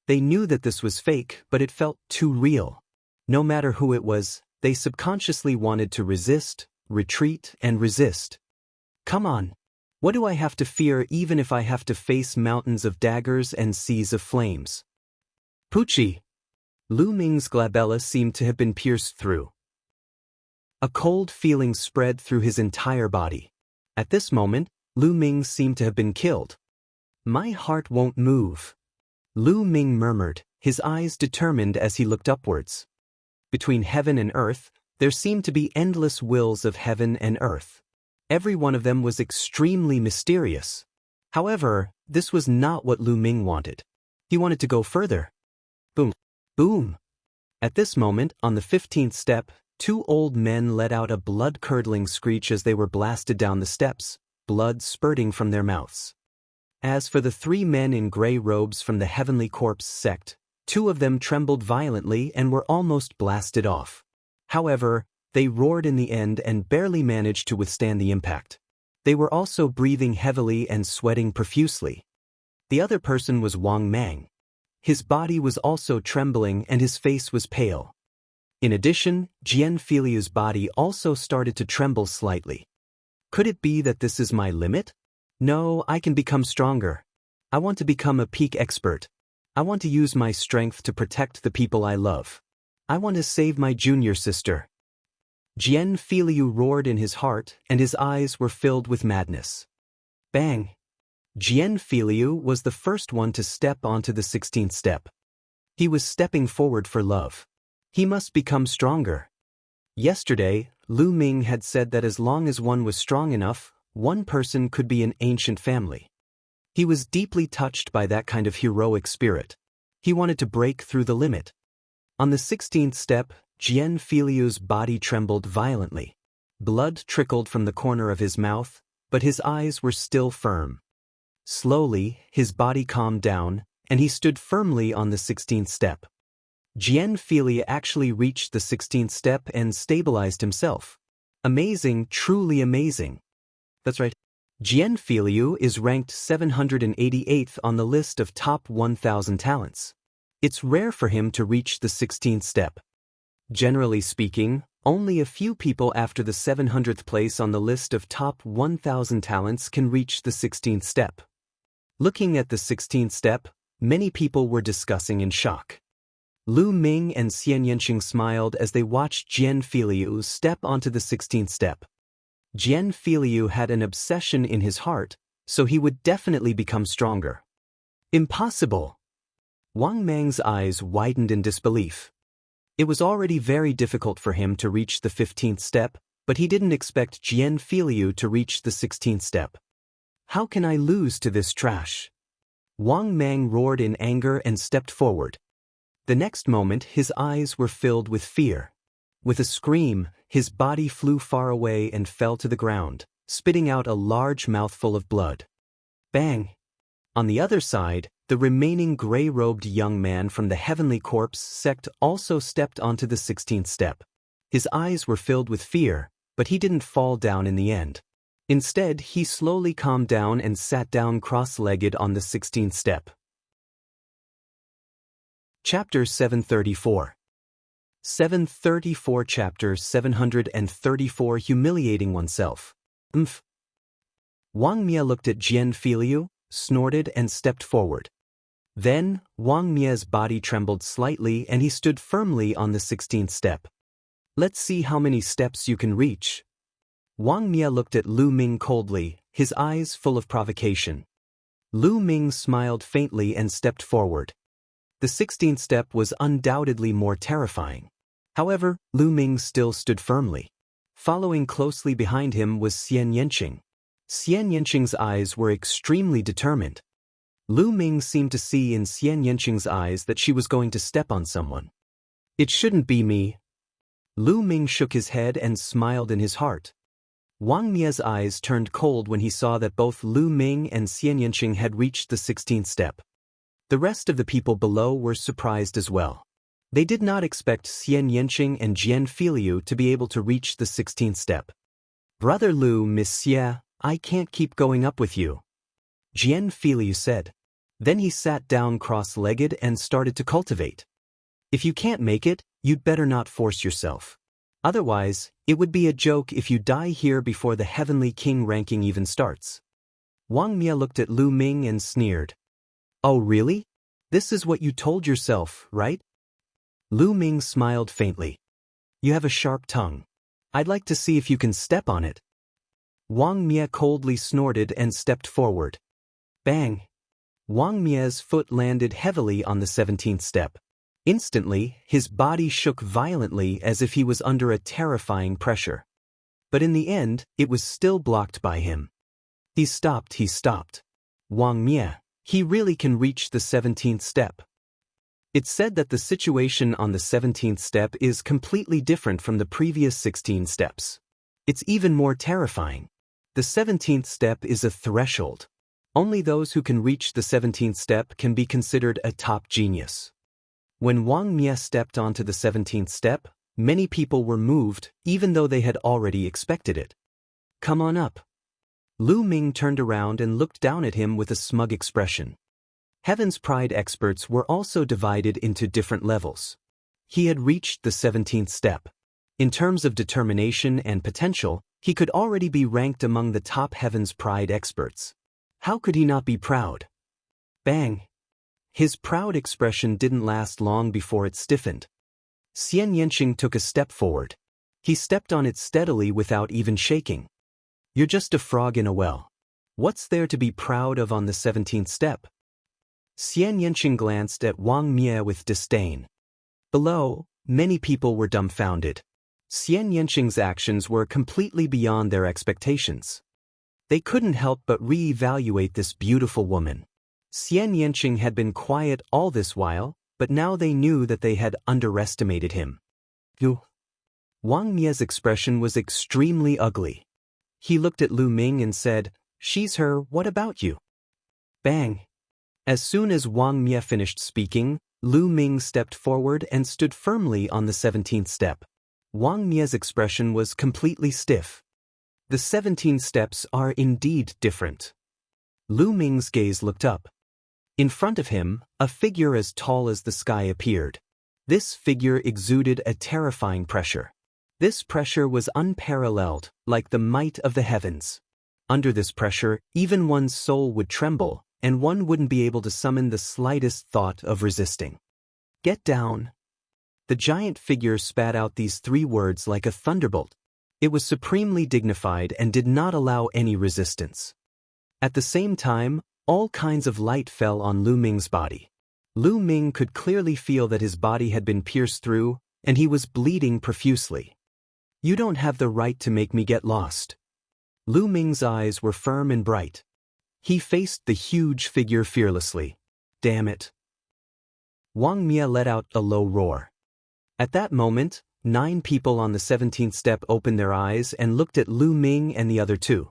They knew that this was fake, but it felt too real. No matter who it was, they subconsciously wanted to resist, retreat, and resist. Come on. What do I have to fear even if I have to face mountains of daggers and seas of flames? Pucci! Lu Ming's glabella seemed to have been pierced through. A cold feeling spread through his entire body. At this moment, Lu Ming seemed to have been killed. My heart won't move. Lu Ming murmured, his eyes determined as he looked upwards. Between heaven and earth, there seemed to be endless wills of heaven and earth. Every one of them was extremely mysterious. However, this was not what Lu Ming wanted. He wanted to go further. Boom. Boom. At this moment, on the 15th step, two old men let out a blood-curdling screech as they were blasted down the steps, blood spurting from their mouths. As for the three men in gray robes from the Heavenly Corpse sect, two of them trembled violently and were almost blasted off. However, they roared in the end and barely managed to withstand the impact. They were also breathing heavily and sweating profusely. The other person was Wang Mang. His body was also trembling and his face was pale. In addition, Jian Filiu's body also started to tremble slightly. Could it be that this is my limit? No, I can become stronger. I want to become a peak expert. I want to use my strength to protect the people I love. I want to save my junior sister. Jian Filiu roared in his heart, and his eyes were filled with madness. Bang! Jian Filiu was the first one to step onto the 16th step. He was stepping forward for love. He must become stronger. Yesterday, Lu Ming had said that as long as one was strong enough, one person could be an ancient family. He was deeply touched by that kind of heroic spirit. He wanted to break through the limit. On the 16th step, Jian Filiu's body trembled violently. Blood trickled from the corner of his mouth, but his eyes were still firm. Slowly, his body calmed down, and he stood firmly on the 16th step. Jian Filiu actually reached the 16th step and stabilized himself. Amazing, truly amazing. That's right. Jian Filiu is ranked 788th on the list of top 1,000 talents. It's rare for him to reach the 16th step. Generally speaking, only a few people after the 700th place on the list of top 1,000 talents can reach the 16th step. Looking at the 16th step, many people were discussing in shock. Lu Ming and Xian Yanqing smiled as they watched Jian Filiu step onto the 16th step. Jian Filiu had an obsession in his heart, so he would definitely become stronger. Impossible! Wang Mang's eyes widened in disbelief. It was already very difficult for him to reach the 15th step, but he didn't expect Jian Filiu to reach the 16th step. How can I lose to this trash? Wang Mang roared in anger and stepped forward. The next moment, his eyes were filled with fear. With a scream, his body flew far away and fell to the ground, spitting out a large mouthful of blood. Bang! On the other side, the remaining gray-robed young man from the Heavenly Corpse sect also stepped onto the 16th step. His eyes were filled with fear, but he didn't fall down in the end. Instead, he slowly calmed down and sat down cross-legged on the 16th step. Chapter 734. 734 Chapter 734 Humiliating Oneself. Wang Mie looked at Jian Filiu, snorted and stepped forward. Then, Wang Mie's body trembled slightly and he stood firmly on the 16th step. Let's see how many steps you can reach. Wang Mie looked at Lu Ming coldly, his eyes full of provocation. Lu Ming smiled faintly and stepped forward. The 16th step was undoubtedly more terrifying. However, Lu Ming still stood firmly. Following closely behind him was Xian Yanqing. Xian Yanqing's eyes were extremely determined. Lu Ming seemed to see in Xian Yanqing's eyes that she was going to step on someone. It shouldn't be me. Lu Ming shook his head and smiled in his heart. Wang Mie's eyes turned cold when he saw that both Lu Ming and Xian Yanqing had reached the 16th step. The rest of the people below were surprised as well. They did not expect Xian Yanqing and Jian Filiu to be able to reach the 16th step. Brother Lu, Monsieur, I can't keep going up with you, Jian Filiu said. Then he sat down cross-legged and started to cultivate. If you can't make it, you'd better not force yourself. Otherwise, it would be a joke if you die here before the Heavenly King ranking even starts. Wang Mie looked at Lu Ming and sneered. Oh really? This is what you told yourself, right? Lu Ming smiled faintly. You have a sharp tongue. I'd like to see if you can step on it. Wang Mie coldly snorted and stepped forward. Bang! Wang Mie's foot landed heavily on the 17th step. Instantly, his body shook violently as if he was under a terrifying pressure. But in the end, it was still blocked by him. He stopped. Wang Mie, he really can reach the 17th step. It's said that the situation on the 17th step is completely different from the previous 16 steps. It's even more terrifying. The 17th step is a threshold. Only those who can reach the 17th step can be considered a top genius. When Wang Mie stepped onto the 17th step, many people were moved, even though they had already expected it. Come on up. Lu Ming turned around and looked down at him with a smug expression. Heaven's Pride experts were also divided into different levels. He had reached the 17th step. In terms of determination and potential, he could already be ranked among the top Heaven's Pride experts. How could he not be proud? Bang! His proud expression didn't last long before it stiffened. Xian Yanqing took a step forward. He stepped on it steadily without even shaking. You're just a frog in a well. What's there to be proud of on the 17th step? Xian Yanqing glanced at Wang Mie with disdain. Below, many people were dumbfounded. Xian Yanqing's actions were completely beyond their expectations. They couldn't help but re-evaluate this beautiful woman. Xian Yanqing had been quiet all this while, but now they knew that they had underestimated him. Wang Mie's expression was extremely ugly. He looked at Lu Ming and said, She's her, what about you? Bang! As soon as Wang Mie finished speaking, Lu Ming stepped forward and stood firmly on the 17th step. Wang Mie's expression was completely stiff. The 17 steps are indeed different. Lu Ming's gaze looked up. In front of him, a figure as tall as the sky appeared. This figure exuded a terrifying pressure. This pressure was unparalleled, like the might of the heavens. Under this pressure, even one's soul would tremble, and one wouldn't be able to summon the slightest thought of resisting. Get down. The giant figure spat out these 3 words like a thunderbolt. It was supremely dignified and did not allow any resistance. At the same time, all kinds of light fell on Lu Ming's body. Lu Ming could clearly feel that his body had been pierced through, and he was bleeding profusely. You don't have the right to make me get lost. Lu Ming's eyes were firm and bright. He faced the huge figure fearlessly. Damn it. Wang Mie let out a low roar. At that moment, 9 people on the 17th step opened their eyes and looked at Lu Ming and the other 2.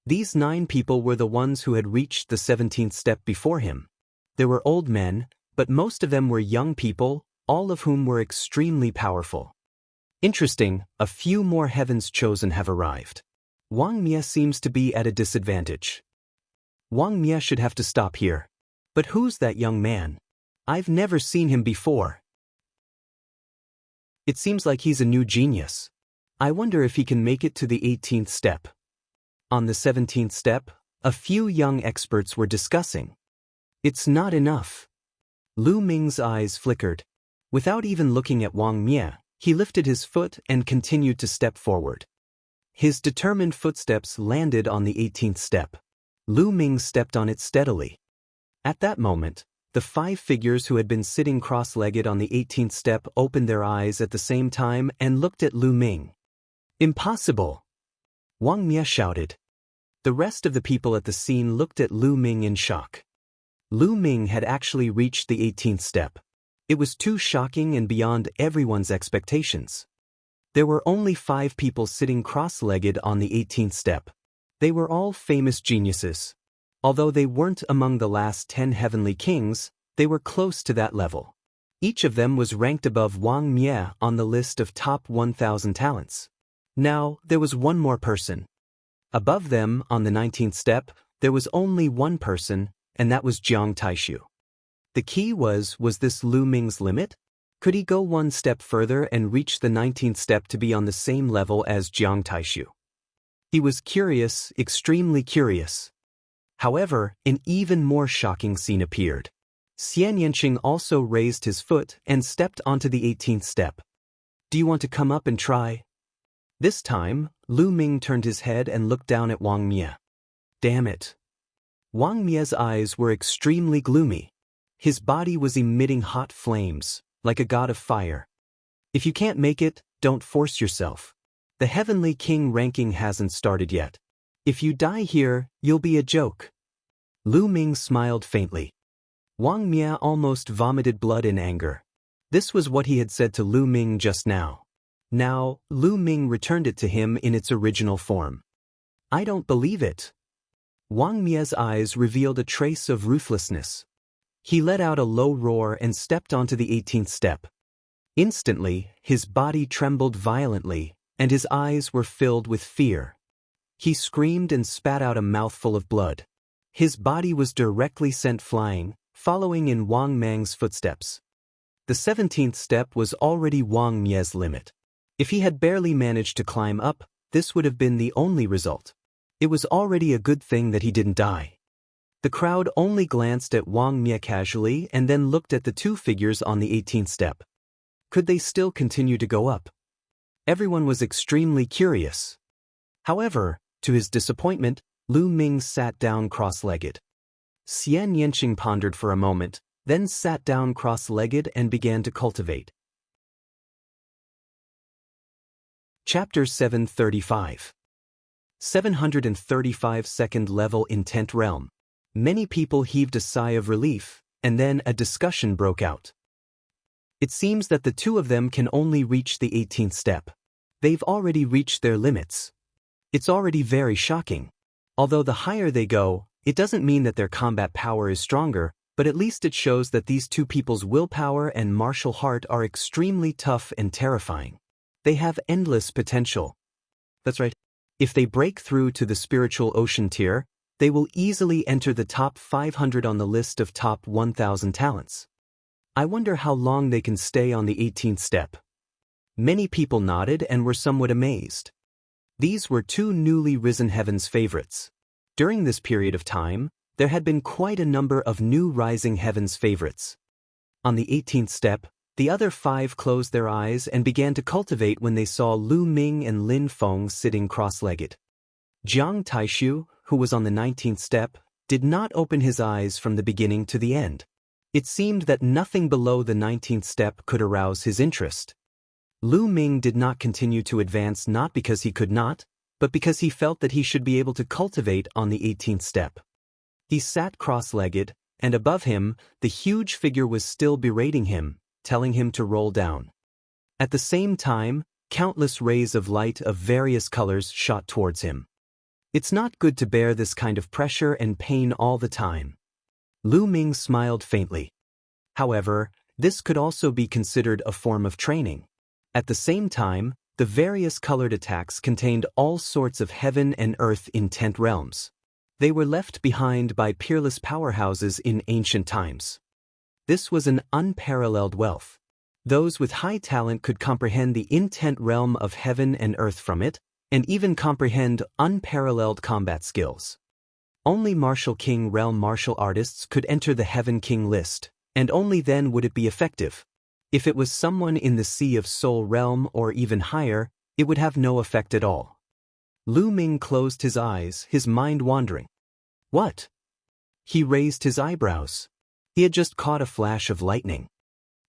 These 9 people were the ones who had reached the 17th step before him. There were old men, but most of them were young people, all of whom were extremely powerful. Interesting, a few more Heaven's Chosen have arrived. Wang Mie seems to be at a disadvantage. Wang Mie should have to stop here. But who's that young man? I've never seen him before. It seems like he's a new genius. I wonder if he can make it to the 18th step. On the 17th step, a few young experts were discussing. It's not enough. Lu Ming's eyes flickered. Without even looking at Wang Mie, he lifted his foot and continued to step forward. His determined footsteps landed on the 18th step. Lu Ming stepped on it steadily. At that moment, the 5 figures who had been sitting cross-legged on the 18th step opened their eyes at the same time and looked at Lu Ming. Impossible! Wang Mie shouted. The rest of the people at the scene looked at Lu Ming in shock. Lu Ming had actually reached the 18th step. It was too shocking and beyond everyone's expectations. There were only 5 people sitting cross-legged on the 18th step. They were all famous geniuses. Although they weren't among the last 10 heavenly kings, they were close to that level. Each of them was ranked above Wang Mie on the list of top 1,000 talents. Now, there was one more person. Above them, on the 19th step, there was only one person, and that was Jiang Taishu. The key was this Lu Ming's limit? Could he go one step further and reach the 19th step to be on the same level as Jiang Taishu? He was curious, extremely curious. However, an even more shocking scene appeared. Xian Yanqing also raised his foot and stepped onto the 18th step. Do you want to come up and try? This time, Lu Ming turned his head and looked down at Wang Mie. Damn it. Wang Mie's eyes were extremely gloomy. His body was emitting hot flames, like a god of fire. If you can't make it, don't force yourself. The Heavenly King ranking hasn't started yet. If you die here, you'll be a joke. Lu Ming smiled faintly. Wang Mie almost vomited blood in anger. This was what he had said to Lu Ming just now. Now, Lu Ming returned it to him in its original form. I don't believe it. Wang Mie's eyes revealed a trace of ruthlessness. He let out a low roar and stepped onto the 18th step. Instantly, his body trembled violently, and his eyes were filled with fear. He screamed and spat out a mouthful of blood. His body was directly sent flying, following in Wang Mang's footsteps. The 17th step was already Wang Mie's limit. If he had barely managed to climb up, this would have been the only result. It was already a good thing that he didn't die. The crowd only glanced at Wang Mie casually and then looked at the 2 figures on the 18th step. Could they still continue to go up? Everyone was extremely curious. However, to his disappointment, Lu Ming sat down cross-legged. Xian Yanqing pondered for a moment, then sat down cross-legged and began to cultivate. Chapter 735. 735 Second Level Intent Realm. Many people heaved a sigh of relief, and then a discussion broke out. It seems that the 2 of them can only reach the 18th step. They've already reached their limits. It's already very shocking. Although the higher they go, it doesn't mean that their combat power is stronger, but at least it shows that these 2 people's willpower and martial heart are extremely tough and terrifying. They have endless potential. That's right. If they break through to the spiritual ocean tier, they will easily enter the top 500 on the list of top 1,000 talents. I wonder how long they can stay on the 18th step. Many people nodded and were somewhat amazed. These were 2 newly risen heavens favorites. During this period of time, there had been quite a number of new rising heavens favorites. On the 18th step, the other 5 closed their eyes and began to cultivate when they saw Lu Ming and Lin Feng sitting cross-legged. Jiang Taishu, who was on the 19th step, did not open his eyes from the beginning to the end. It seemed that nothing below the 19th step could arouse his interest. Lu Ming did not continue to advance not because he could not, but because he felt that he should be able to cultivate on the 18th step. He sat cross-legged, and above him, the huge figure was still berating him, telling him to roll down. At the same time, countless rays of light of various colors shot towards him. It's not good to bear this kind of pressure and pain all the time. Lu Ming smiled faintly. However, this could also be considered a form of training. At the same time, the various colored attacks contained all sorts of heaven and earth intent realms. They were left behind by peerless powerhouses in ancient times. This was an unparalleled wealth. Those with high talent could comprehend the intent realm of heaven and earth from it, and even comprehend unparalleled combat skills. Only Martial King realm martial artists could enter the Heaven King list, and only then would it be effective. If it was someone in the Sea of Soul realm or even higher, it would have no effect at all. Lu Ming closed his eyes, his mind wandering. What? He raised his eyebrows. He had just caught a flash of lightning.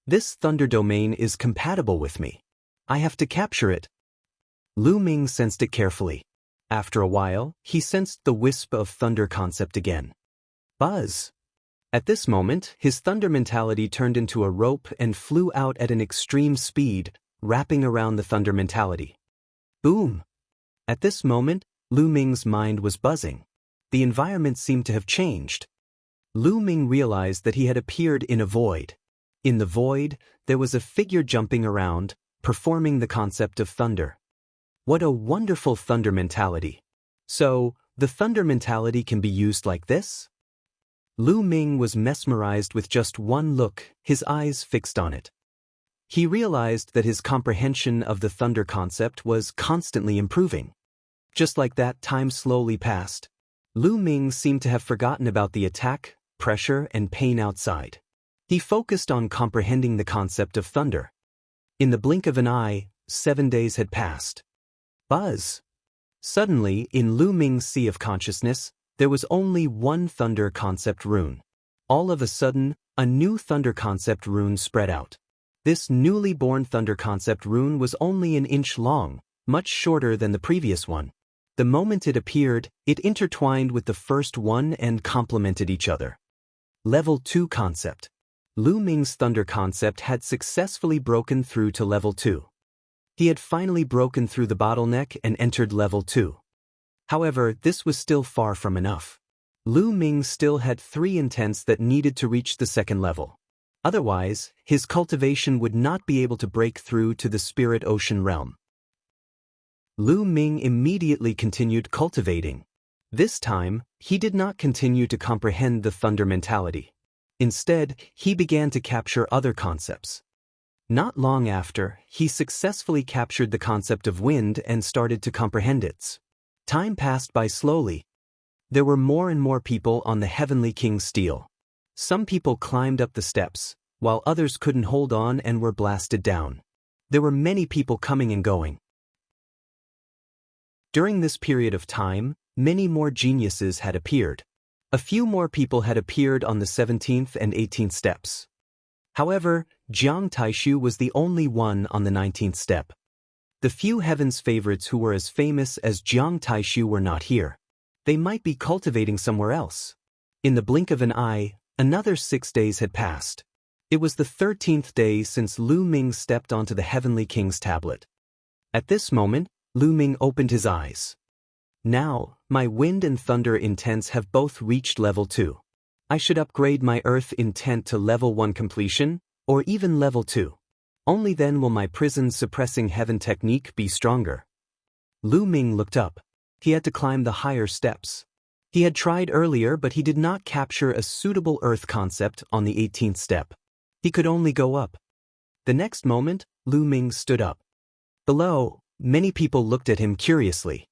This thunder domain is compatible with me. I have to capture it. Lu Ming sensed it carefully. After a while, he sensed the wisp of thunder concept again. Buzz. At this moment, his thunder mentality turned into a rope and flew out at an extreme speed, wrapping around the thunder mentality. Boom. At this moment, Lu Ming's mind was buzzing. The environment seemed to have changed. Lu Ming realized that he had appeared in a void. In the void, there was a figure jumping around, performing the concept of thunder. What a wonderful thunder mentality. So, the thunder mentality can be used like this? Lu Ming was mesmerized with just one look, his eyes fixed on it. He realized that his comprehension of the thunder concept was constantly improving. Just like that, time slowly passed. Lu Ming seemed to have forgotten about the attack, pressure, and pain outside. He focused on comprehending the concept of thunder. In the blink of an eye, 7 days had passed. Buzz. Suddenly, in Lu Ming's sea of consciousness, there was only one thunder concept rune. All of a sudden, a new thunder concept rune spread out. This newly born thunder concept rune was only an inch long, much shorter than the previous one. The moment it appeared, it intertwined with the first one and complemented each other. Level 2 concept. Lu Ming's thunder concept had successfully broken through to level 2. He had finally broken through the bottleneck and entered level 2. However, this was still far from enough. Lu Ming still had 3 intents that needed to reach the second level. Otherwise, his cultivation would not be able to break through to the spirit ocean realm. Lu Ming immediately continued cultivating. This time, he did not continue to comprehend the thunder mentality. Instead, he began to capture other concepts. Not long after, he successfully captured the concept of wind and started to comprehend it. Time passed by slowly. There were more and more people on the Heavenly King's steel. Some people climbed up the steps, while others couldn't hold on and were blasted down. There were many people coming and going. During this period of time, many more geniuses had appeared. A few more people had appeared on the 17th and 18th steps. However, Jiang Taishu was the only one on the 19th step. The few heaven's favorites who were as famous as Jiang Taishu were not here. They might be cultivating somewhere else. In the blink of an eye, another 6 days had passed. It was the 13th day since Lu Ming stepped onto the Heavenly King's tablet. At this moment, Lu Ming opened his eyes. Now, my wind and thunder intents have both reached level 2. I should upgrade my earth intent to level 1 completion, or even level 2. Only then will my prison suppressing heaven technique be stronger. Lu Ming looked up. He had to climb the higher steps. He had tried earlier, but he did not capture a suitable earth concept on the 18th step. He could only go up. The next moment, Lu Ming stood up. Below, many people looked at him curiously.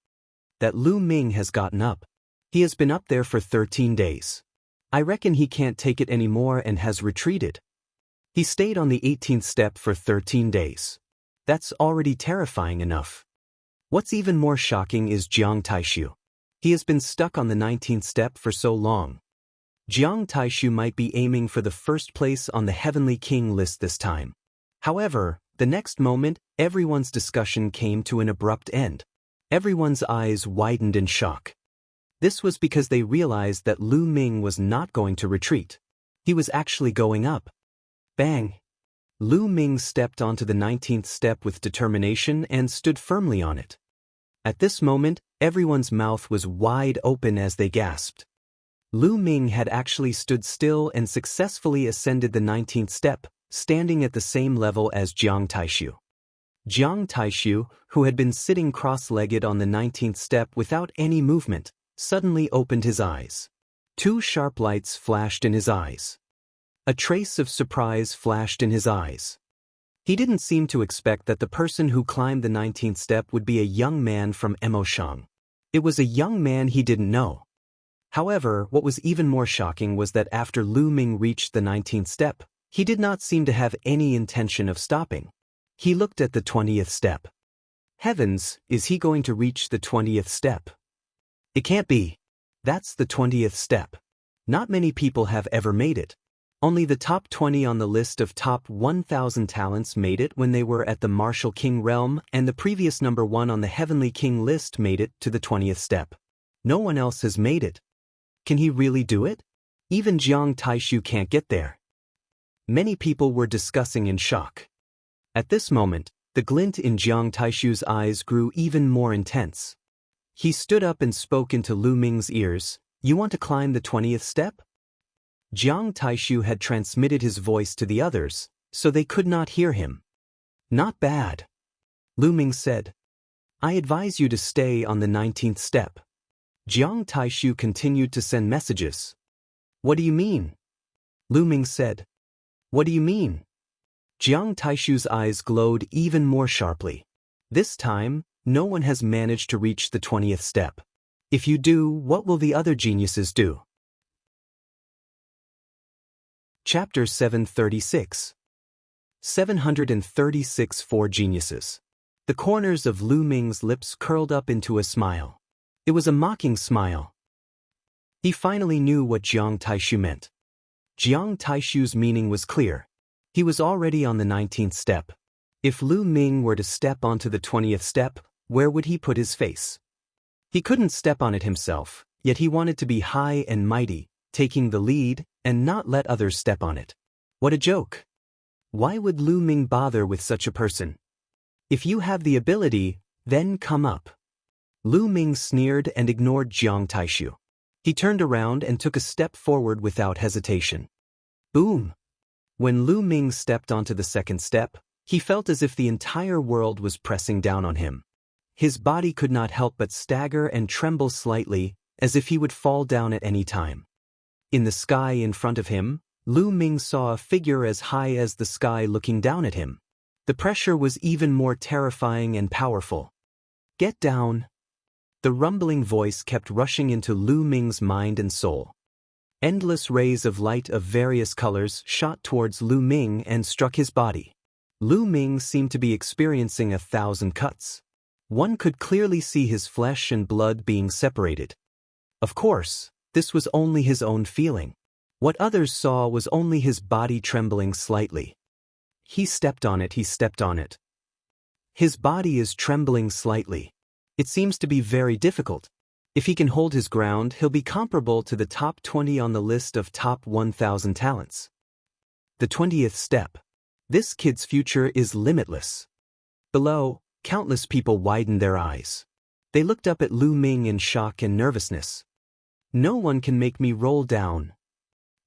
That Lu Ming has gotten up. He has been up there for 13 days. I reckon he can't take it anymore and has retreated. He stayed on the 18th step for 13 days. That's already terrifying enough. What's even more shocking is Jiang Taishu. He has been stuck on the 19th step for so long. Jiang Taishu might be aiming for the first place on the Heavenly King list this time. However, the next moment, everyone's discussion came to an abrupt end. Everyone's eyes widened in shock. This was because they realized that Lu Ming was not going to retreat. He was actually going up. Bang! Lu Ming stepped onto the 19th step with determination and stood firmly on it. At this moment, everyone's mouth was wide open as they gasped. Lu Ming had actually stood still and successfully ascended the 19th step, standing at the same level as Jiang Taishu. Jiang Taishu, who had been sitting cross-legged on the 19th step without any movement, suddenly opened his eyes. 2 sharp lights flashed in his eyes. A trace of surprise flashed in his eyes. He didn't seem to expect that the person who climbed the 19th step would be a young man from Emoshang. It was a young man he didn't know. However, what was even more shocking was that after Lu Ming reached the 19th step, he did not seem to have any intention of stopping. He looked at the 20th step. Heavens, is he going to reach the 20th step? It can't be. That's the 20th step. Not many people have ever made it. Only the top 20 on the list of top 1,000 talents made it when they were at the Martial King realm, and the previous number 1 on the Heavenly King list made it to the 20th step. No one else has made it. Can he really do it? Even Jiang Taishu can't get there. Many people were discussing in shock. At this moment, the glint in Jiang Taishu's eyes grew even more intense. He stood up and spoke into Lu Ming's ears. You want to climb the 20th step? Jiang Taishu had transmitted his voice to the others, so they could not hear him. Not bad. Lu Ming said. I advise you to stay on the 19th step. Jiang Taishu continued to send messages. What do you mean? Lu Ming said. What do you mean? Jiang Taishu's eyes glowed even more sharply. This time, no one has managed to reach the 20th step. If you do, what will the other geniuses do? Chapter 736. 736 Four Geniuses. The corners of Lu Ming's lips curled up into a smile. It was a mocking smile. He finally knew what Jiang Taishu meant. Jiang Taishu's meaning was clear. He was already on the 19th step. If Lu Ming were to step onto the 20th step, where would he put his face? He couldn't step on it himself, yet he wanted to be high and mighty, taking the lead, and not let others step on it. What a joke! Why would Lu Ming bother with such a person? If you have the ability, then come up. Lu Ming sneered and ignored Jiang Taishu. He turned around and took a step forward without hesitation. Boom! When Lu Ming stepped onto the second step, he felt as if the entire world was pressing down on him. His body could not help but stagger and tremble slightly, as if he would fall down at any time. In the sky in front of him, Lu Ming saw a figure as high as the sky looking down at him. The pressure was even more terrifying and powerful. Get down! The rumbling voice kept rushing into Lu Ming's mind and soul. Endless rays of light of various colors shot towards Lu Ming and struck his body. Lu Ming seemed to be experiencing 1,000 cuts. One could clearly see his flesh and blood being separated. Of course, this was only his own feeling. What others saw was only his body trembling slightly. He stepped on it, he stepped on it. His body is trembling slightly. It seems to be very difficult. If he can hold his ground, he'll be comparable to the top 20 on the list of top 1,000 talents. The 20th step. This kid's future is limitless. Below, countless people widened their eyes. They looked up at Lu Ming in shock and nervousness. No one can make me roll down.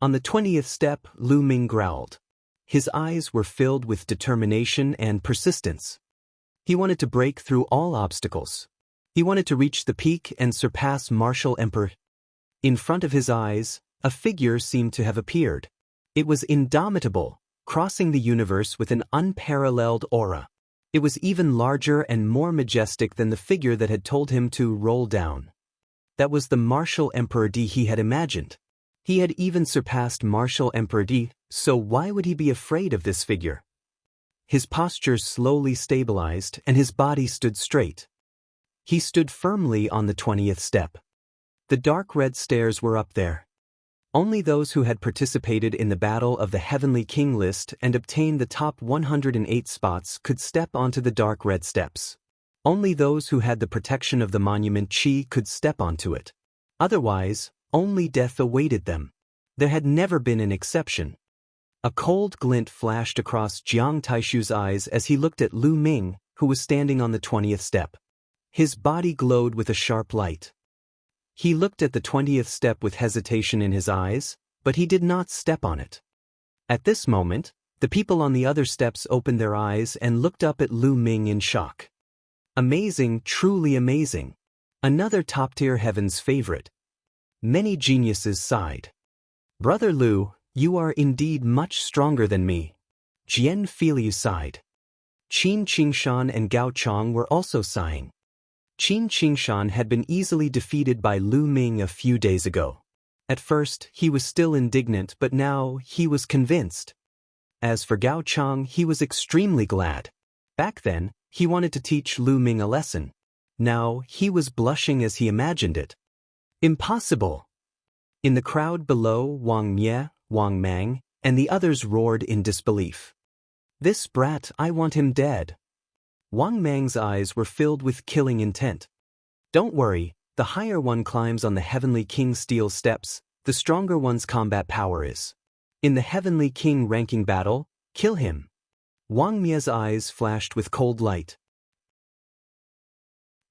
On the 20th step, Lu Ming growled. His eyes were filled with determination and persistence. He wanted to break through all obstacles. He wanted to reach the peak and surpass Martial Emperor. In front of his eyes, a figure seemed to have appeared. It was indomitable, crossing the universe with an unparalleled aura. It was even larger and more majestic than the figure that had told him to roll down. That was the Martial Emperor D he had imagined. He had even surpassed Martial Emperor D, so why would he be afraid of this figure? His posture slowly stabilized and his body stood straight. He stood firmly on the 20th step. The dark red stairs were up there. Only those who had participated in the Battle of the Heavenly King list and obtained the top 108 spots could step onto the dark red steps. Only those who had the protection of the monument Qi could step onto it. Otherwise, only death awaited them. There had never been an exception. A cold glint flashed across Jiang Taishu's eyes as he looked at Lu Ming, who was standing on the 20th step. His body glowed with a sharp light. He looked at the 20th step with hesitation in his eyes, but he did not step on it. At this moment, the people on the other steps opened their eyes and looked up at Lu Ming in shock. Amazing, truly amazing. Another top-tier heaven's favorite. Many geniuses sighed. Brother Lu, You are indeed much stronger than me. Jian Filiu sighed. Qin Qingshan and Gao Chong were also sighing. Qin Qingshan had been easily defeated by Lu Ming a few days ago. At first, he was still indignant, but now he was convinced. As for Gao Chong, he was extremely glad. Back then, he wanted to teach Lu Ming a lesson. Now, he was blushing as he imagined it. Impossible! In the crowd below, Wang Mie, Wang Mang, and the others roared in disbelief. This brat, I want him dead. Wang Mang's eyes were filled with killing intent. Don't worry, the higher one climbs on the Heavenly King's steel steps, the stronger one's combat power is. In the Heavenly King ranking battle, kill him. Wang Mie's eyes flashed with cold light.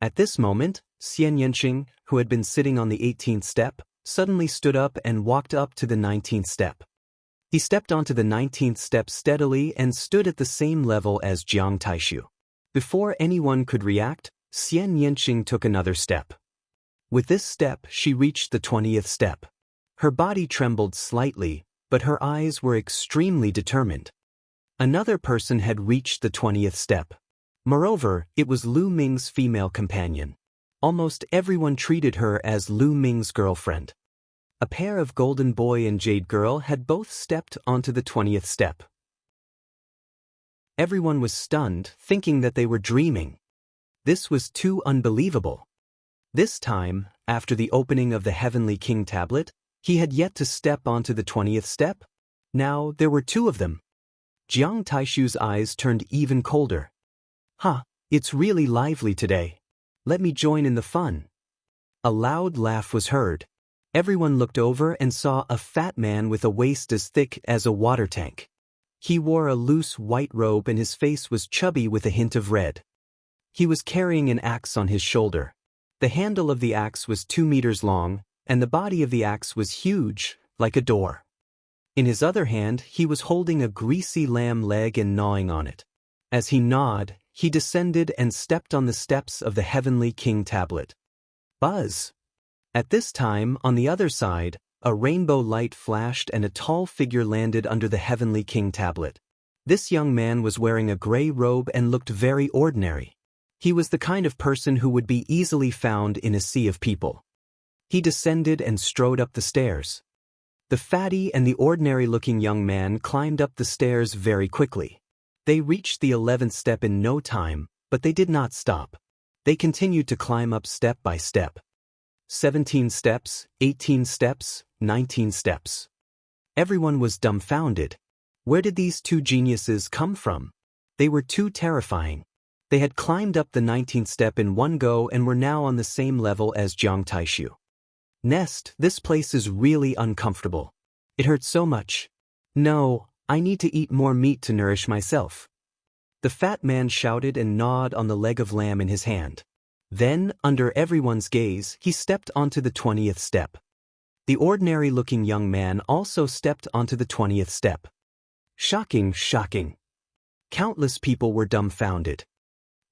At this moment, Xian Yanqing, who had been sitting on the 18th step, suddenly stood up and walked up to the 19th step. He stepped onto the 19th step steadily and stood at the same level as Jiang Taishu. Before anyone could react, Xian Yanqing took another step. With this step, she reached the 20th step. Her body trembled slightly, but her eyes were extremely determined. Another person had reached the 20th step. Moreover, it was Lu Ming's female companion. Almost everyone treated her as Lu Ming's girlfriend. A pair of Golden Boy and Jade Girl had both stepped onto the 20th step. Everyone was stunned, thinking that they were dreaming. This was too unbelievable. This time, after the opening of the Heavenly King tablet, he had yet to step onto the 20th step. Now there were two of them. Jiang Taishu's eyes turned even colder. It's really lively today. Let me join in the fun. A loud laugh was heard. Everyone looked over and saw a fat man with a waist as thick as a water tank. He wore a loose white robe and his face was chubby with a hint of red. He was carrying an axe on his shoulder. The handle of the axe was 2 meters long, and the body of the axe was huge, like a door. In his other hand, he was holding a greasy lamb leg and gnawing on it. As he gnawed, he descended and stepped on the steps of the Heavenly King tablet. Buzz! At this time, on the other side, a rainbow light flashed and a tall figure landed under the Heavenly King tablet. This young man was wearing a gray robe and looked very ordinary. He was the kind of person who would be easily found in a sea of people. He descended and strode up the stairs. The fatty and the ordinary-looking young man climbed up the stairs very quickly. They reached the 11th step in no time, but they did not stop. They continued to climb up step by step. 17 steps, 18 steps, 19 steps. Everyone was dumbfounded. Where did these two geniuses come from? They were too terrifying. They had climbed up the 19th step in one go and were now on the same level as Jiang Taishu. Nest, this place is really uncomfortable. It hurts so much. No, I need to eat more meat to nourish myself. The fat man shouted and gnawed on the leg of lamb in his hand. Then, under everyone's gaze, he stepped onto the 20th step. The ordinary-looking young man also stepped onto the 20th step. Shocking, shocking. Countless people were dumbfounded.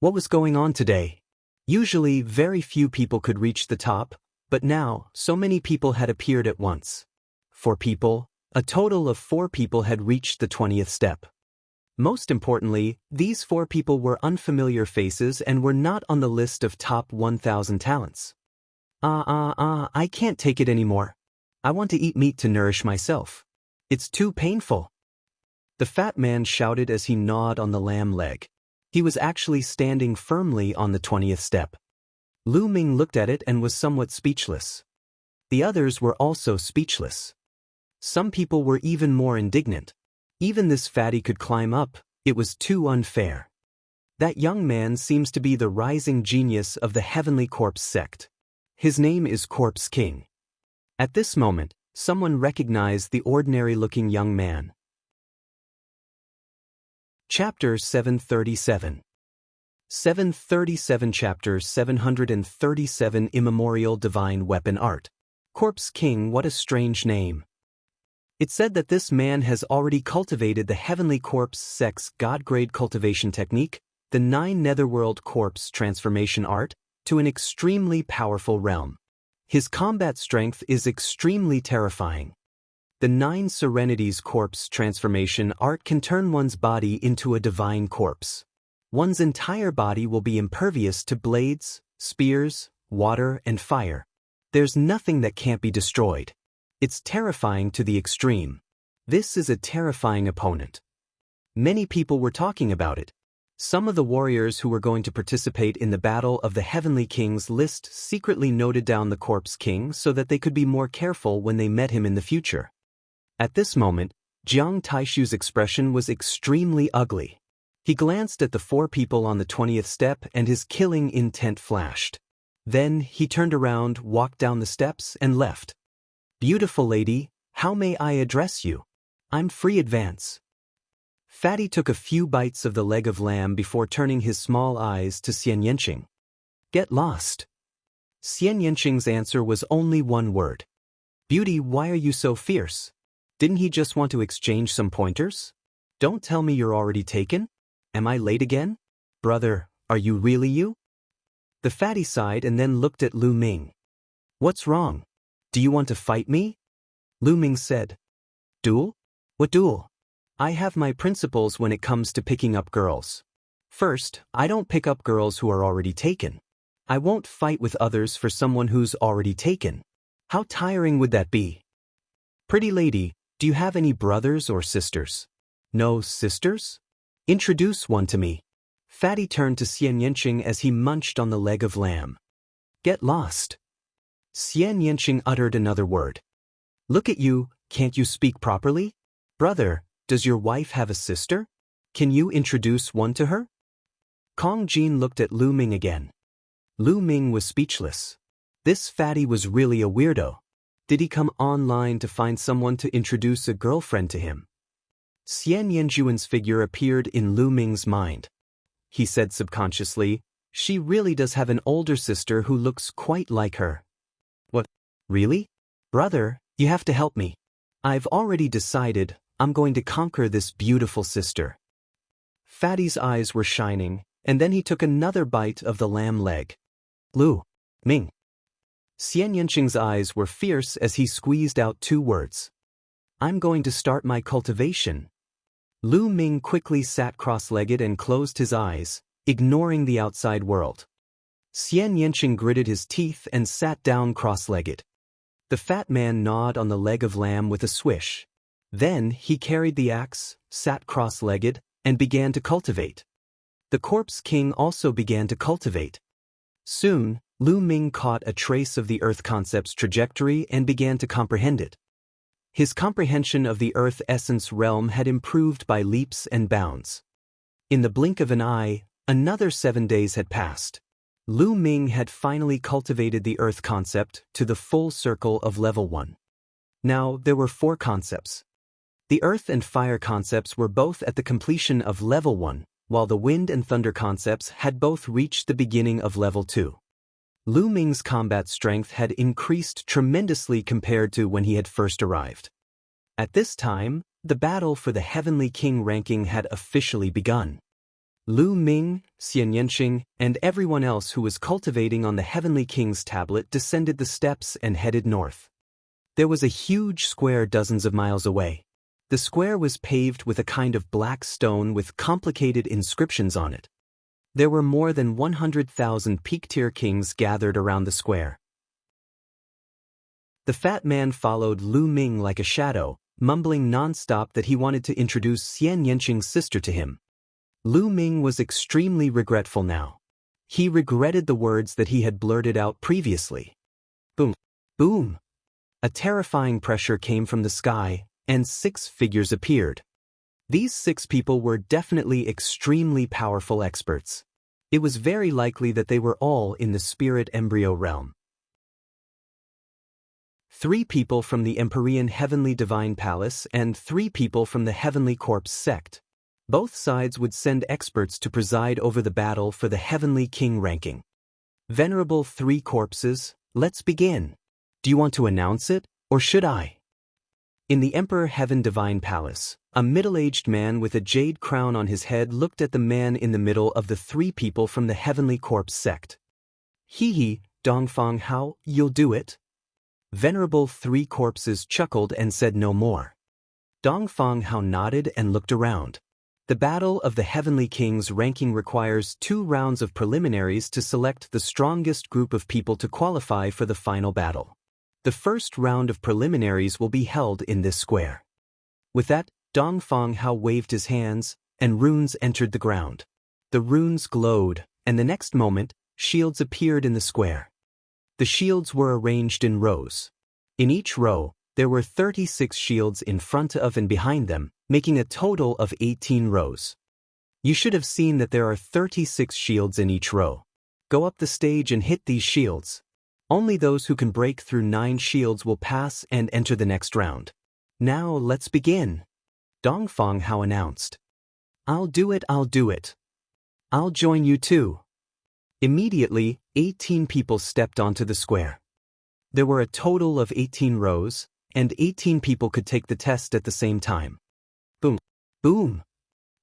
What was going on today? Usually, very few people could reach the top, but now, so many people had appeared at once. 4 people, a total of 4 people had reached the 20th step. Most importantly, these 4 people were unfamiliar faces and were not on the list of top 1,000 talents. I can't take it anymore. I want to eat meat to nourish myself. It's too painful. The fat man shouted as he gnawed on the lamb leg. He was actually standing firmly on the 20th step. Lu Ming looked at it and was somewhat speechless. The others were also speechless. Some people were even more indignant. Even this fatty could climb up, it was too unfair. That young man seems to be the rising genius of the Heavenly Corpse sect. His name is Corpse King. At this moment, someone recognized the ordinary-looking young man. Chapter 737. 737 Chapter 737 Immemorial Divine Weapon Art. Corpse King, what a strange name. It said that this man has already cultivated the Heavenly Corpse sect's God-grade cultivation technique, the 9 Netherworld Corpse transformation art, to an extremely powerful realm. His combat strength is extremely terrifying. The 9 Serenities corpse transformation art can turn one's body into a divine corpse. One's entire body will be impervious to blades, spears, water, and fire. There's nothing that can't be destroyed. It's terrifying to the extreme. This is a terrifying opponent. Many people were talking about it. Some of the warriors who were going to participate in the Battle of the Heavenly Kings list secretly noted down the Corpse King so that they could be more careful when they met him in the future. At this moment, Jiang Taishu's expression was extremely ugly. He glanced at the 4 people on the 20th step and his killing intent flashed. Then he turned around, walked down the steps, and left. "Beautiful lady, how may I address you? I'm free advance." Fatty took a few bites of the leg of lamb before turning his small eyes to Xian Yanqing. "Get lost." Xian Yanqing's answer was only one word. "Beauty, why are you so fierce? Didn't he just want to exchange some pointers? Don't tell me you're already taken? Am I late again? Brother, are you really you?" The fatty sighed and then looked at Lu Ming. "What's wrong? Do you want to fight me?" Lu Ming said. "Duel? What duel? I have my principles when it comes to picking up girls. First, I don't pick up girls who are already taken. I won't fight with others for someone who's already taken. How tiring would that be? Pretty lady, do you have any brothers or sisters?" "No sisters?" "Introduce one to me." Fatty turned to Xian Yanqing as he munched on the leg of lamb. "Get lost." Xian Yanqing uttered another word. "Look at you, can't you speak properly? Brother, does your wife have a sister? Can you introduce one to her?" Kong Jin looked at Lu Ming again. Lu Ming was speechless. This fatty was really a weirdo. Did he come online to find someone to introduce a girlfriend to him? Xian Yanjuan's figure appeared in Lu Ming's mind. He said subconsciously, "She really does have an older sister who looks quite like her." "What? Really? Brother, you have to help me. I've already decided I'm going to conquer this beautiful sister." Fatty's eyes were shining, and then he took another bite of the lamb leg. "Lu Ming." Xian Yanqing's eyes were fierce as he squeezed out 2 words. "I'm going to start my cultivation." Lu Ming quickly sat cross-legged and closed his eyes, ignoring the outside world. Xian Yanqing gritted his teeth and sat down cross-legged. The fat man gnawed on the leg of lamb with a swish. Then he carried the axe, sat cross-legged, and began to cultivate. The Corpse King also began to cultivate. Soon, Lu Ming caught a trace of the Earth concept's trajectory and began to comprehend it. His comprehension of the Earth essence realm had improved by leaps and bounds. In the blink of an eye, another 7 days had passed. Lu Ming had finally cultivated the Earth concept to the full circle of level 1. Now there were 4 concepts. The Earth and Fire concepts were both at the completion of level 1, while the Wind and Thunder concepts had both reached the beginning of level 2. Lu Ming's combat strength had increased tremendously compared to when he had first arrived. At this time, the battle for the Heavenly King ranking had officially begun. Lu Ming, Xian Yanqing, and everyone else who was cultivating on the Heavenly King's tablet descended the steps and headed north. There was a huge square dozens of miles away. The square was paved with a kind of black stone with complicated inscriptions on it. There were more than 100,000 peak-tier kings gathered around the square. The fat man followed Lu Ming like a shadow, mumbling non-stop that he wanted to introduce Xian Yanqing's sister to him. Lu Ming was extremely regretful now. He regretted the words that he had blurted out previously. Boom! Boom! A terrifying pressure came from the sky, and 6 figures appeared. These 6 people were definitely extremely powerful experts. It was very likely that they were all in the spirit embryo realm. 3 people from the Empyrean Heavenly Divine Palace and 3 people from the Heavenly Corpse sect. Both sides would send experts to preside over the battle for the Heavenly King ranking. Venerable 3 corpses, let's begin. Do you want to announce it, or should I? In the Emperor Heaven Divine Palace, a middle-aged man with a jade crown on his head looked at the man in the middle of the 3 people from the Heavenly Corpse sect. Hee, Dongfang, how, you'll do it? Venerable Three Corpses chuckled and said no more. Dongfang Hao nodded and looked around. The Battle of the Heavenly Kings ranking requires 2 rounds of preliminaries to select the strongest group of people to qualify for the final battle. The first round of preliminaries will be held in this square. With that, Dongfang Hao waved his hands, and runes entered the ground. The runes glowed, and the next moment, shields appeared in the square. The shields were arranged in rows. In each row, there were 36 shields in front of and behind them, making a total of 18 rows. You should have seen that there are 36 shields in each row. Go up the stage and hit these shields. Only those who can break through 9 shields will pass and enter the next round. Now let's begin. Dongfang Hao announced. I'll do it. I'll join you too. Immediately, 18 people stepped onto the square. There were a total of 18 rows, and 18 people could take the test at the same time. Boom, boom.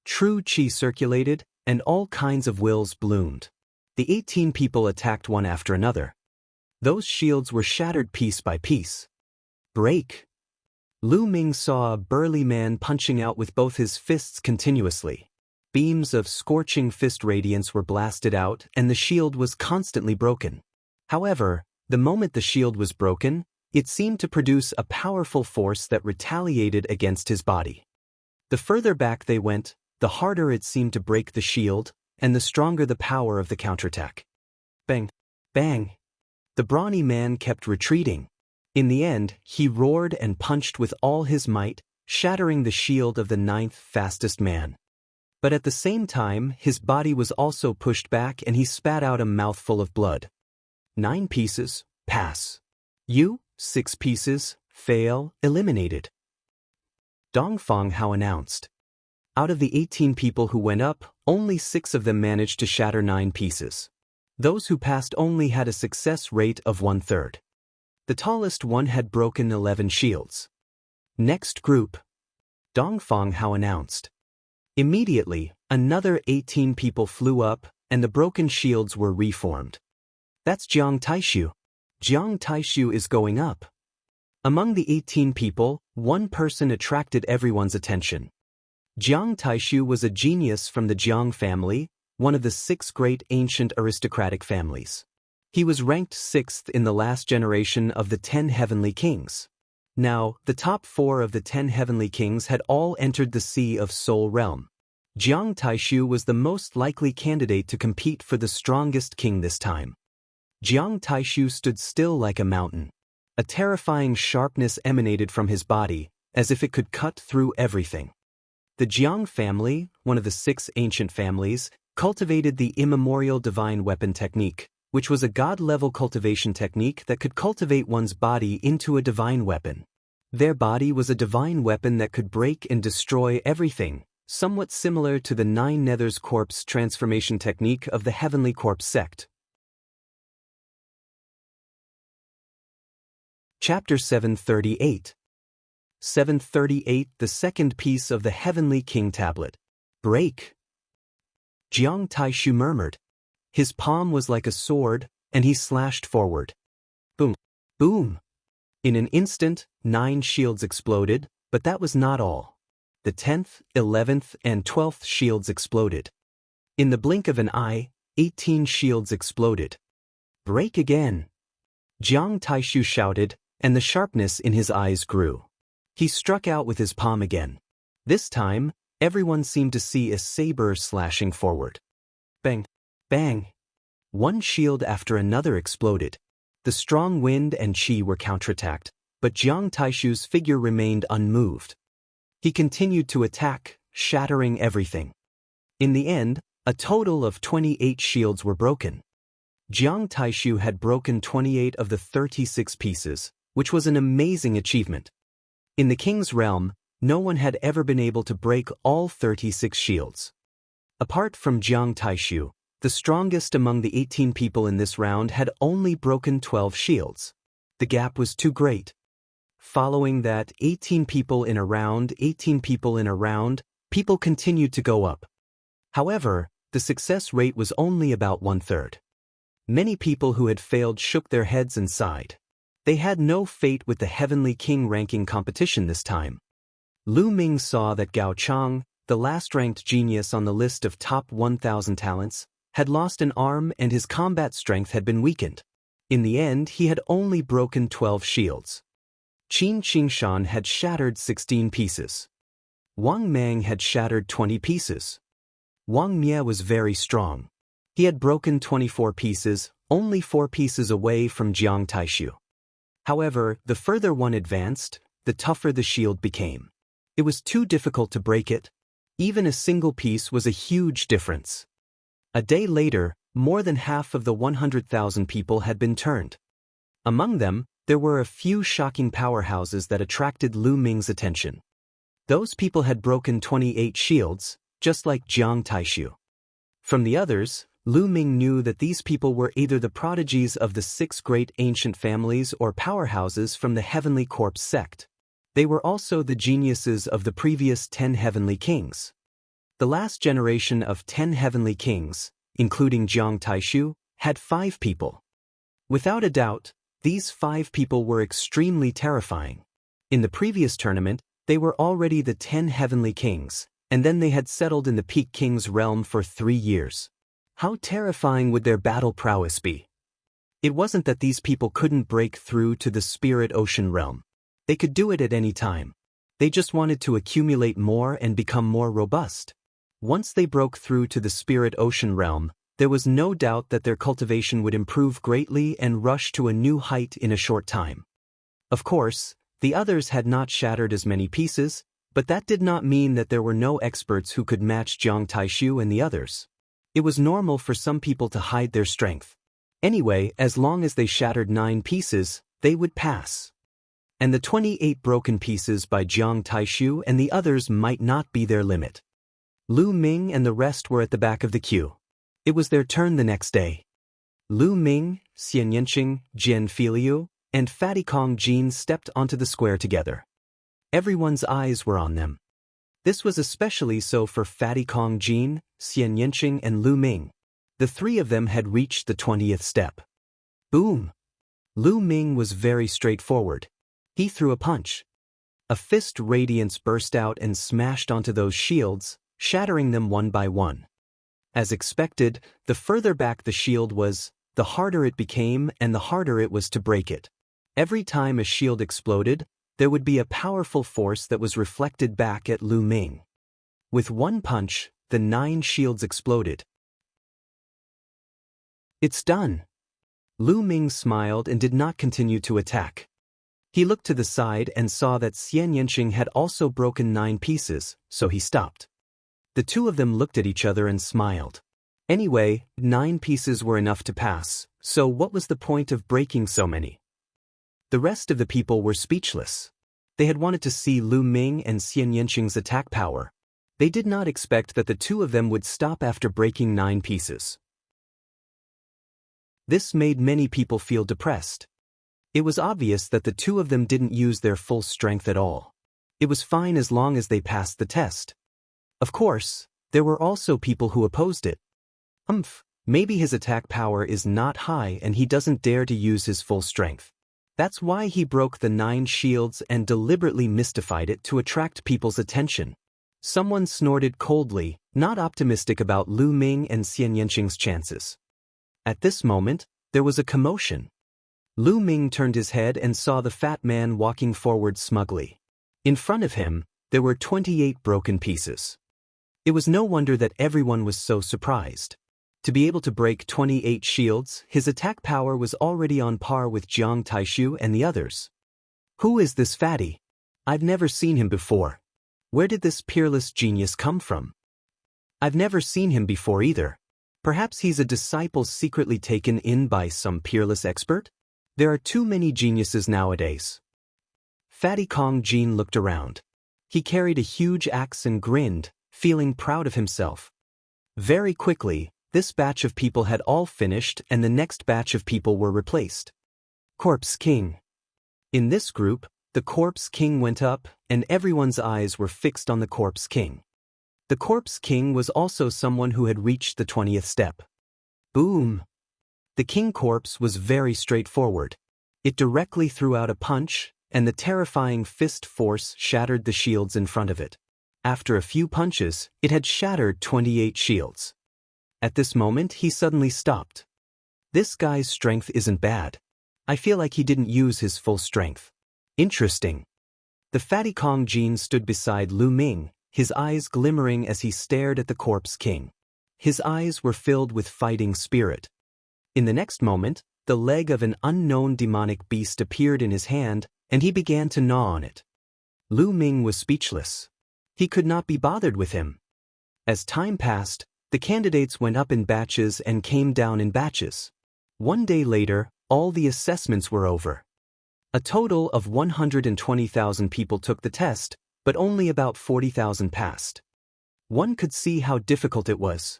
True chi circulated, and all kinds of wills bloomed. The 18 people attacked one after another. Those shields were shattered piece by piece. Break. Lu Ming saw a burly man punching out with both his fists continuously. Beams of scorching fist radiance were blasted out, and the shield was constantly broken. However, the moment the shield was broken, it seemed to produce a powerful force that retaliated against his body. The further back they went, the harder it seemed to break the shield, and the stronger the power of the counterattack. Bang! Bang! The brawny man kept retreating. In the end, he roared and punched with all his might, shattering the shield of the 9th fastest man. But at the same time, his body was also pushed back and he spat out a mouthful of blood. 9 pieces, pass. You, 6 pieces, fail, eliminated. Dongfang Hao announced. Out of the 18 people who went up, only 6 of them managed to shatter 9 pieces. Those who passed only had a success rate of 1/3. The tallest one had broken 11 shields. Next group. Dongfang Hao announced. Immediately, another 18 people flew up, and the broken shields were reformed. That's Jiang Taishu. Jiang Taishu is going up. Among the 18 people, 1 person attracted everyone's attention. Jiang Taishu was a genius from the Jiang family, one of the 6 great ancient aristocratic families. He was ranked 6th in the last generation of the 10 heavenly kings. Now, the top 4 of the 10 heavenly kings had all entered the Sea of Soul realm. Jiang Taishu was the most likely candidate to compete for the strongest king this time. Jiang Taishu stood still like a mountain. A terrifying sharpness emanated from his body, as if it could cut through everything. The Jiang family, one of the 6 ancient families, cultivated the immemorial divine weapon technique, which was a god-level cultivation technique that could cultivate one's body into a divine weapon. Their body was a divine weapon that could break and destroy everything, somewhat similar to the 9 Nether's Corpse transformation technique of the Heavenly Corpse sect. Chapter 738. 738 The second piece of the Heavenly King Tablet. Break. Jiang Taishu murmured. His palm was like a sword, and he slashed forward. Boom! Boom! In an instant, 9 shields exploded, but that was not all. The 10th, 11th, and 12th shields exploded. In the blink of an eye, 18 shields exploded. Break again! Jiang Taishu shouted, and the sharpness in his eyes grew. He struck out with his palm again. This time, everyone seemed to see a saber slashing forward. Bang! Bang! 1 shield after another exploded. The strong wind and chi were counterattacked, but Jiang Taishu's figure remained unmoved. He continued to attack, shattering everything. In the end, a total of 28 shields were broken. Jiang Taishu had broken 28 of the 36 pieces, which was an amazing achievement. In the king's realm, no one had ever been able to break all 36 shields. Apart from Jiang Taishu, the strongest among the 18 people in this round had only broken 12 shields. The gap was too great. Following that, 18 people in a round, 18 people in a round, people continued to go up. However, the success rate was only about 1/3. Many people who had failed shook their heads and sighed. They had no fate with the Heavenly King ranking competition this time. Lu Ming saw that Gao Chang, the last-ranked genius on the list of top 1,000 talents, had lost an arm and his combat strength had been weakened. In the end, he had only broken 12 shields. Qin Qingshan had shattered 16 pieces. Wang Mang had shattered 20 pieces. Wang Mie was very strong. He had broken 24 pieces, only 4 pieces away from Jiang Taishu. However, the further one advanced, the tougher the shield became. It was too difficult to break it. Even a single piece was a huge difference. A day later, more than half of the 100,000 people had been turned. Among them, there were a few shocking powerhouses that attracted Lu Ming's attention. Those people had broken 28 shields, just like Jiang Taishu. From the others, Lu Ming knew that these people were either the prodigies of the 6 great ancient families or powerhouses from the Heavenly Corpse sect. They were also the geniuses of the previous 10 Heavenly Kings. The last generation of 10 Heavenly Kings, including Jiang Taishu, had 5 people. Without a doubt, these 5 people were extremely terrifying. In the previous tournament, they were already the 10 Heavenly Kings, and then they had settled in the Peak King's realm for 3 years. How terrifying would their battle prowess be? It wasn't that these people couldn't break through to the Spirit Ocean realm. They could do it at any time. They just wanted to accumulate more and become more robust. Once they broke through to the Spirit Ocean realm, there was no doubt that their cultivation would improve greatly and rush to a new height in a short time. Of course, the others had not shattered as many pieces, but that did not mean that there were no experts who could match Jiang Taishu and the others. It was normal for some people to hide their strength. Anyway, as long as they shattered 9 pieces, they would pass. And the 28 broken pieces by Jiang Taishu and the others might not be their limit. Lu Ming and the rest were at the back of the queue. It was their turn the next day. Lu Ming, Xian Yanqing, Jian Filiu, and Fatty Kong Jin stepped onto the square together. Everyone's eyes were on them. This was especially so for Fatty Kong Jin, Xian Yanqing, and Lu Ming. The 3 of them had reached the 20th step. Boom! Lu Ming was very straightforward. He threw a punch. A fist radiance burst out and smashed onto those shields, shattering them one by one. As expected, the further back the shield was, the harder it became and the harder it was to break it. Every time a shield exploded, there would be a powerful force that was reflected back at Lu Ming. With one punch, the 9 shields exploded. It's done. Lu Ming smiled and did not continue to attack. He looked to the side and saw that Xian Yanqing had also broken 9 pieces, so he stopped. The 2 of them looked at each other and smiled. Anyway, 9 pieces were enough to pass, so what was the point of breaking so many? The rest of the people were speechless. They had wanted to see Lu Ming and Xian Yanqing's attack power. They did not expect that the 2 of them would stop after breaking 9 pieces. This made many people feel depressed. It was obvious that the 2 of them didn't use their full strength at all. It was fine as long as they passed the test. Of course, there were also people who opposed it. Maybe his attack power is not high and he doesn't dare to use his full strength. That's why he broke the 9 shields and deliberately mystified it to attract people's attention. Someone snorted coldly, not optimistic about Lu Ming and Xian Yanqing's chances. At this moment, there was a commotion. Lu Ming turned his head and saw the fat man walking forward smugly. In front of him, there were 28 broken pieces. It was no wonder that everyone was so surprised. To be able to break 28 shields, his attack power was already on par with Jiang Taishu and the others. Who is this fatty? I've never seen him before. Where did this peerless genius come from? I've never seen him before either. Perhaps he's a disciple secretly taken in by some peerless expert? There are too many geniuses nowadays. Fatty Kong Jin looked around. He carried a huge axe and grinned, feeling proud of himself. Very quickly, this batch of people had all finished and the next batch of people were replaced. Corpse King. In this group, the Corpse King went up, and everyone's eyes were fixed on the Corpse King. The Corpse King was also someone who had reached the 20th step. Boom! The King Corpse was very straightforward. It directly threw out a punch, and the terrifying fist force shattered the shields in front of it. After a few punches, it had shattered 28 shields. At this moment, he suddenly stopped. This guy's strength isn't bad. I feel like he didn't use his full strength. Interesting. The fatty Kong Jin stood beside Lu Ming, his eyes glimmering as he stared at the corpse king. His eyes were filled with fighting spirit. In the next moment, the leg of an unknown demonic beast appeared in his hand, and he began to gnaw on it. Lu Ming was speechless. He could not be bothered with him. As time passed, the candidates went up in batches and came down in batches. One day later, all the assessments were over. A total of 120,000 people took the test, but only about 40,000 passed. One could see how difficult it was.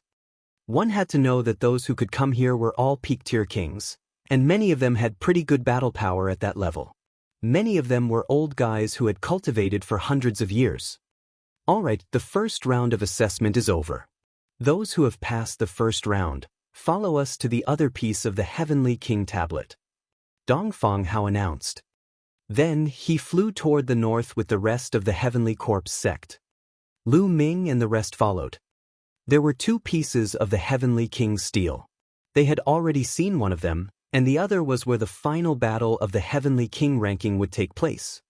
One had to know that those who could come here were all peak-tier kings, and many of them had pretty good battle power at that level. Many of them were old guys who had cultivated for hundreds of years. Alright, the first round of assessment is over. Those who have passed the first round, follow us to the other piece of the Heavenly King tablet. Dongfang Hao announced. Then he flew toward the north with the rest of the Heavenly Corpse sect. Lu Ming and the rest followed. There were two pieces of the Heavenly King's steel. They had already seen one of them, and the other was where the final battle of the Heavenly King ranking would take place.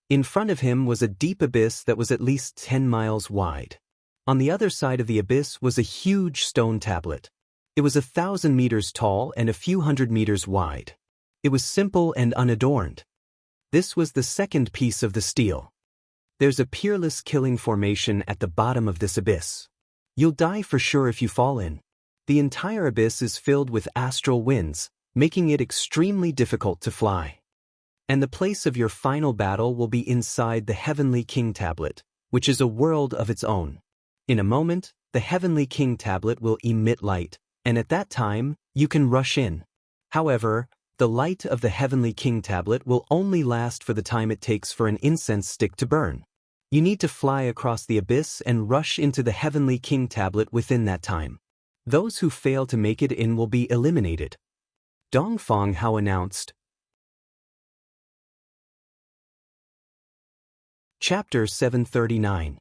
In front of him was a deep abyss that was at least 10 miles wide. On the other side of the abyss was a huge stone tablet. It was 1,000 meters tall and a few hundred meters wide. It was simple and unadorned. This was the second piece of the steel. There's a peerless killing formation at the bottom of this abyss. You'll die for sure if you fall in. The entire abyss is filled with astral winds, making it extremely difficult to fly. And the place of your final battle will be inside the Heavenly King tablet, which is a world of its own. In a moment, the Heavenly King tablet will emit light, and at that time, you can rush in. However, the light of the Heavenly King tablet will only last for the time it takes for an incense stick to burn. You need to fly across the abyss and rush into the Heavenly King tablet within that time. Those who fail to make it in will be eliminated. Dongfang Hao announced. Chapter 739.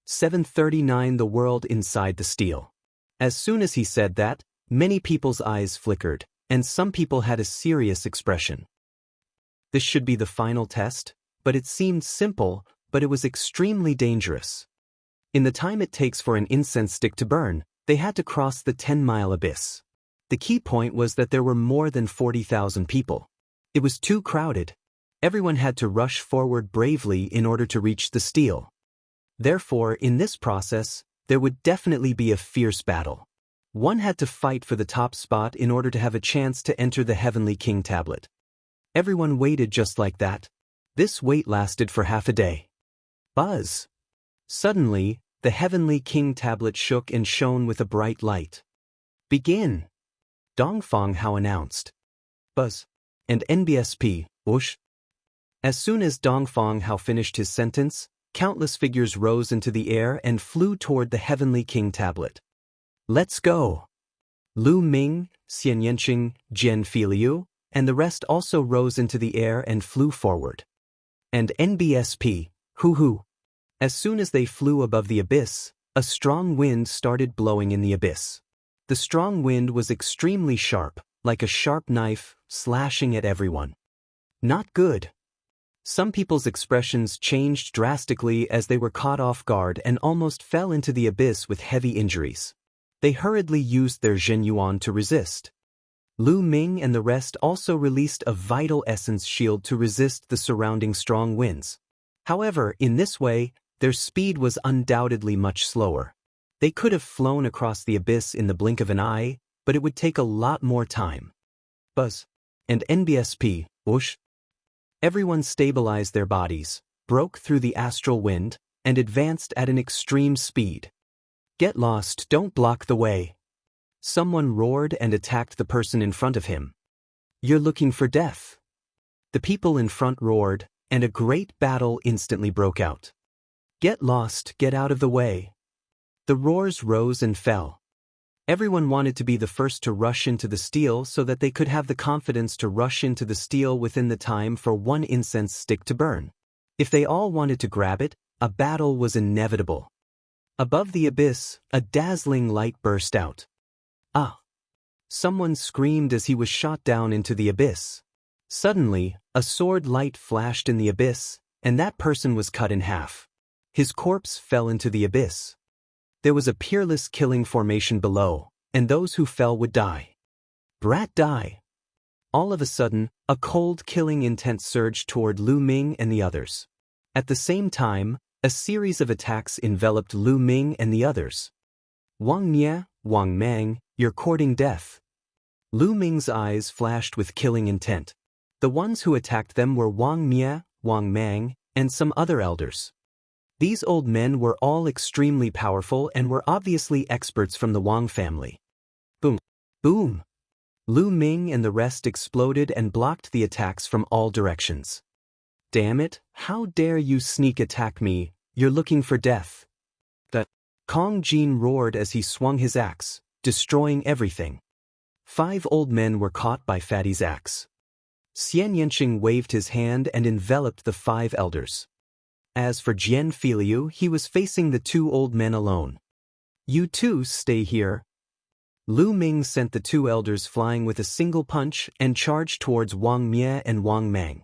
739 The World Inside the Steel. As soon as he said that, many people's eyes flickered, and some people had a serious expression. This should be the final test, but it seemed simple, but it was extremely dangerous. In the time it takes for an incense stick to burn, they had to cross the 10-mile abyss. The key point was that there were more than 40,000 people. It was too crowded. Everyone had to rush forward bravely in order to reach the steel. Therefore, in this process, there would definitely be a fierce battle. One had to fight for the top spot in order to have a chance to enter the Heavenly King tablet. Everyone waited just like that. This wait lasted for half a day. Buzz! Suddenly, the Heavenly King tablet shook and shone with a bright light. Begin! Dongfang Hao announced. Buzz! And NBSP, whoosh! As soon as Dongfang Hao finished his sentence, countless figures rose into the air and flew toward the Heavenly King tablet. Let's go! Lu Ming, Xian Yanqing, Jian Filiu, and the rest also rose into the air and flew forward. And NBSP, hoo-hoo! As soon as they flew above the abyss, a strong wind started blowing in the abyss. The strong wind was extremely sharp, like a sharp knife, slashing at everyone. Not good. Some people's expressions changed drastically as they were caught off guard and almost fell into the abyss with heavy injuries. They hurriedly used their Zhenyuan to resist. Lu Ming and the rest also released a vital essence shield to resist the surrounding strong winds. However, in this way, their speed was undoubtedly much slower. They could have flown across the abyss in the blink of an eye, but it would take a lot more time. Buzz! And NBSP, whoosh! Everyone stabilized their bodies, broke through the astral wind, and advanced at an extreme speed. Get lost, don't block the way. Someone roared and attacked the person in front of him. You're looking for death. The people in front roared, and a great battle instantly broke out. Get lost, get out of the way. The roars rose and fell. Everyone wanted to be the first to rush into the steel so that they could have the confidence to rush into the steel within the time for one incense stick to burn. If they all wanted to grab it, a battle was inevitable. Above the abyss, a dazzling light burst out. Ah! Someone screamed as he was shot down into the abyss. Suddenly, a sword light flashed in the abyss, and that person was cut in half. His corpse fell into the abyss. There was a peerless killing formation below, and those who fell would die. Brat die! All of a sudden, a cold killing intent surged toward Lu Ming and the others. At the same time, a series of attacks enveloped Lu Ming and the others. Wang Mie, Wang Mang, you're courting death. Lu Ming's eyes flashed with killing intent. The ones who attacked them were Wang Mie, Wang Mang, and some other elders. These old men were all extremely powerful and were obviously experts from the Wang family. Boom! Boom! Lu Ming and the rest exploded and blocked the attacks from all directions. Damn it, how dare you sneak attack me, you're looking for death. The Kong Jin roared as he swung his axe, destroying everything. 5 old men were caught by Fatty's axe. Xian Yanqing waved his hand and enveloped the 5 elders. As for Jian Filiu, he was facing the 2 old men alone. You two stay here. Lu Ming sent the 2 elders flying with a single punch and charged towards Wang Mie and Wang Mang.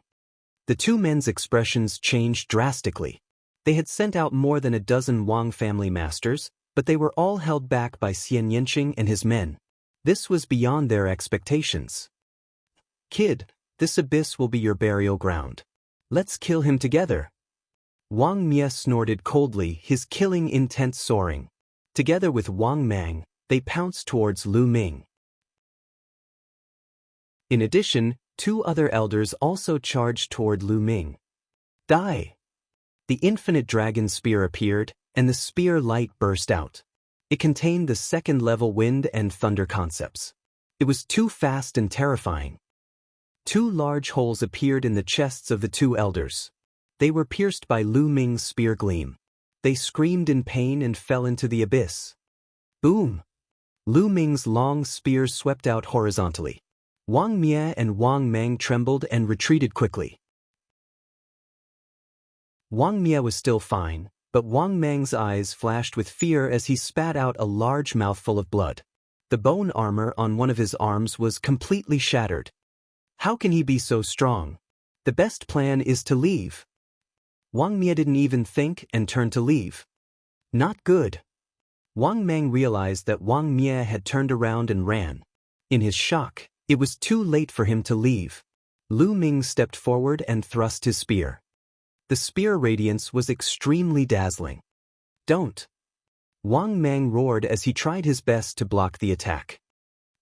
The 2 men's expressions changed drastically. They had sent out more than a dozen Wang family masters, but they were all held back by Xian Yanqing and his men. This was beyond their expectations. Kid, this abyss will be your burial ground. Let's kill him together. Wang Mie snorted coldly, his killing intent soaring. Together with Wang Mang, they pounced towards Lu Ming. In addition, 2 other elders also charged toward Lu Ming. Die! The infinite dragon spear appeared, and the spear light burst out. It contained the 2nd-level wind and thunder concepts. It was too fast and terrifying. 2 large holes appeared in the chests of the 2 elders. They were pierced by Lu Ming's spear gleam. They screamed in pain and fell into the abyss. Boom! Lu Ming's long spear swept out horizontally. Wang Mie and Wang Mang trembled and retreated quickly. Wang Mie was still fine, but Wang Mang's eyes flashed with fear as he spat out a large mouthful of blood. The bone armor on one of his arms was completely shattered. How can he be so strong? The best plan is to leave. Wang Mie didn't even think and turned to leave. Not good. Wang Mang realized that Wang Mie had turned around and ran. In his shock, it was too late for him to leave. Lu Ming stepped forward and thrust his spear. The spear radiance was extremely dazzling. Don't! Wang Mang roared as he tried his best to block the attack.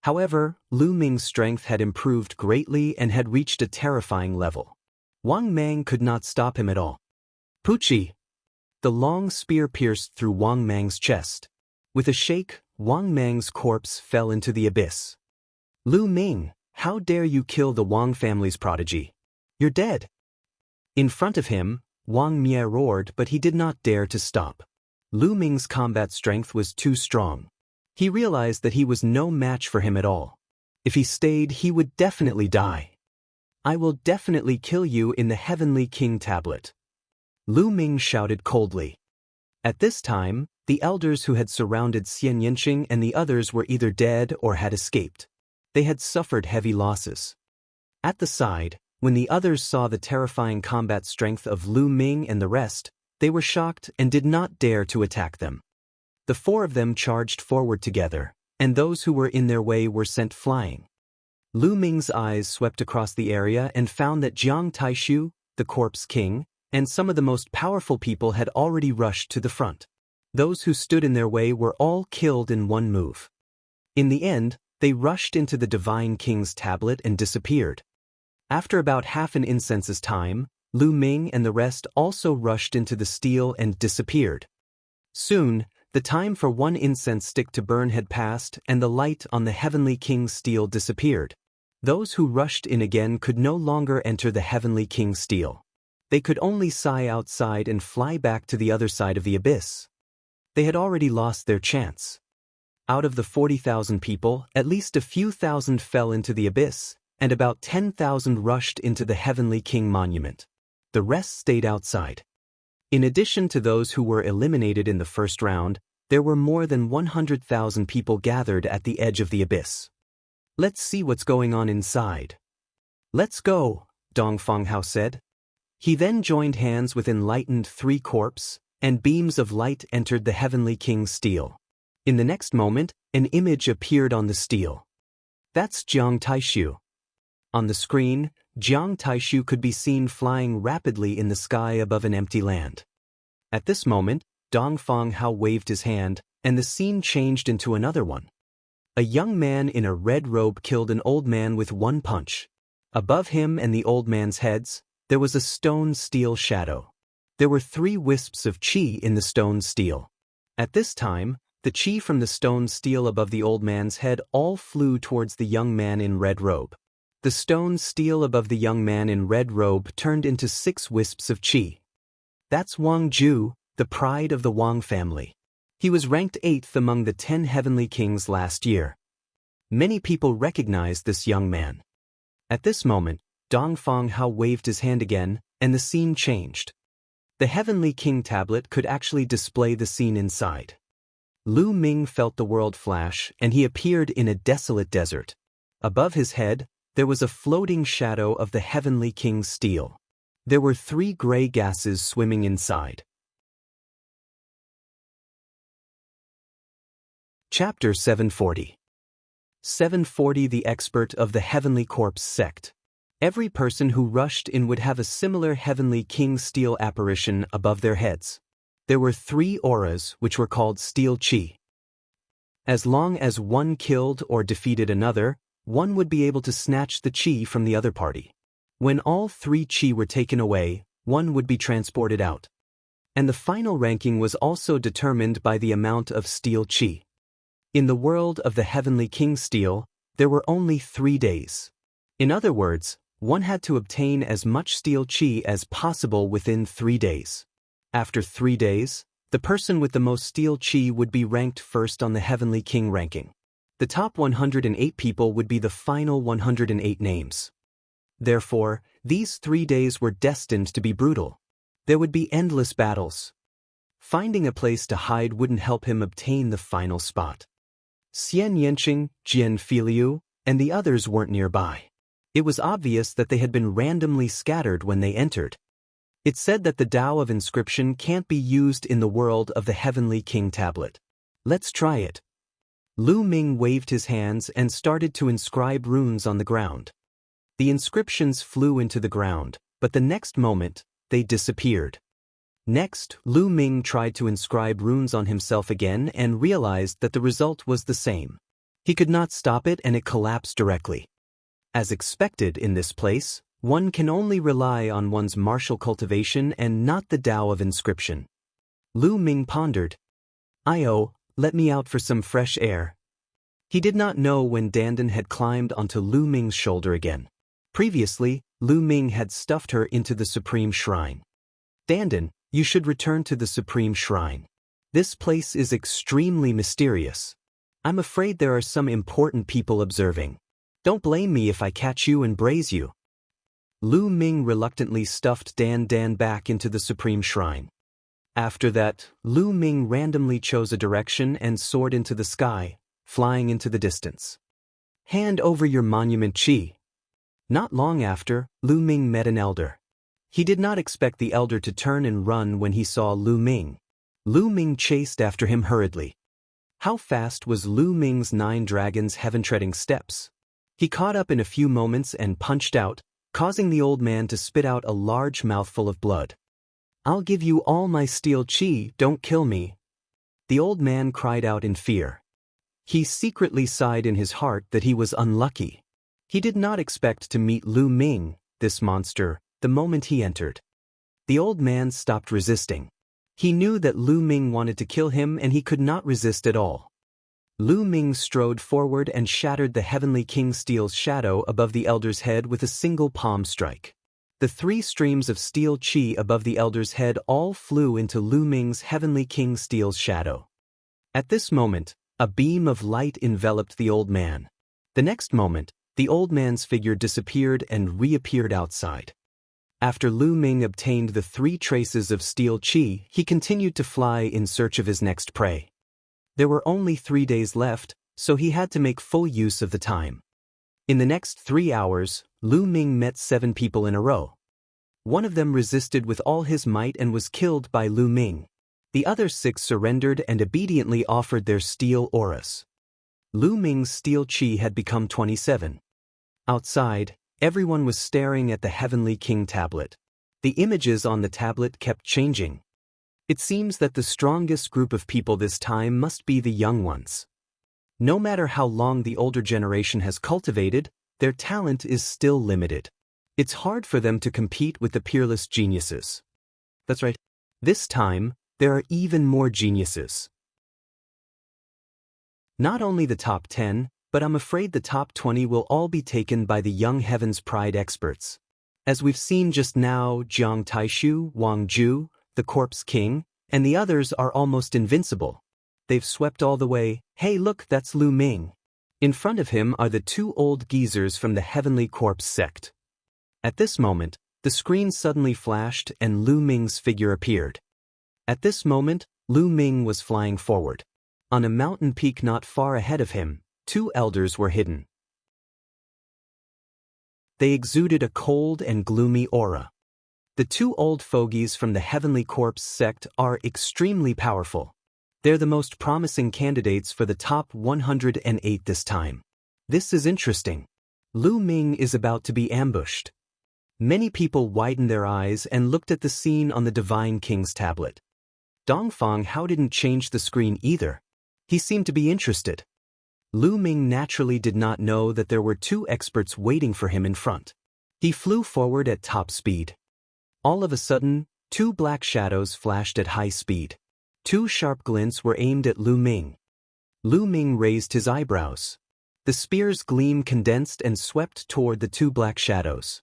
However, Lu Ming's strength had improved greatly and had reached a terrifying level. Wang Mang could not stop him at all. Poochie! The long spear pierced through Wang Mang's chest. With a shake, Wang Mang's corpse fell into the abyss. Lu Ming, how dare you kill the Wang family's prodigy? You're dead! In front of him, Wang Mie roared, but he did not dare to stop. Lu Ming's combat strength was too strong. He realized that he was no match for him at all. If he stayed, he would definitely die. I will definitely kill you in the Heavenly King tablet. Lu Ming shouted coldly. At this time, the elders who had surrounded Xian Yanqing and the others were either dead or had escaped. They had suffered heavy losses. At the side, when the others saw the terrifying combat strength of Lu Ming and the rest, they were shocked and did not dare to attack them. The 4 of them charged forward together, and those who were in their way were sent flying. Lu Ming's eyes swept across the area and found that Jiang Taishu, the Corpse King, and some of the most powerful people had already rushed to the front. Those who stood in their way were all killed in one move. In the end, they rushed into the Divine King's tablet and disappeared. After about half an incense's time, Lu Ming and the rest also rushed into the steel and disappeared. Soon, the time for one incense stick to burn had passed and the light on the Heavenly King's steel disappeared. Those who rushed in again could no longer enter the Heavenly King's steel. They could only sigh outside and fly back to the other side of the abyss. They had already lost their chance. Out of the 40,000 people, at least a few thousand fell into the abyss, and about 10,000 rushed into the Heavenly King monument. The rest stayed outside. In addition to those who were eliminated in the first round, there were more than 100,000 people gathered at the edge of the abyss. Let's see what's going on inside. Let's go, Dong Fanghao said. He then joined hands with enlightened three corpses, and beams of light entered the Heavenly King's stele. In the next moment, an image appeared on the stele. That's Jiang Taishu. On the screen, Jiang Taishu could be seen flying rapidly in the sky above an empty land. At this moment, Dong Fanghao waved his hand, and the scene changed into another one. A young man in a red robe killed an old man with one punch. Above him and the old man's heads, there was a stone steel shadow. There were 3 wisps of qi in the stone steel. At this time, the qi from the stone steel above the old man's head all flew towards the young man in red robe. The stone steel above the young man in red robe turned into 6 wisps of qi. That's Wang Ju, the pride of the Wang family. He was ranked 8th among the 10 heavenly kings last year. Many people recognized this young man. At this moment, Dong Fanghao waved his hand again, and the scene changed. The Heavenly King tablet could actually display the scene inside. Lu Ming felt the world flash, and he appeared in a desolate desert. Above his head, there was a floating shadow of the Heavenly King's stele. There were 3 gray gases swimming inside. Chapter 740. 740 The expert of the Heavenly Corpse sect. Every person who rushed in would have a similar Heavenly King steel apparition above their heads. There were 3 auras which were called steel qi. As long as one killed or defeated another, one would be able to snatch the qi from the other party. When all 3 qi were taken away, one would be transported out. And the final ranking was also determined by the amount of steel qi. In the world of the Heavenly King steel, there were only 3 days. In other words, one had to obtain as much steel qi as possible within 3 days. After 3 days, the person with the most steel qi would be ranked first on the Heavenly King ranking. The top 108 people would be the final 108 names. Therefore, these 3 days were destined to be brutal. There would be endless battles. Finding a place to hide wouldn't help him obtain the final spot. Xian Yanqing, Jian Filiu, and the others weren't nearby. It was obvious that they had been randomly scattered when they entered. It said that the Tao of inscription can't be used in the world of the Heavenly King tablet. Let's try it. Lu Ming waved his hands and started to inscribe runes on the ground. The inscriptions flew into the ground, but the next moment, they disappeared. Next, Lu Ming tried to inscribe runes on himself again and realized that the result was the same. He could not stop it and it collapsed directly. As expected in this place, one can only rely on one's martial cultivation and not the Tao of inscription. Lu Ming pondered. Let me out for some fresh air. He did not know when Dandan had climbed onto Lu Ming's shoulder again. Previously, Lu Ming had stuffed her into the Supreme Shrine. Dandan, you should return to the Supreme Shrine. This place is extremely mysterious. I'm afraid there are some important people observing. Don't blame me if I catch you and braise you. Lu Ming reluctantly stuffed Dan back into the Supreme Shrine. After that, Lu Ming randomly chose a direction and soared into the sky, flying into the distance. Hand over your monument qi. Not long after, Lu Ming met an elder. He did not expect the elder to turn and run when he saw Lu Ming. Lu Ming chased after him hurriedly. How fast was Lu Ming's 9 dragons heaven-treading steps? He caught up in a few moments and punched out, causing the old man to spit out a large mouthful of blood. I'll give you all my steel qi, don't kill me. The old man cried out in fear. He secretly sighed in his heart that he was unlucky. He did not expect to meet Lu Ming, this monster, the moment he entered. The old man stopped resisting. He knew that Lu Ming wanted to kill him and he could not resist at all. Lu Ming strode forward and shattered the Heavenly King steel's shadow above the elder's head with a single palm strike. The 3 streams of steel qi above the elder's head all flew into Lu Ming's Heavenly King steel's shadow. At this moment, A beam of light enveloped the old man. The next moment, the old man's figure disappeared and reappeared outside. After Lu Ming obtained the 3 traces of steel qi, he continued to fly in search of his next prey. There were only 3 days left, so he had to make full use of the time. In the next 3 hours, Lu Ming met 7 people in a row. One of them resisted with all his might and was killed by Lu Ming. The other 6 surrendered and obediently offered their steel auras. Lu Ming's steel qi had become 27. Outside, everyone was staring at the Heavenly King tablet. The images on the tablet kept changing. It seems that the strongest group of people this time must be the young ones. No matter how long the older generation has cultivated, their talent is still limited. It's hard for them to compete with the peerless geniuses. That's right. This time, there are even more geniuses. Not only the top 10, but I'm afraid the top 20 will all be taken by the young Heaven's Pride experts. As we've seen just now, Jiang Taishu, Wang Zhu, the Corpse King, and the others are almost invincible. They've swept all the way. Hey look, that's Lu Ming. In front of him are the 2 old geezers from the Heavenly Corpse sect. At this moment, the screen suddenly flashed and Lu Ming's figure appeared. At this moment, Lu Ming was flying forward. On a mountain peak not far ahead of him, 2 elders were hidden. They exuded a cold and gloomy aura. The 2 old fogies from the Heavenly Corpse sect are extremely powerful. They're the most promising candidates for the top 108 this time. This is interesting. Lu Ming is about to be ambushed. Many people widened their eyes and looked at the scene on the Divine King's tablet. Dongfang Hao didn't change the screen either. He seemed to be interested. Lu Ming naturally did not know that there were 2 experts waiting for him in front. He flew forward at top speed. All of a sudden, 2 black shadows flashed at high speed. 2 sharp glints were aimed at Lu Ming. Lu Ming raised his eyebrows. The spear's gleam condensed and swept toward the 2 black shadows.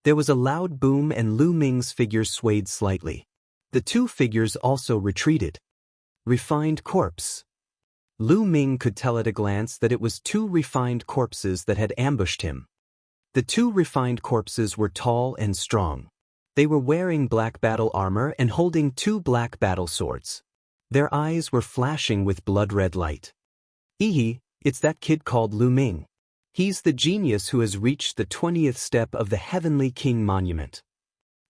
There was a loud boom and Lu Ming's figure swayed slightly. The 2 figures also retreated. Refined corpse. Lu Ming could tell at a glance that it was 2 refined corpses that had ambushed him. The 2 refined corpses were tall and strong. They were wearing black battle armor and holding 2 black battle swords. Their eyes were flashing with blood-red light. It's that kid called Lu Ming. He's the genius who has reached the 20th step of the Heavenly King monument.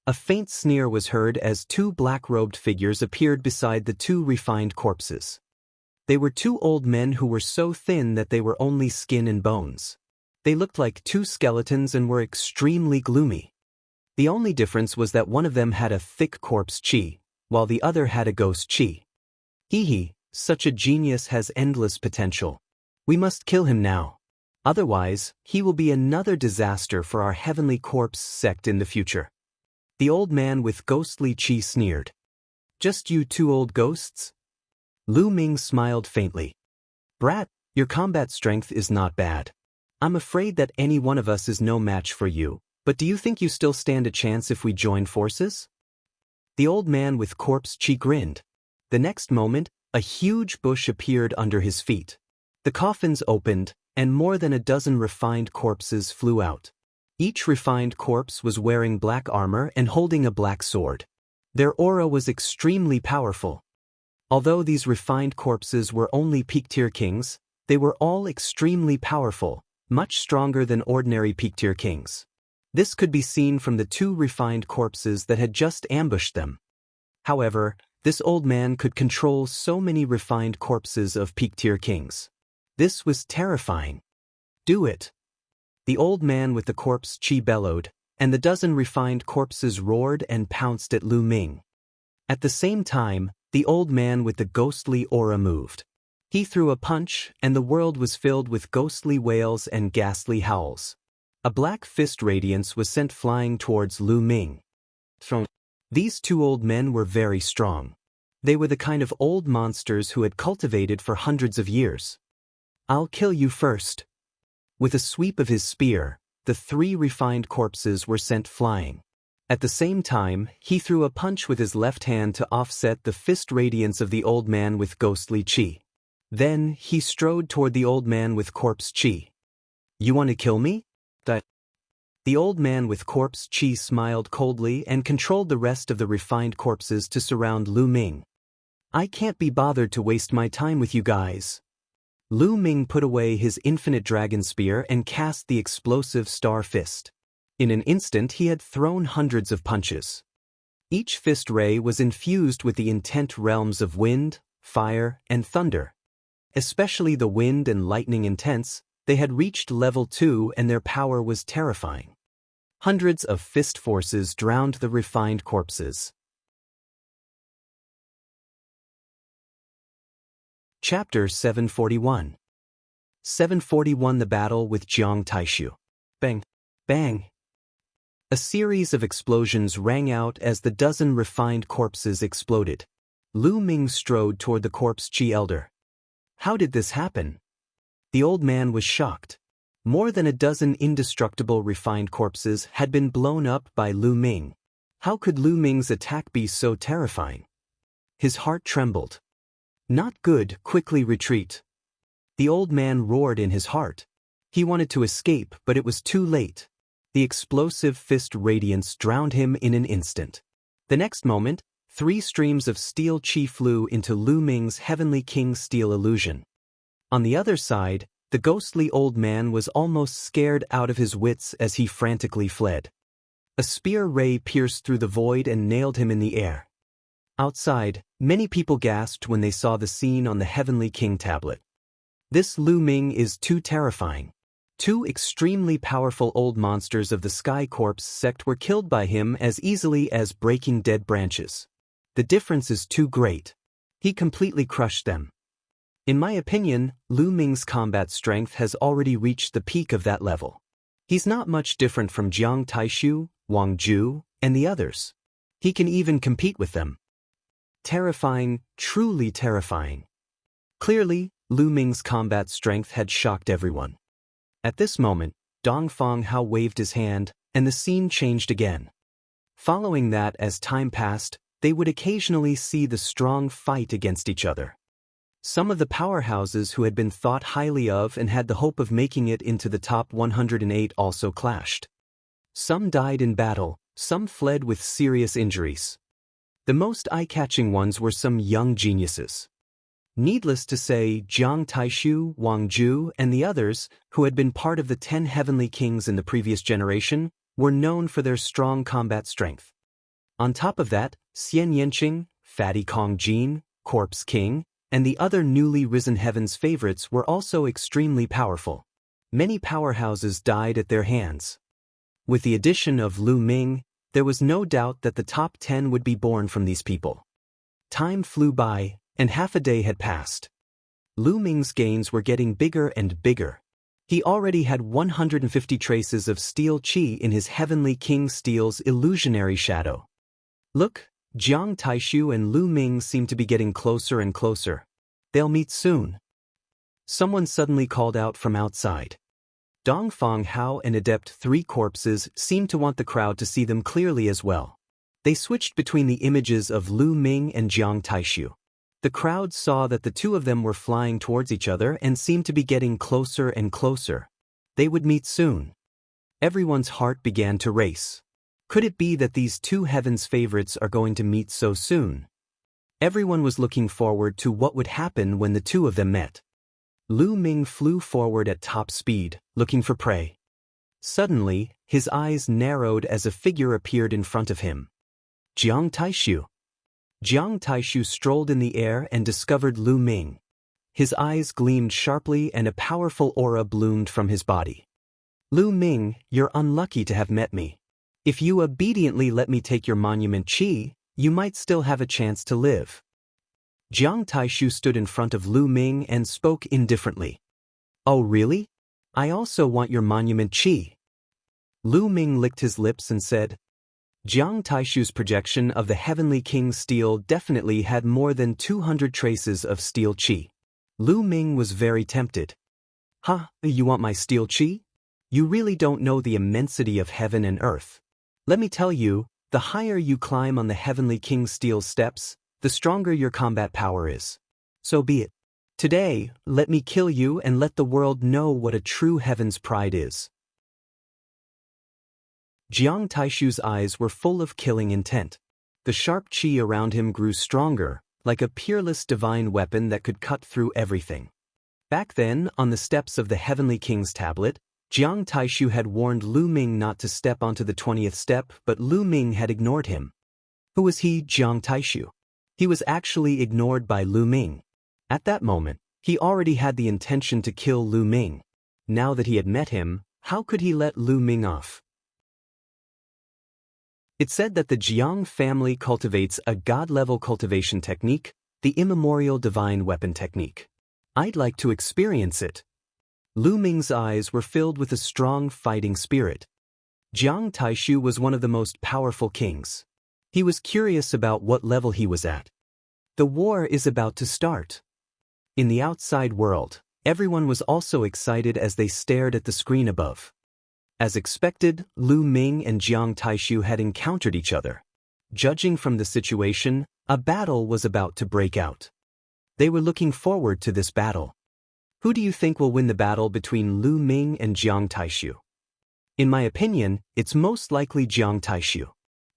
A faint sneer was heard as 2 black-robed figures appeared beside the 2 refined corpses. They were 2 old men who were so thin that they were only skin and bones. They looked like 2 skeletons and were extremely gloomy. The only difference was that one of them had a thick corpse qi, while the other had a ghost qi. Such a genius has endless potential. We must kill him now. Otherwise, he will be another disaster for our Heavenly Corpse sect in the future. The old man with ghostly qi sneered. Just you 2 old ghosts? Lu Ming smiled faintly. Brat, your combat strength is not bad. I'm afraid that any one of us is no match for you, but do you think you still stand a chance if we join forces? The old man with corpse qi grinned. The next moment, a huge bush appeared under his feet. The coffins opened, and more than a dozen refined corpses flew out. Each refined corpse was wearing black armor and holding a black sword. Their aura was extremely powerful. Although these refined corpses were only peak-tier kings, they were all extremely powerful, much stronger than ordinary peak-tier kings. This could be seen from the 2 refined corpses that had just ambushed them. However, this old man could control so many refined corpses of peak-tier kings. This was terrifying. Do it. The old man with the corpse qi bellowed, and the dozen refined corpses roared and pounced at Lu Ming. At the same time, the old man with the ghostly aura moved. He threw a punch, and the world was filled with ghostly wails and ghastly howls. A black fist radiance was sent flying towards Lu Ming. These 2 old men were very strong. They were the kind of old monsters who had cultivated for hundreds of years. I'll kill you first. With a sweep of his spear, the 3 refined corpses were sent flying. At the same time, he threw a punch with his left hand to offset the fist radiance of the old man with ghostly qi. Then, he strode toward the old man with corpse chi. You want to kill me? The old man with corpse chi smiled coldly and controlled the rest of the refined corpses to surround Lu Ming. I can't be bothered to waste my time with you guys. Lu Ming put away his infinite dragon spear and cast the explosive star fist. In an instant he had thrown hundreds of punches. Each fist ray was infused with the intent realms of wind, fire, and thunder. Especially the wind and lightning intense, they had reached level 2 and their power was terrifying. Hundreds of fist forces drowned the refined corpses. Chapter 741. 741 The Battle with Jiang Taishu. Bang! Bang! A series of explosions rang out as the dozen refined corpses exploded. Lu Ming strode toward the corpse Chi elder. How did this happen? The old man was shocked. More than a dozen indestructible refined corpses had been blown up by Lu Ming. How could Lu Ming's attack be so terrifying? His heart trembled. Not good, quickly retreat. The old man roared in his heart. He wanted to escape, but it was too late. The explosive fist radiance drowned him in an instant. The next moment, 3 streams of steel chi flew into Lu Ming's Heavenly King steel illusion. On the other side, the ghostly old man was almost scared out of his wits as he frantically fled. A spear ray pierced through the void and nailed him in the air. Outside, many people gasped when they saw the scene on the Heavenly King tablet. This Lu Ming is too terrifying. 2 extremely powerful old monsters of the Sky Corpse sect were killed by him as easily as breaking dead branches. The difference is too great. He completely crushed them. In my opinion, Lu Ming's combat strength has already reached the peak of that level. He's not much different from Jiang Taishu, Wang Ju, and the others. He can even compete with them. Terrifying, truly terrifying. Clearly, Lu Ming's combat strength had shocked everyone. At this moment, Dongfang Hao waved his hand, and the scene changed again. Following that, as time passed, they would occasionally see the strong fight against each other. Some of the powerhouses who had been thought highly of and had the hope of making it into the top 108 also clashed. Some died in battle, some fled with serious injuries. The most eye-catching ones were some young geniuses. Needless to say, Jiang Taishu, Wang Ju, and the others, who had been part of the 10 Heavenly Kings in the previous generation, were known for their strong combat strength. On top of that, Xian Yanqing, Fatty Kong Jin, Corpse King, and the other newly risen heavens favorites were also extremely powerful. Many powerhouses died at their hands. With the addition of Lu Ming, there was no doubt that the top 10 would be born from these people. Time flew by, and half a day had passed. Lu Ming's gains were getting bigger and bigger. He already had 150 traces of steel chi in his Heavenly King Steel's illusionary shadow. Look, Jiang Taishu and Lu Ming seem to be getting closer and closer. They'll meet soon. Someone suddenly called out from outside. Dongfang Hao and Adept 3 corpses seemed to want the crowd to see them clearly as well. They switched between the images of Lu Ming and Jiang Taishu. The crowd saw that the 2 of them were flying towards each other and seemed to be getting closer and closer. They would meet soon. Everyone's heart began to race. Could it be that these 2 heavens favorites are going to meet so soon? Everyone was looking forward to what would happen when the 2 of them met. Lu Ming flew forward at top speed, looking for prey. Suddenly, his eyes narrowed as a figure appeared in front of him. Jiang Taishu. Jiang Taishu strolled in the air and discovered Lu Ming. His eyes gleamed sharply and a powerful aura bloomed from his body. Lu Ming, you're unlucky to have met me. If you obediently let me take your monument chi, you might still have a chance to live. Jiang Taishu stood in front of Lu Ming and spoke indifferently. Oh really? I also want your monument chi. Lu Ming licked his lips and said, Jiang Taishu's projection of the Heavenly King steel definitely had more than 200 traces of steel chi. Lu Ming was very tempted. Huh, you want my steel chi? You really don't know the immensity of heaven and earth. Let me tell you, the higher you climb on the Heavenly King steel steps, the stronger your combat power is. So be it. Today, let me kill you and let the world know what a true heaven's pride is. Jiang Taishu's eyes were full of killing intent. The sharp qi around him grew stronger, like a peerless divine weapon that could cut through everything. Back then, on the steps of the Heavenly King's tablet, Jiang Taishu had warned Lu Ming not to step onto the 20th step, but Lu Ming had ignored him. Who was he, Jiang Taishu? He was actually ignored by Lu Ming. At that moment, he already had the intention to kill Lu Ming. Now that he had met him, how could he let Lu Ming off? It's said that the Jiang family cultivates a god-level cultivation technique, the immemorial divine weapon technique. I'd like to experience it. Lu Ming's eyes were filled with a strong fighting spirit. Jiang Taishu was one of the most powerful kings. He was curious about what level he was at. The war is about to start. In the outside world, everyone was also excited as they stared at the screen above. As expected, Lu Ming and Jiang Taishu had encountered each other. Judging from the situation, a battle was about to break out. They were looking forward to this battle. Who do you think will win the battle between Lu Ming and Jiang Taishu? In my opinion, it's most likely Jiang Taishu.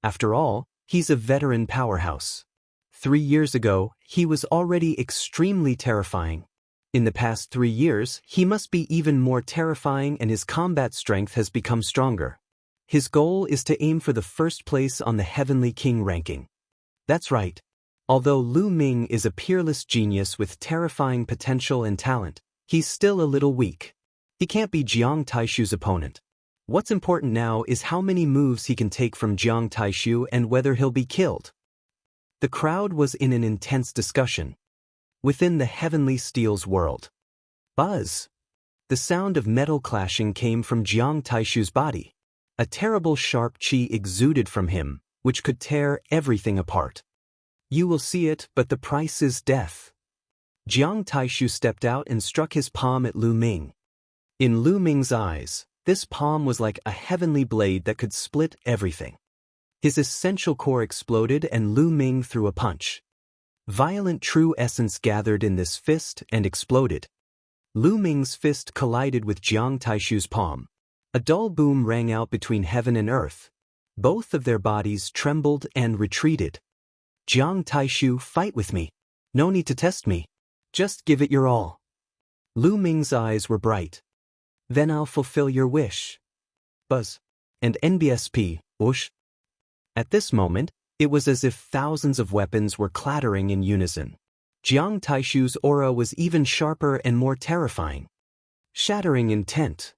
After all, he's a veteran powerhouse. 3 years ago, he was already extremely terrifying. In the past 3 years, he must be even more terrifying, and his combat strength has become stronger. His goal is to aim for the first place on the Heavenly King ranking. That's right. Although Lu Ming is a peerless genius with terrifying potential and talent, he's still a little weak. He can't be Jiang Taishu's opponent. What's important now is how many moves he can take from Jiang Taishu and whether he'll be killed. The crowd was in an intense discussion. Within the Heavenly Steel's world. Buzz! The sound of metal clashing came from Jiang Taishu's body. A terrible sharp qi exuded from him, which could tear everything apart. You will see it, but the price is death. Jiang Taishu stepped out and struck his palm at Lu Ming. In Lu Ming's eyes, this palm was like a heavenly blade that could split everything. His essential core exploded and Lu Ming threw a punch. Violent true essence gathered in this fist and exploded. Lu Ming's fist collided with Jiang Taishu's palm. A dull boom rang out between heaven and earth. Both of their bodies trembled and retreated. Jiang Taishu, fight with me. No need to test me. Just give it your all. Lu Ming's eyes were bright. Then I'll fulfill your wish. Buzz. And NBSP, whoosh. At this moment, it was as if thousands of weapons were clattering in unison. Jiang Taishu's aura was even sharper and more terrifying. Shattering intent.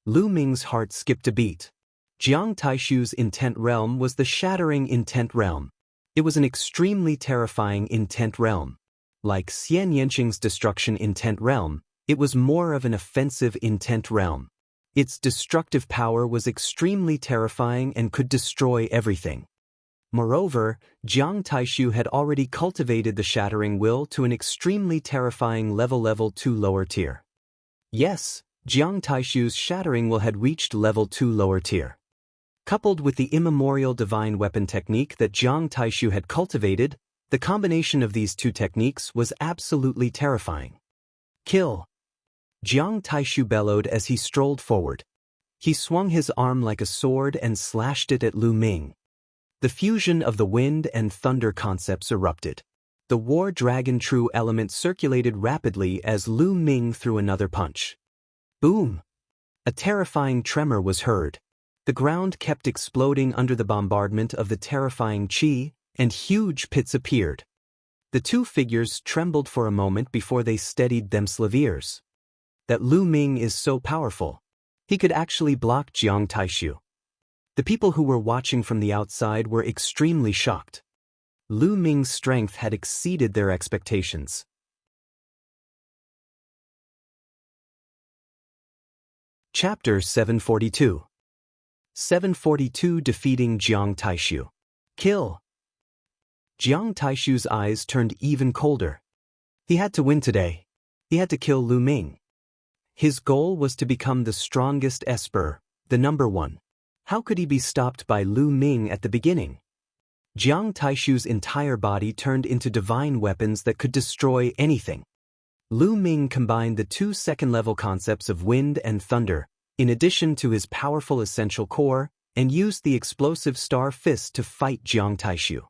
Lu Ming's heart skipped a beat. Jiang Taishu's intent realm was the shattering intent realm. It was an extremely terrifying intent realm. Like Xian Yanqing's destruction intent realm, it was more of an offensive intent realm. Its destructive power was extremely terrifying and could destroy everything. Moreover, Jiang Taishu had already cultivated the shattering will to an extremely terrifying level 2 lower tier. Yes, Jiang Taishu's shattering will had reached level 2 lower tier. Coupled with the immemorial divine weapon technique that Jiang Taishu had cultivated, the combination of these two techniques was absolutely terrifying. Kill! Jiang Taishu bellowed as he strolled forward. He swung his arm like a sword and slashed it at Lu Ming. The fusion of the wind and thunder concepts erupted. The war dragon true element circulated rapidly as Lu Ming threw another punch. Boom! A terrifying tremor was heard. The ground kept exploding under the bombardment of the terrifying qi, and huge pits appeared. The two figures trembled for a moment before they steadied themselves ears. That Lu Ming is so powerful. He could actually block Jiang Taishu. The people who were watching from the outside were extremely shocked. Lu Ming's strength had exceeded their expectations. Chapter 742. 742 Defeating Jiang Taishu. Kill! Jiang Taishu's eyes turned even colder. He had to win today. He had to kill Lu Ming. His goal was to become the strongest esper, the number one. How could he be stopped by Lu Ming at the beginning? Jiang Taishu's entire body turned into divine weapons that could destroy anything. Lu Ming combined the two second-level concepts of wind and thunder, in addition to his powerful essential core, and used the explosive star fist to fight Jiang Taishu.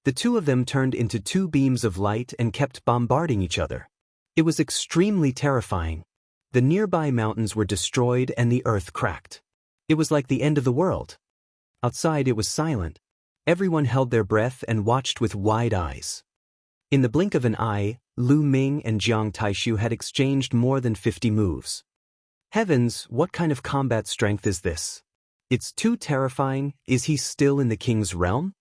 The two of them turned into two beams of light and kept bombarding each other. It was extremely terrifying. The nearby mountains were destroyed and the earth cracked. It was like the end of the world. Outside it was silent. Everyone held their breath and watched with wide eyes. In the blink of an eye, Lu Ming and Jiang Taishu had exchanged more than 50 moves. Heavens, what kind of combat strength is this? It's too terrifying. Is he still in the king's realm?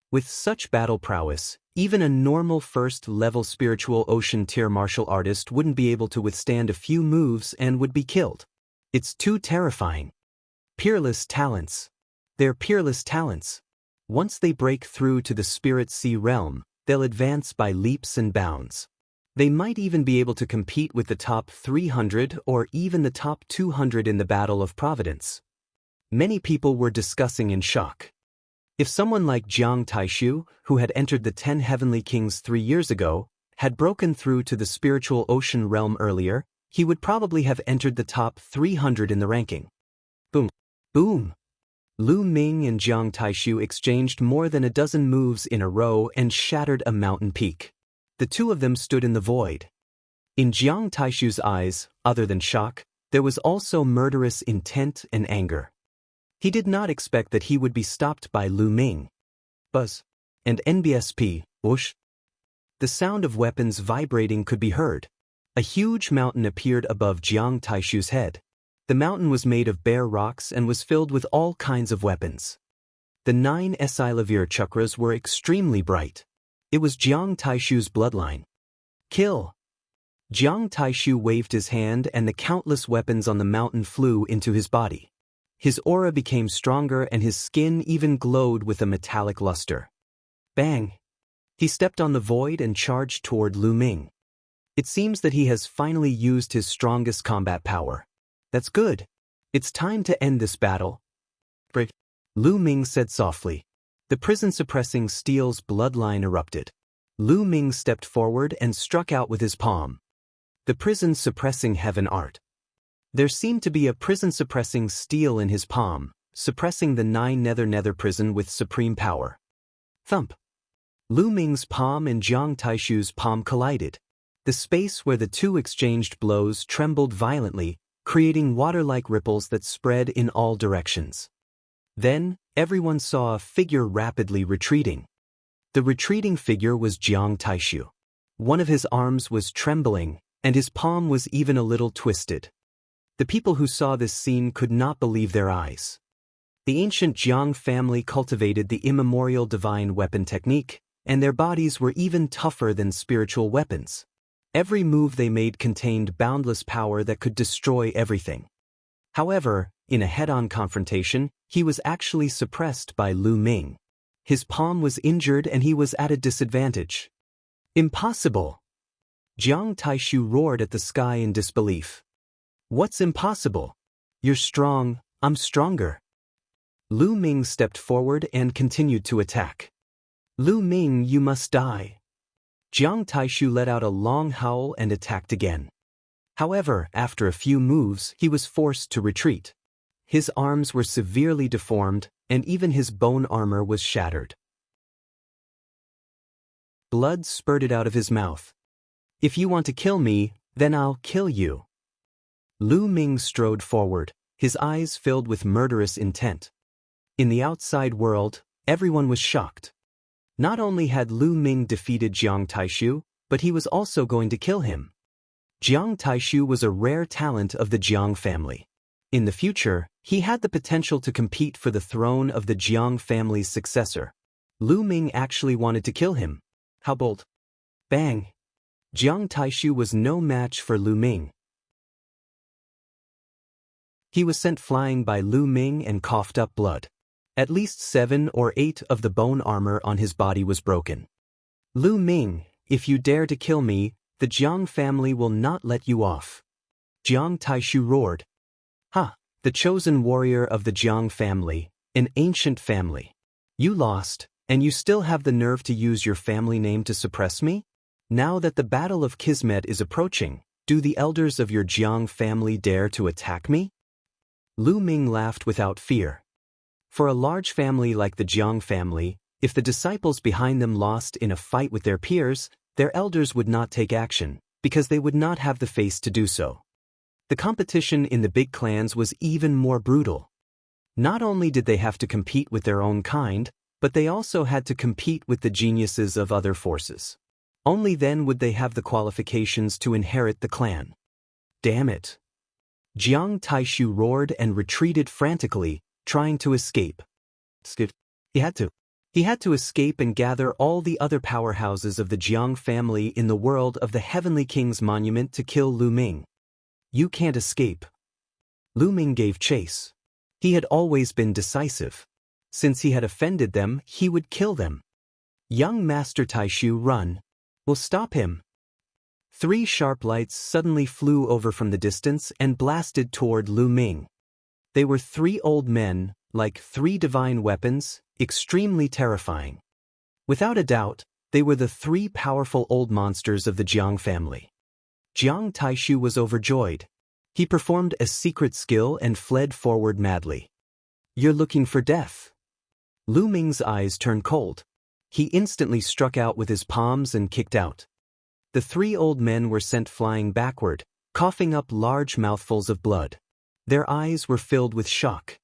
With such battle prowess, even a normal first-level spiritual ocean tier martial artist wouldn't be able to withstand a few moves and would be killed. It's too terrifying. Peerless talents. They're peerless talents. Once they break through to the Spirit Sea realm, they'll advance by leaps and bounds. They might even be able to compete with the top 300 or even the top 200 in the Battle of Providence. Many people were discussing in shock. If someone like Jiang Taishu, who had entered the 10 Heavenly Kings 3 years ago, had broken through to the spiritual ocean realm earlier, he would probably have entered the top 300 in the ranking. Boom. Boom. Lu Ming and Jiang Taishu exchanged more than a dozen moves in a row and shattered a mountain peak. The two of them stood in the void. In Jiang Taishu's eyes, other than shock, there was also murderous intent and anger. He did not expect that he would be stopped by Lu Ming. Buzz. And NBSP, whoosh. The sound of weapons vibrating could be heard. A huge mountain appeared above Jiang Taishu's head. The mountain was made of bare rocks and was filled with all kinds of weapons. The 9 Esilavir chakras were extremely bright. It was Jiang Taishu's bloodline. Kill! Jiang Taishu waved his hand and the countless weapons on the mountain flew into his body. His aura became stronger and his skin even glowed with a metallic luster. Bang! He stepped on the void and charged toward Lu Ming. It seems that he has finally used his strongest combat power. That's good. It's time to end this battle. Break. Lu Ming said softly. The prison-suppressing steel's bloodline erupted. Lu Ming stepped forward and struck out with his palm. The prison-suppressing heaven art. There seemed to be a prison-suppressing steel in his palm, suppressing the 9 nether prison with supreme power. Thump. Lu Ming's palm and Jiang Taishu's palm collided. The space where the two exchanged blows trembled violently, creating water-like ripples that spread in all directions. Then, everyone saw a figure rapidly retreating. The retreating figure was Jiang Taishu. One of his arms was trembling, and his palm was even a little twisted. The people who saw this scene could not believe their eyes. The ancient Jiang family cultivated the immemorial divine weapon technique, and their bodies were even tougher than spiritual weapons. Every move they made contained boundless power that could destroy everything. However, in a head-on confrontation, he was actually suppressed by Lu Ming. His palm was injured and he was at a disadvantage. Impossible! Jiang Taishu roared at the sky in disbelief. What's impossible? You're strong, I'm stronger. Lu Ming stepped forward and continued to attack. Lu Ming, you must die. Jiang Taishu let out a long howl and attacked again. However, after a few moves, he was forced to retreat. His arms were severely deformed, and even his bone armor was shattered. Blood spurted out of his mouth. If you want to kill me, then I'll kill you. Lu Ming strode forward, his eyes filled with murderous intent. In the outside world, everyone was shocked. Not only had Lu Ming defeated Jiang Taishu, but he was also going to kill him. Jiang Taishu was a rare talent of the Jiang family. In the future, he had the potential to compete for the throne of the Jiang family's successor. Lu Ming actually wanted to kill him. How bold! Bang! Jiang Taishu was no match for Lu Ming. He was sent flying by Lu Ming and coughed up blood. At least 7 or 8 of the bone armor on his body was broken. Lu Ming, if you dare to kill me, the Jiang family will not let you off. Jiang Taishu roared. Ha! The chosen warrior of the Jiang family, an ancient family. You lost, and you still have the nerve to use your family name to suppress me? Now that the battle of Kismet is approaching, do the elders of your Jiang family dare to attack me? Lu Ming laughed without fear. For a large family like the Jiang family, if the disciples behind them lost in a fight with their peers, their elders would not take action, because they would not have the face to do so. The competition in the big clans was even more brutal. Not only did they have to compete with their own kind, but they also had to compete with the geniuses of other forces. Only then would they have the qualifications to inherit the clan. Damn it! Jiang Taishu roared and retreated frantically, trying to escape. He had to escape and gather all the other powerhouses of the Jiang family in the world of the Heavenly King's monument to kill Lu Ming. You can't escape. Lu Ming gave chase. He had always been decisive. Since he had offended them, he would kill them. Young Master Taishu, run. We'll stop him. 3 sharp lights suddenly flew over from the distance and blasted toward Lu Ming. They were 3 old men, like 3 divine weapons, extremely terrifying. Without a doubt, they were the 3 powerful old monsters of the Jiang family. Jiang Taishu was overjoyed. He performed a secret skill and fled forward madly. You're looking for death. Lu Ming's eyes turned cold. He instantly struck out with his palms and kicked out. The 3 old men were sent flying backward, coughing up large mouthfuls of blood. Their eyes were filled with shock.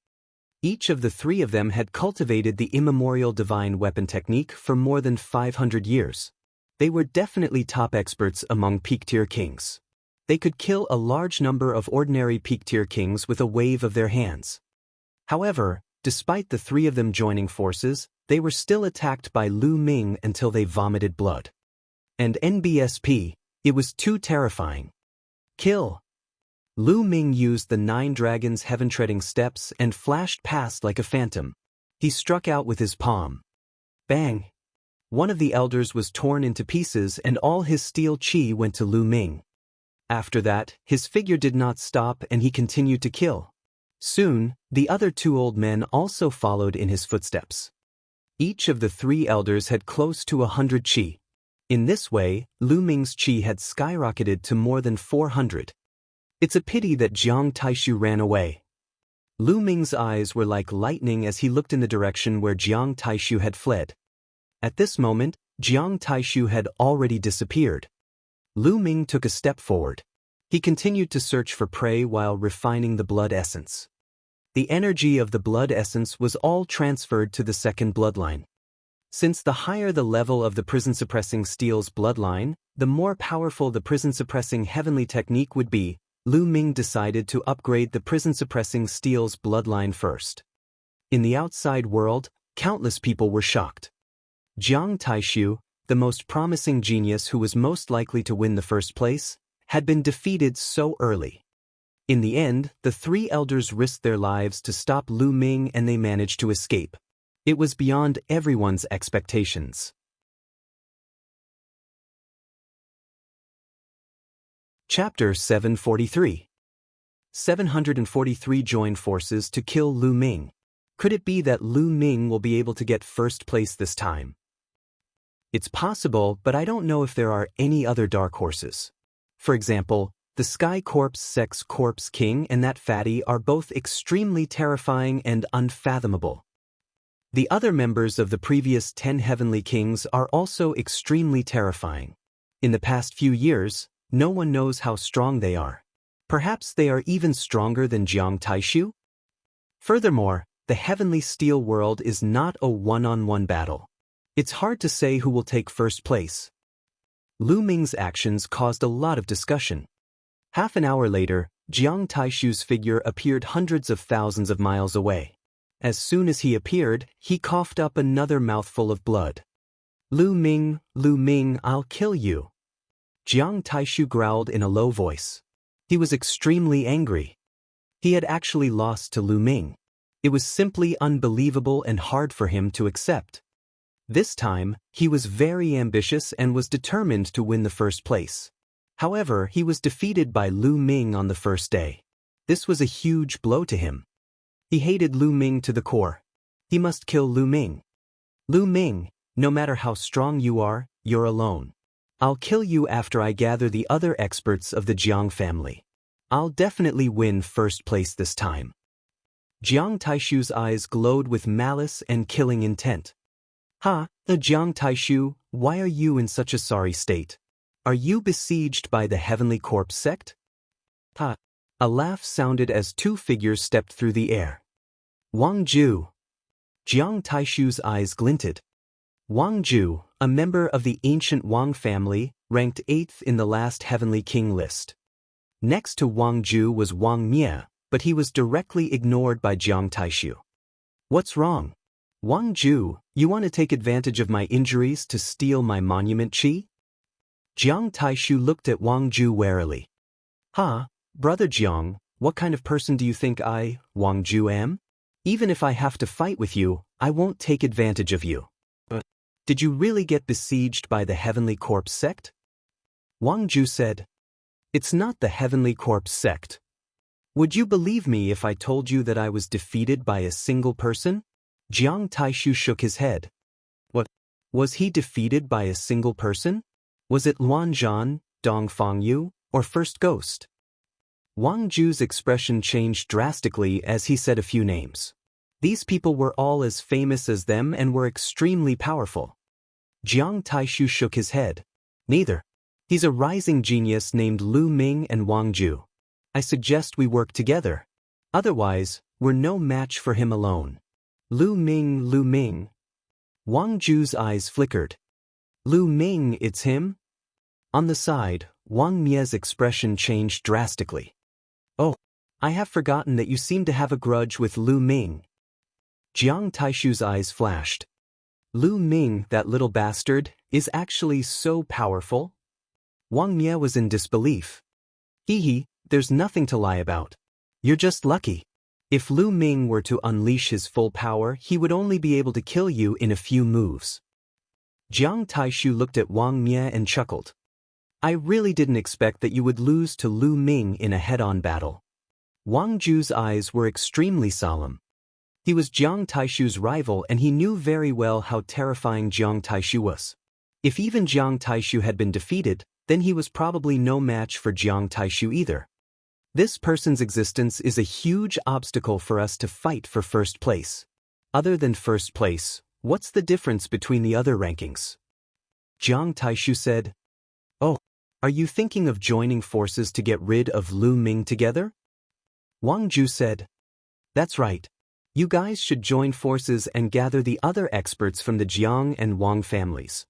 Each of the 3 of them had cultivated the immemorial divine weapon technique for more than 500 years. They were definitely top experts among peak-tier kings. They could kill a large number of ordinary peak-tier kings with a wave of their hands. However, despite the 3 of them joining forces, they were still attacked by Lu Ming until they vomited blood. And NBSP, it was too terrifying. Kill! Lu Ming used the 9 dragons' heaven-treading steps and flashed past like a phantom. He struck out with his palm. Bang! One of the elders was torn into pieces and all his steel chi went to Lu Ming. After that, his figure did not stop and he continued to kill. Soon, the other 2 old men also followed in his footsteps. Each of the 3 elders had close to 100 chi. In this way, Lu Ming's chi had skyrocketed to more than 400. It's a pity that Jiang Taishu ran away. Lu Ming's eyes were like lightning as he looked in the direction where Jiang Taishu had fled. At this moment, Jiang Taishu had already disappeared. Lu Ming took a step forward. He continued to search for prey while refining the blood essence. The energy of the blood essence was all transferred to the second bloodline. Since the higher the level of the prison-suppressing steel's bloodline, the more powerful the prison-suppressing heavenly technique would be, Lu Ming decided to upgrade the prison-suppressing steel's bloodline first. In the outside world, countless people were shocked. Jiang Taishu, the most promising genius who was most likely to win the first place, had been defeated so early. In the end, the 3 elders risked their lives to stop Lu Ming and they managed to escape. It was beyond everyone's expectations. Chapter 743. 743 join forces to kill Lu Ming. Could it be that Lu Ming will be able to get first place this time? It's possible, but I don't know if there are any other dark horses. For example, the Sky Corpse Sex Corpse King and that fatty are both extremely terrifying and unfathomable. The other members of the previous 10 heavenly kings are also extremely terrifying. In the past few years, no one knows how strong they are. Perhaps they are even stronger than Jiang Taishu? Furthermore, the heavenly steel world is not a one-on-one battle. It's hard to say who will take first place. Lu Ming's actions caused a lot of discussion. Half an hour later, Jiang Taishu's figure appeared hundreds of thousands of miles away. As soon as he appeared, he coughed up another mouthful of blood. Lu Ming, I'll kill you. Jiang Taishu growled in a low voice. He was extremely angry. He had actually lost to Lu Ming. It was simply unbelievable and hard for him to accept. This time, he was very ambitious and was determined to win the first place. However, he was defeated by Lu Ming on the first day. This was a huge blow to him. He hated Lu Ming to the core. He must kill Lu Ming. Lu Ming, no matter how strong you are, you're alone. I'll kill you after I gather the other experts of the Jiang family. I'll definitely win first place this time. Jiang Taishu's eyes glowed with malice and killing intent. Jiang Taishu, why are you in such a sorry state? Are you besieged by the Heavenly Corpse sect? A laugh sounded as two figures stepped through the air. Wang Ju. Jiang Taishu's eyes glinted. Wang Ju, a member of the ancient Wang family, ranked 8th in the last Heavenly King list. Next to Wang Ju was Wang Mie, but he was directly ignored by Jiang Taishu. What's wrong? Wang Ju, you want to take advantage of my injuries to steal my monument chi? Jiang Taishu looked at Wang Ju warily. Brother Jiang, what kind of person do you think I, Wang Ju, am? Even if I have to fight with you, I won't take advantage of you. Did you really get besieged by the Heavenly Corpse sect? Wang Ju said. It's not the Heavenly Corpse sect. Would you believe me if I told you that I was defeated by a single person? Jiang Taishu shook his head. What? Was he defeated by a single person? Was it Luan Zhan, Dong Fangyu, or First Ghost? Wang Ju's expression changed drastically as he said a few names. These people were all as famous as them and were extremely powerful. Jiang Taishu shook his head. Neither. He's a rising genius named Lu Ming and Wang Ju. I suggest we work together. Otherwise, we're no match for him alone. Lu Ming. Wang Ju's eyes flickered. Lu Ming, it's him? On the side, Wang Mie's expression changed drastically. Oh, I have forgotten that you seem to have a grudge with Lu Ming. Jiang Taishu's eyes flashed. Lu Ming, that little bastard, is actually so powerful? Wang Mie was in disbelief. There's nothing to lie about. You're just lucky. If Lu Ming were to unleash his full power, he would only be able to kill you in a few moves. Jiang Taishu looked at Wang Mie and chuckled. I really didn't expect that you would lose to Lu Ming in a head-on battle. Wang Ju's eyes were extremely solemn. He was Jiang Taishu's rival and he knew very well how terrifying Jiang Taishu was. If even Jiang Taishu had been defeated, then he was probably no match for Jiang Taishu either. This person's existence is a huge obstacle for us to fight for first place. Other than first place, what's the difference between the other rankings? Jiang Taishu said. Oh, are you thinking of joining forces to get rid of Lu Ming together? Wang Ju said. That's right. You guys should join forces and gather the other experts from the Jiang and Wang families.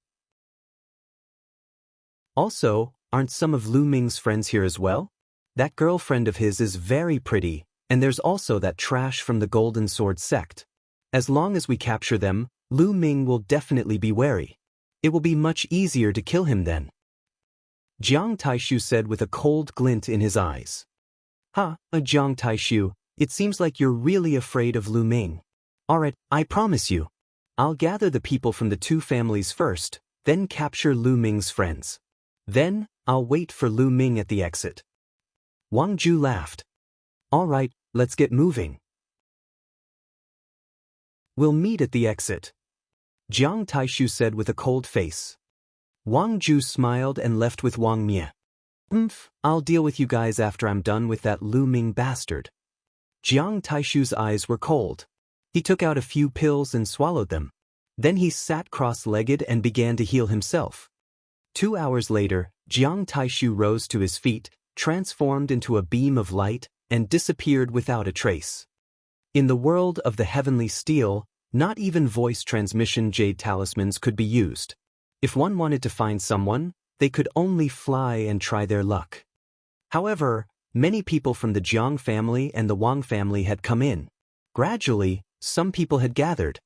Also, aren't some of Lu Ming's friends here as well? That girlfriend of his is very pretty, and there's also that trash from the Golden Sword sect. As long as we capture them, Lu Ming will definitely be wary. It will be much easier to kill him then. Jiang Taishu said with a cold glint in his eyes. Jiang Taishu, it seems like you're really afraid of Lu Ming. Alright, I promise you. I'll gather the people from the two families first, then capture Lu Ming's friends. Then, I'll wait for Lu Ming at the exit. Wang Ju laughed. Alright, let's get moving. We'll meet at the exit. Jiang Taishu said with a cold face. Wang Ju smiled and left with Wang Mie. I'll deal with you guys after I'm done with that Lu Ming bastard. Jiang Taishu's eyes were cold. He took out a few pills and swallowed them. Then he sat cross-legged and began to heal himself. 2 hours later, Jiang Taishu rose to his feet, transformed into a beam of light, and disappeared without a trace. In the world of the heavenly steel, not even voice transmission jade talismans could be used. If one wanted to find someone, they could only fly and try their luck. However, many people from the Jiang family and the Wang family had come in. Gradually, some people had gathered.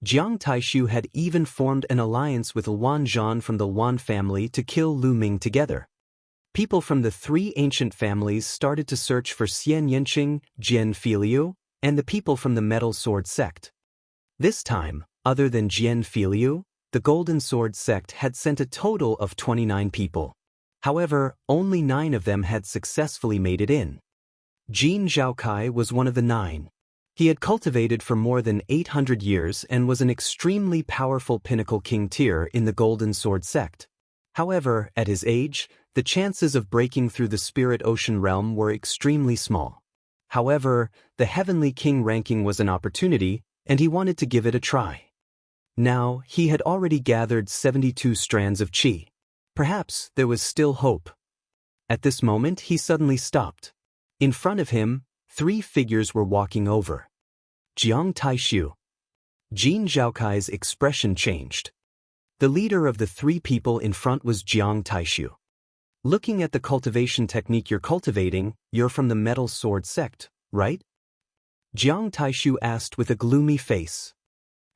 Jiang Taishu had even formed an alliance with Luan Zhan from the Wan family to kill Lu Ming together. People from the three ancient families started to search for Xian Yanqing, Jian Filiu, and the people from the Metal Sword sect. This time, other than Jian Filiu, the Golden Sword sect had sent a total of 29 people. However, only 9 of them had successfully made it in. Jin Zhaokai was one of the 9. He had cultivated for more than 800 years and was an extremely powerful pinnacle king tier in the Golden Sword sect. However, at his age, the chances of breaking through the spirit ocean realm were extremely small. However, the Heavenly King ranking was an opportunity, and he wanted to give it a try. Now, he had already gathered 72 strands of qi. Perhaps there was still hope. At this moment, he suddenly stopped. In front of him, 3 figures were walking over. Jiang Taishu. Jin Zhaokai's expression changed. The leader of the 3 people in front was Jiang Taishu. Looking at the cultivation technique you're cultivating, you're from the Metal Sword sect, right? Jiang Taishu asked with a gloomy face.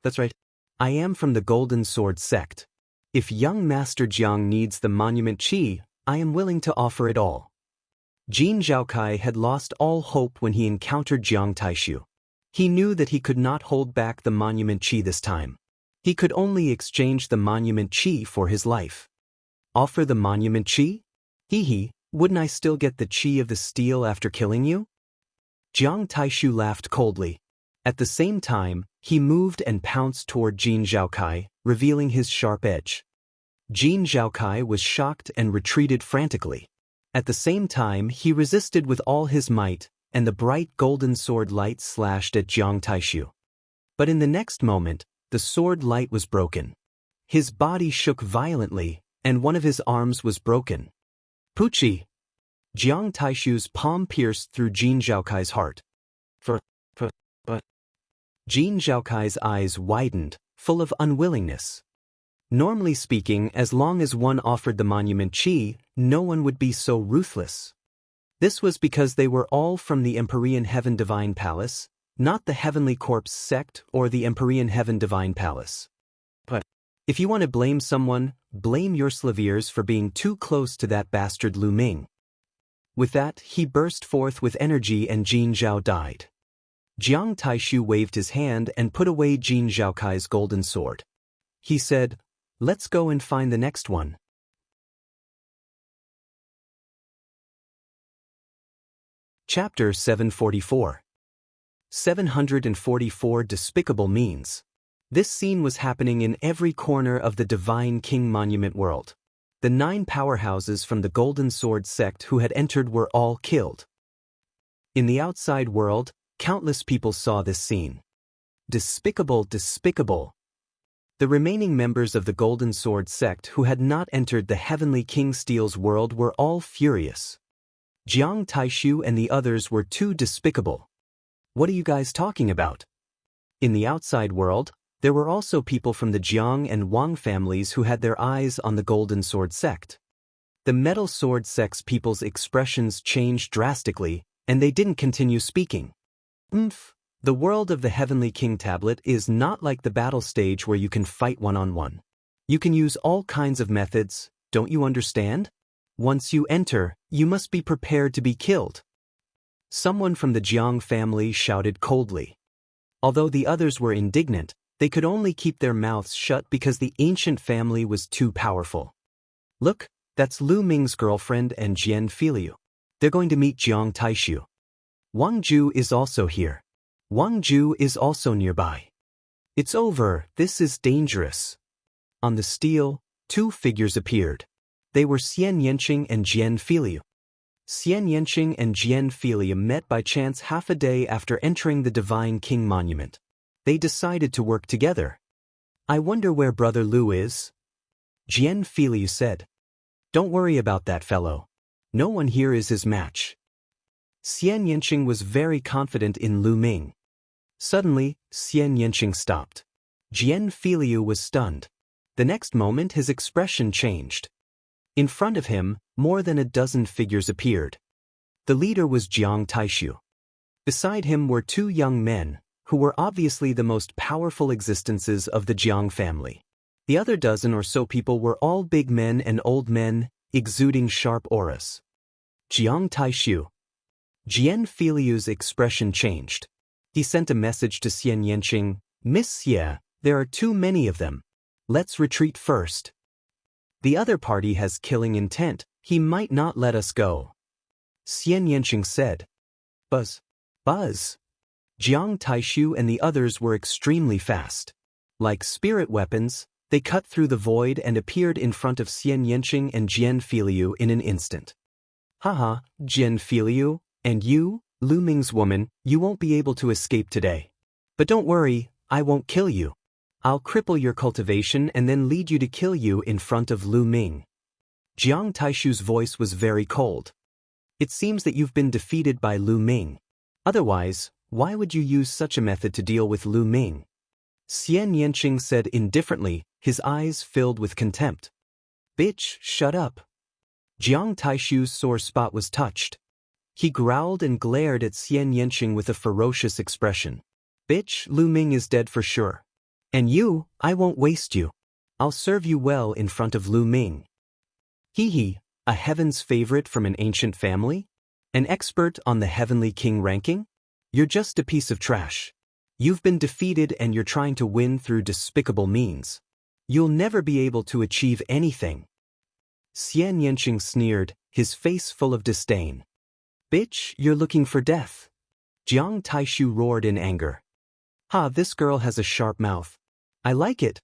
That's right. I am from the Golden Sword sect. If young Master Jiang needs the monument qi, I am willing to offer it all. Jin Zhaokai had lost all hope when he encountered Jiang Taishu. He knew that he could not hold back the monument qi this time. He could only exchange the monument qi for his life. Offer the monument qi? Wouldn't I still get the qi of the steel after killing you? Jiang Taishu laughed coldly. At the same time, he moved and pounced toward Jin Zhaokai, revealing his sharp edge. Jin Zhaokai was shocked and retreated frantically. At the same time, he resisted with all his might, and the bright golden sword light slashed at Jiang Taishu. But in the next moment, the sword light was broken. His body shook violently, and one of his arms was broken. Puchi! Jiang Taishu's palm pierced through Jin Zhaokai's heart. But Jin Zhaokai's eyes widened, full of unwillingness. Normally speaking, as long as one offered the monument qi, no one would be so ruthless. This was because they were all from the Empyrean Heaven Divine Palace, not the Heavenly Corpse sect or the Empyrean Heaven Divine Palace. But if you want to blame someone, blame your Slaviers for being too close to that bastard Lu Ming. With that, he burst forth with energy and Jin Zhao died. Jiang Taishu waved his hand and put away Jin Zhaokai's golden sword. He said, "Let's go and find the next one." Chapter 744. 744 Despicable Means. This scene was happening in every corner of the Divine King Monument world. The 9 powerhouses from the Golden Sword sect who had entered were all killed. In the outside world, countless people saw this scene. Despicable, despicable. The remaining members of the Golden Sword sect who had not entered the Heavenly King Steel's world were all furious. Jiang Taishu and the others were too despicable. What are you guys talking about? In the outside world, there were also people from the Jiang and Wang families who had their eyes on the Golden Sword sect. The Metal Sword sect's people's expressions changed drastically, and they didn't continue speaking. The world of the Heavenly King Tablet is not like the battle stage where you can fight one-on-one. You can use all kinds of methods, don't you understand? Once you enter, you must be prepared to be killed. Someone from the Jiang family shouted coldly. Although the others were indignant, they could only keep their mouths shut because the ancient family was too powerful. Look, that's Lu Ming's girlfriend and Jian Filiu. They're going to meet Jiang Taishu. Wang Ju is also here. Wang Ju is also nearby. It's over, this is dangerous. On the steel, 2 figures appeared. They were Xian Yanqing and Jian Filiu. Xian Yanqing and Jian Filiu met by chance half a day after entering the Divine King Monument. They decided to work together. I wonder where Brother Lu is? Jian Filiu said. Don't worry about that fellow. No one here is his match. Xian Yanqing was very confident in Lu Ming. Suddenly, Xian Yanqing stopped. Jian Filiu was stunned. The next moment his expression changed. In front of him, more than a dozen figures appeared. The leader was Jiang Taishu. Beside him were 2 young men, who were obviously the most powerful existences of the Jiang family. The other dozen or so people were all big men and old men, exuding sharp auras. Jiang Taishu. Jian Filiu's expression changed. He sent a message to Xian Yanqing, Miss Xie, there are too many of them. Let's retreat first. The other party has killing intent, he might not let us go. Xian Yanqing said. Buzz. Buzz. Jiang Taishu and the others were extremely fast. Like spirit weapons, They cut through the void and appeared in front of Xian Yanqing and Jian Filiu in an instant. Haha, Jian Filiu, and you, Lu Ming's woman, you won't be able to escape today. But don't worry, I won't kill you. I'll cripple your cultivation and then lead you to kill you in front of Lu Ming. Jiang Taishu's voice was very cold. It seems that you've been defeated by Lu Ming. Otherwise, why would you use such a method to deal with Lu Ming? Xian Yanqing said indifferently, his eyes filled with contempt. Bitch, shut up. Jiang Taishu's sore spot was touched. He growled and glared at Xian Yanqing with a ferocious expression. Bitch, Lu Ming is dead for sure. And you, I won't waste you. I'll serve you well in front of Lu Ming. Hee, a heaven's favorite from an ancient family? An expert on the heavenly king ranking? You're just a piece of trash. You've been defeated and you're trying to win through despicable means. You'll never be able to achieve anything. Xian Yanqing sneered, his face full of disdain. Bitch, you're looking for death. Jiang Taishu roared in anger. Ha, this girl has a sharp mouth. I like it.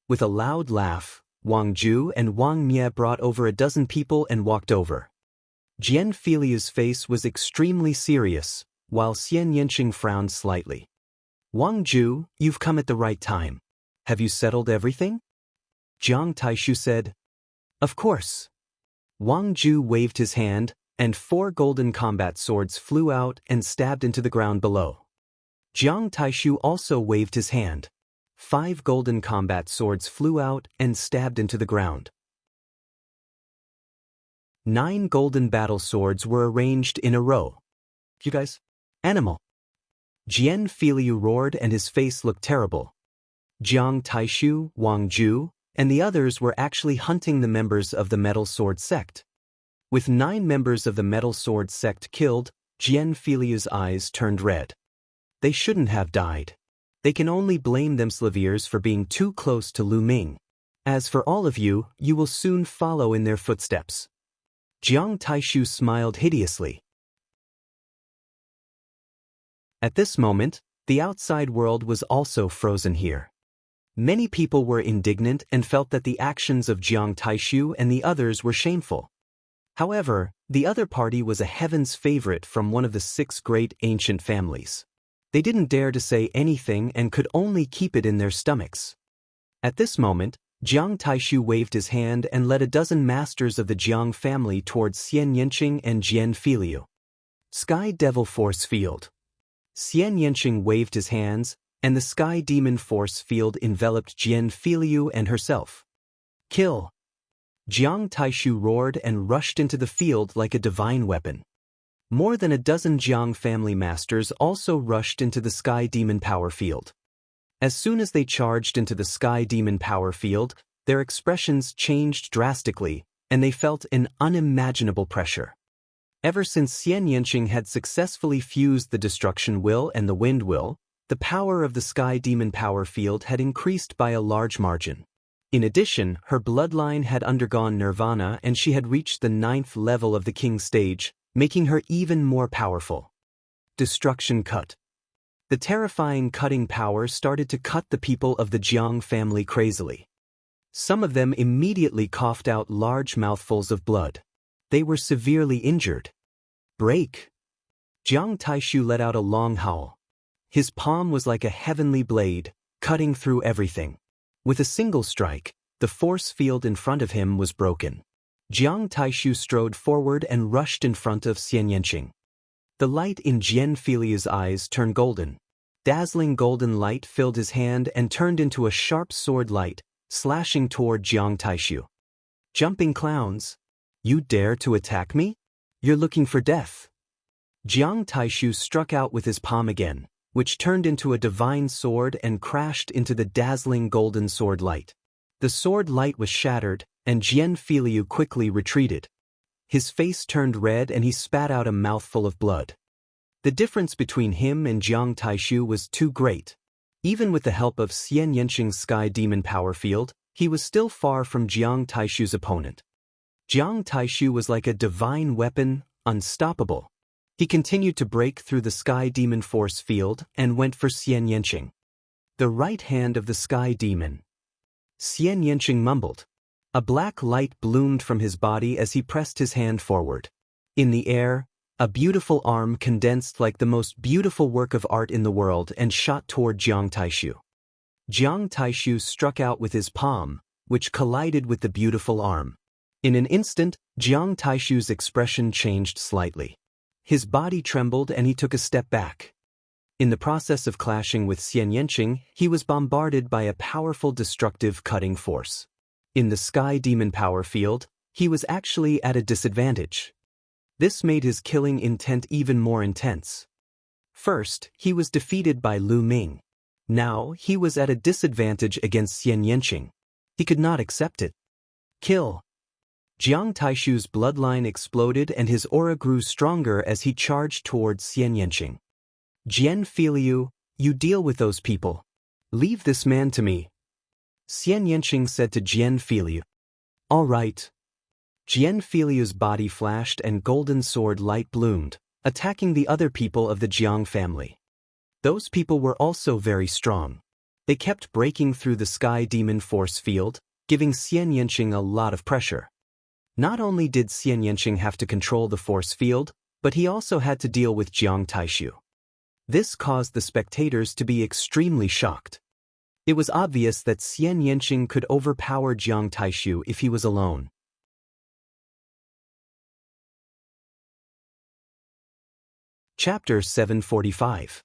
With a loud laugh, Wang Ju and Wang Mie brought over a dozen people and walked over. Jian Filiu's face was extremely serious, while Xian Yanqing frowned slightly. Wang Ju, you've come at the right time. Have you settled everything? Jiang Taishu said. Of course. Wang Ju waved his hand, and 4 golden combat swords flew out and stabbed into the ground below. Jiang Taishu also waved his hand. 5 golden combat swords flew out and stabbed into the ground. 9 golden battle swords were arranged in a row. You guys? Animal. Jian Filiu roared and his face looked terrible. Jiang Taishu, Wang Ju, and the others were actually hunting the members of the Metal Sword sect. With 9 members of the Metal Sword sect killed, Jian Filiu's eyes turned red. They shouldn't have died. They can only blame themselves for being too close to Lu Ming. As for all of you, you will soon follow in their footsteps. Jiang Taishu smiled hideously. At this moment, the outside world was also frozen here. Many people were indignant and felt that the actions of Jiang Taishu and the others were shameful. However, the other party was a heaven's favorite from one of the 6 great ancient families. They didn't dare to say anything and could only keep it in their stomachs. At this moment, Jiang Taishu waved his hand and led a dozen masters of the Jiang family towards Xian Yanqing and Jian Filiu. Sky Devil Force Field. Xian Yanqing waved his hands, and the Sky Demon Force Field enveloped Jian Filiu and herself. Kill! Jiang Taishu roared and rushed into the field like a divine weapon. More than a dozen Jiang family masters also rushed into the Sky Demon Power Field. As soon as they charged into the Sky Demon Power Field, their expressions changed drastically, and they felt an unimaginable pressure. Ever since Xian Yanqing had successfully fused the Destruction Will and the Wind Will, the power of the Sky Demon Power Field had increased by a large margin. In addition, her bloodline had undergone nirvana and she had reached the 9th level of the King stage, making her even more powerful. Destruction Cut. The terrifying cutting power started to cut the people of the Jiang family crazily. Some of them immediately coughed out large mouthfuls of blood. They were severely injured. Break! Jiang Taishu let out a long howl. His palm was like a heavenly blade, cutting through everything. With a single strike, the force field in front of him was broken. Jiang Taishu strode forward and rushed in front of Xian Yanqing. The light in Jian Filiu's eyes turned golden. Dazzling golden light filled his hand and turned into a sharp sword light, slashing toward Jiang Taishu. Jumping clowns! You dare to attack me? You're looking for death. Jiang Taishu struck out with his palm again, which turned into a divine sword and crashed into the dazzling golden sword light. The sword light was shattered, and Jian Filiu quickly retreated. His face turned red and he spat out a mouthful of blood. The difference between him and Jiang Taishu was too great. Even with the help of Xian Yanqing's Sky Demon Power Field, he was still far from Jiang Taishu's opponent. Jiang Taishu was like a divine weapon, unstoppable. He continued to break through the Sky Demon Force Field and went for Xian Yanqing. The right hand of the Sky Demon. Xian Yanqing mumbled. A black light bloomed from his body as he pressed his hand forward. In the air, a beautiful arm condensed like the most beautiful work of art in the world and shot toward Jiang Taishu. Jiang Taishu struck out with his palm, which collided with the beautiful arm. In an instant, Jiang Taishu's expression changed slightly. His body trembled and he took a step back. In the process of clashing with Xian Yanqing, he was bombarded by a powerful destructive cutting force. In the Sky Demon power field, he was actually at a disadvantage. This made his killing intent even more intense. First, he was defeated by Lu Ming. Now, he was at a disadvantage against Xian Yanqing. He could not accept it. Kill. Jiang Taishu's bloodline exploded and his aura grew stronger as he charged towards Xian Yanqing. Jian Filiu, you deal with those people. Leave this man to me. Xian Yanqing said to Jian Filiu. All right. Jian Filiu's body flashed and golden sword light bloomed, attacking the other people of the Jiang family. Those people were also very strong. They kept breaking through the Sky Demon force field, giving Xian Yanqing a lot of pressure. Not only did Xian Yanqing have to control the force field, but he also had to deal with Jiang Taishu. This caused the spectators to be extremely shocked. It was obvious that Xian Yanqing could overpower Jiang Taishu if he was alone. Chapter 745.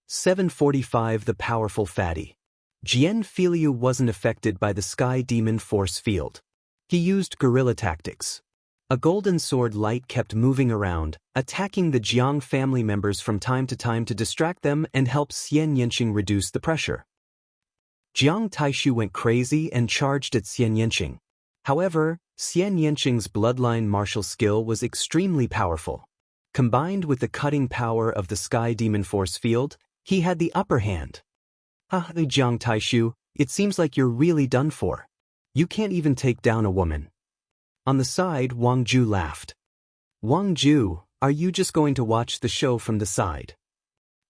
745 The Powerful Fatty. Jian Filiu wasn't affected by the Sky Demon force field. He used guerrilla tactics. A golden sword light kept moving around, attacking the Jiang family members from time to distract them and help Xian Yanqing reduce the pressure. Jiang Taishu went crazy and charged at Xian Yanqing. However, Xian Yanqing's bloodline martial skill was extremely powerful. Combined with the cutting power of the Sky Demon force field, he had the upper hand. Jiang Taishu, it seems like you're really done for. You can't even take down a woman. On the side, Wang Ju laughed. Wang Ju, are you just going to watch the show from the side?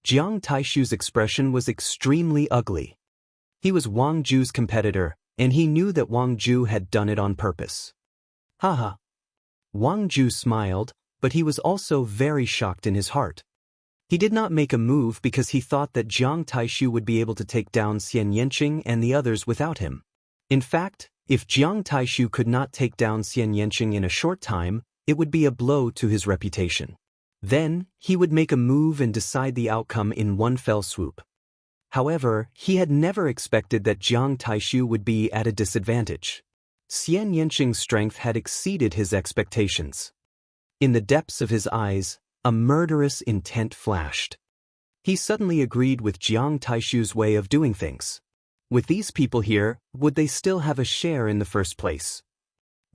Jiang Taishu's expression was extremely ugly. He was Wang Ju's competitor, and he knew that Wang Ju had done it on purpose. Haha. Wang Ju smiled, but he was also very shocked in his heart. He did not make a move because he thought that Jiang Taishu would be able to take down Xian Yanqing and the others without him. In fact, if Jiang Taishu could not take down Xian Yanqing in a short time, it would be a blow to his reputation. Then, he would make a move and decide the outcome in one fell swoop. However, he had never expected that Jiang Taishu would be at a disadvantage. Xian Yanqing's strength had exceeded his expectations. In the depths of his eyes, a murderous intent flashed. He suddenly agreed with Jiang Taishu's way of doing things. With these people here, would they still have a share in the first place?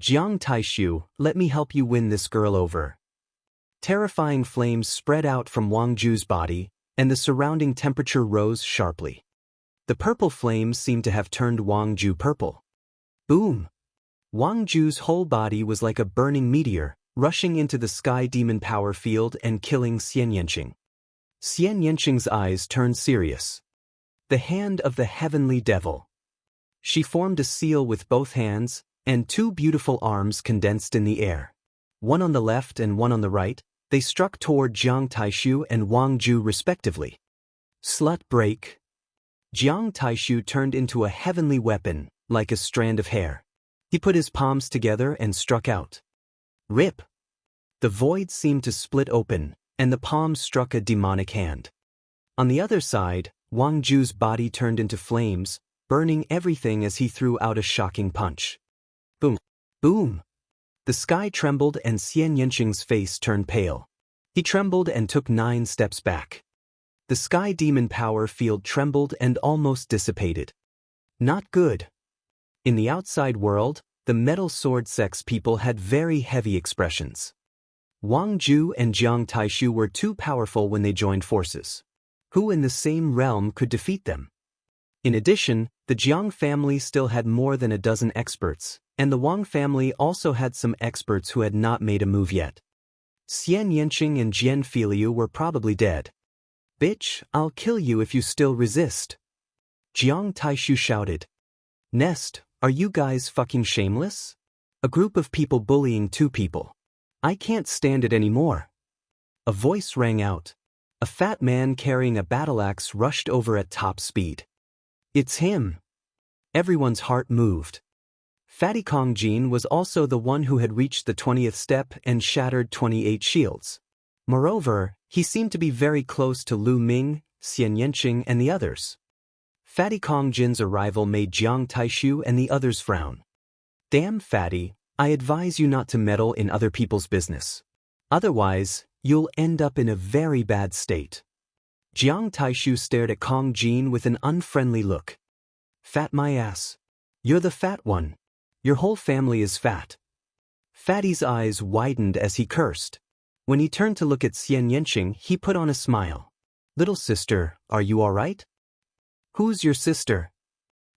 Jiang Taishu, let me help you win this girl over. Terrifying flames spread out from Wang Ju's body, and the surrounding temperature rose sharply. The purple flames seemed to have turned Wang Ju purple. Boom! Wang Ju's whole body was like a burning meteor, rushing into the Sky Demon power field and killing Xian Yanqing. Xian Yanqing's eyes turned serious. The hand of the heavenly devil. She formed a seal with both hands, and two beautiful arms condensed in the air. One on the left and one on the right, they struck toward Jiang Taishu and Wang Ju respectively. Slut break. Jiang Taishu turned into a heavenly weapon, like a strand of hair. He put his palms together and struck out. Rip! The void seemed to split open, and the palm struck a demonic hand. On the other side, Wang Ju's body turned into flames, burning everything as he threw out a shocking punch. Boom! Boom! The sky trembled and Xian Yanqing's face turned pale. He trembled and took 9 steps back. The Sky Demon power field trembled and almost dissipated. Not good. In the outside world, the Metal Sword Sex people had very heavy expressions. Wang Ju and Jiang Taishu were too powerful when they joined forces. Who in the same realm could defeat them? In addition, the Jiang family still had more than a dozen experts, and the Wang family also had some experts who had not made a move yet. Xian Yanqing and Jian Filiu were probably dead. Bitch, I'll kill you if you still resist. Jiang Taishu shouted. Nest, are you guys fucking shameless? A group of people bullying two people. I can't stand it anymore. A voice rang out. A fat man carrying a battle axe rushed over at top speed. It's him. Everyone's heart moved. Fatty Kongjin was also the one who had reached the 20th step and shattered 28 shields. Moreover, he seemed to be very close to Lu Ming, Xian Yanqing and the others. Fatty Kongjin's arrival made Jiang Taishu and the others frown. Damn Fatty, I advise you not to meddle in other people's business. Otherwise, you'll end up in a very bad state. Jiang Taishu stared at Kongjin with an unfriendly look. Fat my ass. You're the fat one. Your whole family is fat. Fatty's eyes widened as he cursed. When he turned to look at Xian Yanqing, he put on a smile. Little sister, are you all right? Who's your sister?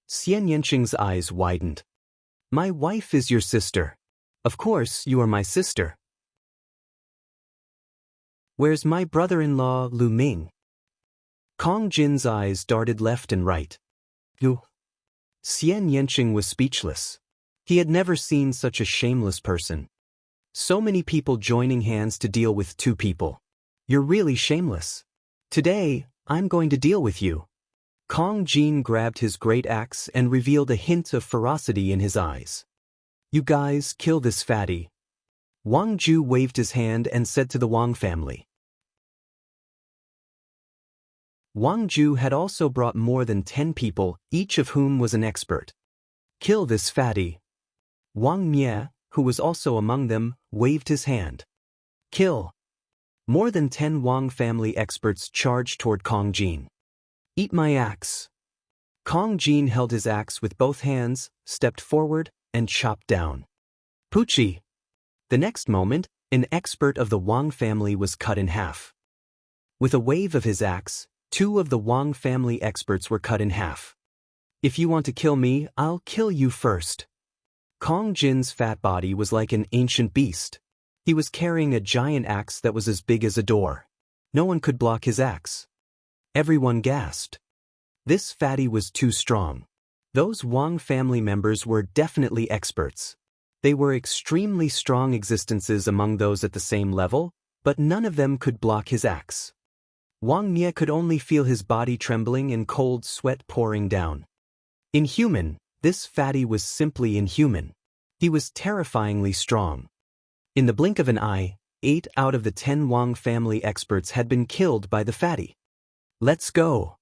Xian Yanqing's eyes widened. My wife is your sister. Of course, you are my sister. Where's my brother-in-law, Lu Ming? Kongjin's eyes darted left and right. You. Xian Yanqing was speechless. He had never seen such a shameless person. So many people joining hands to deal with two people. You're really shameless. Today, I'm going to deal with you. Kongjin grabbed his great axe and revealed a hint of ferocity in his eyes. You guys kill this fatty. Wang Ju waved his hand and said to the Wang family. Wang Ju had also brought more than 10 people, each of whom was an expert. Kill this fatty. Wang Mie, who was also among them, waved his hand. Kill. More than 10 Wang family experts charged toward Kongjin. Eat my axe. Kongjin held his axe with both hands, stepped forward, and chopped down. Poochie. The next moment, an expert of the Wang family was cut in half. With a wave of his axe, 2 of the Wang family experts were cut in half. If you want to kill me, I'll kill you first. Kongjin's fat body was like an ancient beast. He was carrying a giant axe that was as big as a door. No one could block his axe. Everyone gasped. This fatty was too strong. Those Wang family members were definitely experts. They were extremely strong existences among those at the same level, but none of them could block his axe. Wang Mie could only feel his body trembling and cold sweat pouring down. Inhuman, this fatty was simply inhuman. He was terrifyingly strong. In the blink of an eye, 8 out of the 10 Wang family experts had been killed by the fatty. Let's go.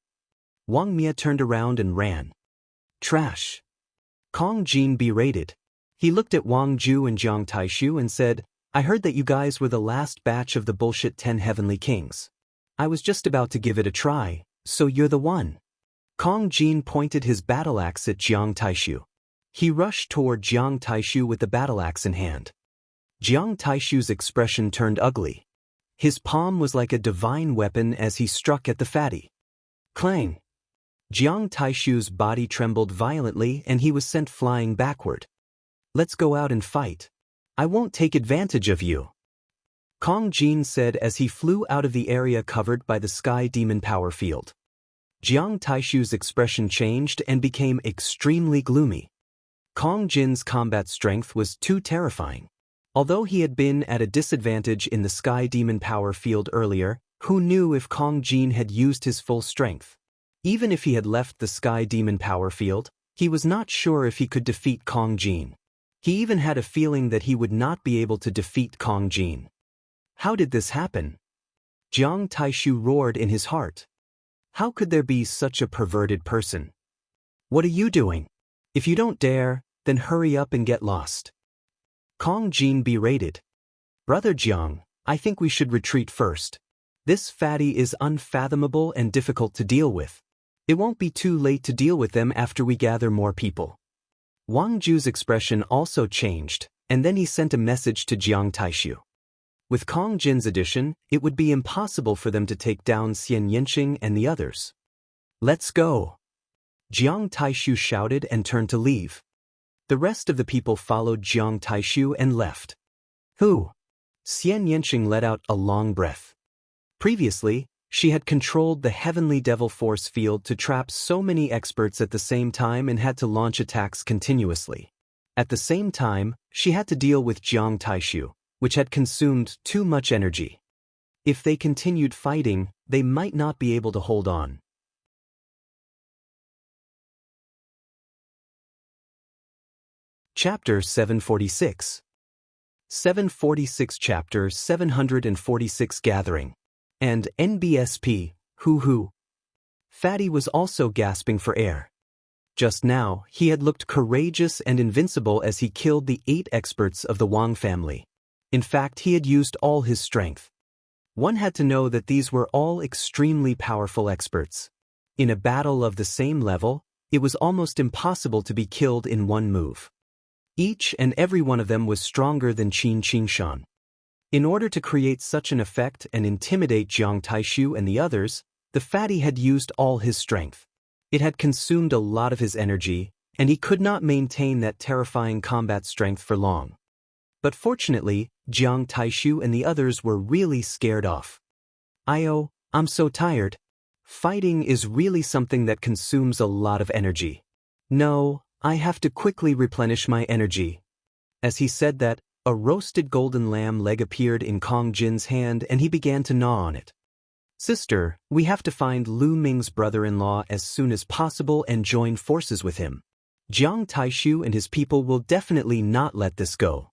Wang Mie turned around and ran. Trash. Kongjin berated. He looked at Wang Ju and Jiang Taishu and said, I heard that you guys were the last batch of the bullshit 10 heavenly kings. I was just about to give it a try, so you're the one. Kongjin pointed his battle axe at Jiang Taishu. He rushed toward Jiang Taishu with the battle axe in hand. Jiang Taishu's expression turned ugly. His palm was like a divine weapon as he struck at the fatty. Clang! Jiang Taishu's body trembled violently and he was sent flying backward. Let's go out and fight. I won't take advantage of you. Kongjin said as he flew out of the area covered by the sky demon power field. Jiang Taishu's expression changed and became extremely gloomy. Kongjin's combat strength was too terrifying. Although he had been at a disadvantage in the sky demon power field earlier, who knew if Kongjin had used his full strength? Even if he had left the sky demon power field, he was not sure if he could defeat Kongjin. He even had a feeling that he would not be able to defeat Kongjin. How did this happen? Jiang Taishu roared in his heart. How could there be such a perverted person? What are you doing? If you don't dare, then hurry up and get lost. Kongjin berated. Brother Jiang, I think we should retreat first. This fatty is unfathomable and difficult to deal with. It won't be too late to deal with them after we gather more people. Wang Ju's expression also changed, and then he sent a message to Jiang Taishu. With Kongjin's addition, it would be impossible for them to take down Xian Yanqing and the others. Let's go. Jiang Taishu shouted and turned to leave. The rest of the people followed Jiang Taishu and left. Who? Xian Yanqing let out a long breath. Previously, She had controlled the heavenly devil force field to trap so many experts at the same time and had to launch attacks continuously. At the same time, she had to deal with Jiang Taishu, which had consumed too much energy. If they continued fighting, they might not be able to hold on. Chapter 746. 746 Chapter 746 Gathering. And NBSP, hoo. Fatty was also gasping for air. Just now, he had looked courageous and invincible as he killed the 8 experts of the Wang family. In fact, he had used all his strength. One had to know that these were all extremely powerful experts. In a battle of the same level, it was almost impossible to be killed in one move. Each and every one of them was stronger than Qin Qingshan. In order to create such an effect and intimidate Jiang Taishu and the others, the fatty had used all his strength. It had consumed a lot of his energy, and he could not maintain that terrifying combat strength for long. But fortunately, Jiang Taishu and the others were really scared off. I'm so tired. Fighting is really something that consumes a lot of energy. No, I have to quickly replenish my energy. As he said that, a roasted golden lamb leg appeared in Kong Jin's hand and he began to gnaw on it. Sister, we have to find Lu Ming's brother-in-law as soon as possible and join forces with him. Jiang Taishu and his people will definitely not let this go.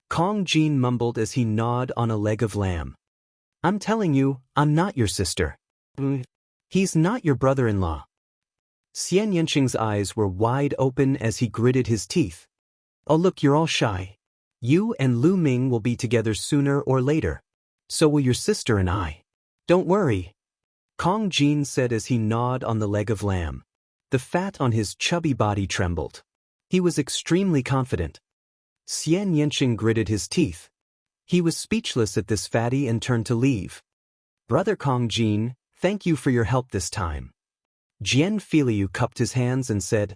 Kong Jin mumbled as he gnawed on a leg of lamb. I'm telling you, I'm not your sister. He's not your brother-in-law. Xian Yanqing's eyes were wide open as he gritted his teeth. Oh look, you're all shy. You and Lu Ming will be together sooner or later. So will your sister and I. Don't worry. Kong Jin said as he gnawed on the leg of lamb. The fat on his chubby body trembled. He was extremely confident. Xian Yanqing gritted his teeth. He was speechless at this fatty and turned to leave. Brother Kong Jin, thank you for your help this time. Jian Filiu cupped his hands and said,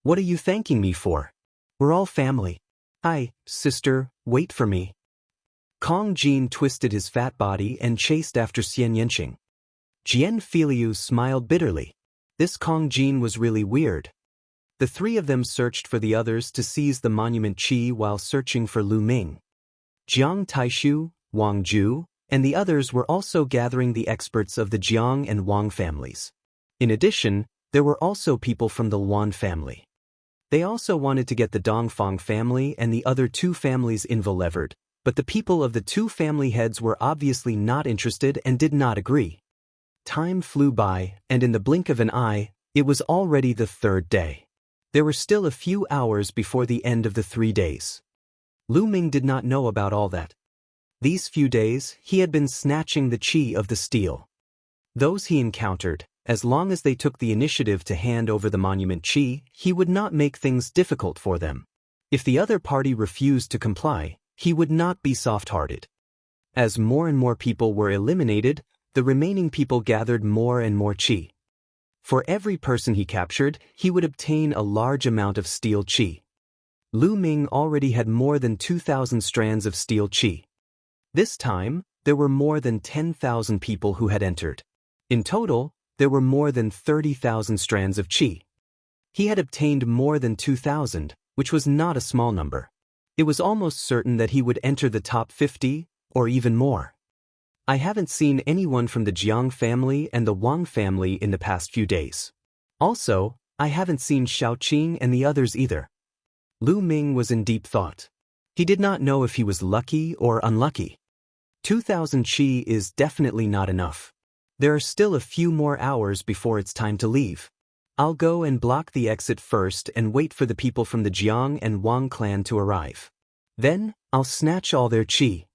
What are you thanking me for? We're all family. Sister, wait for me. Kong Jin twisted his fat body and chased after Xian Yanqing. Jian Filiu smiled bitterly. This Kong Jin was really weird. The 3 of them searched for the others to seize the monument Qi while searching for Lu Ming. Jiang Taishu, Wang Ju, and the others were also gathering the experts of the Jiang and Wang families. In addition, there were also people from the Luan family. They also wanted to get the Dongfang family and the other 2 families involved, but the people of the 2 family heads were obviously not interested and did not agree. Time flew by, and in the blink of an eye, it was already the 3rd day. There were still a few hours before the end of the 3 days. Lu Ming did not know about all that. These few days, he had been snatching the qi of the steel. Those he encountered, as long as they took the initiative to hand over the monument qi, he would not make things difficult for them. If the other party refused to comply, he would not be soft-hearted. As more and more people were eliminated, the remaining people gathered more and more qi. For every person he captured, he would obtain a large amount of steel qi. Lu Ming already had more than 2,000 strands of steel qi. This time, there were more than 10,000 people who had entered. In total, there were more than 30,000 strands of qi. He had obtained more than 2,000, which was not a small number. It was almost certain that he would enter the top 50, or even more. I haven't seen anyone from the Jiang family and the Wang family in the past few days. Also, I haven't seen Shaoqing and the others either. Lu Ming was in deep thought. He did not know if he was lucky or unlucky. 2,000 qi is definitely not enough. There are still a few more hours before it's time to leave. I'll go and block the exit first and wait for the people from the Jiang and Wang clan to arrive. Then, I'll snatch all their qi.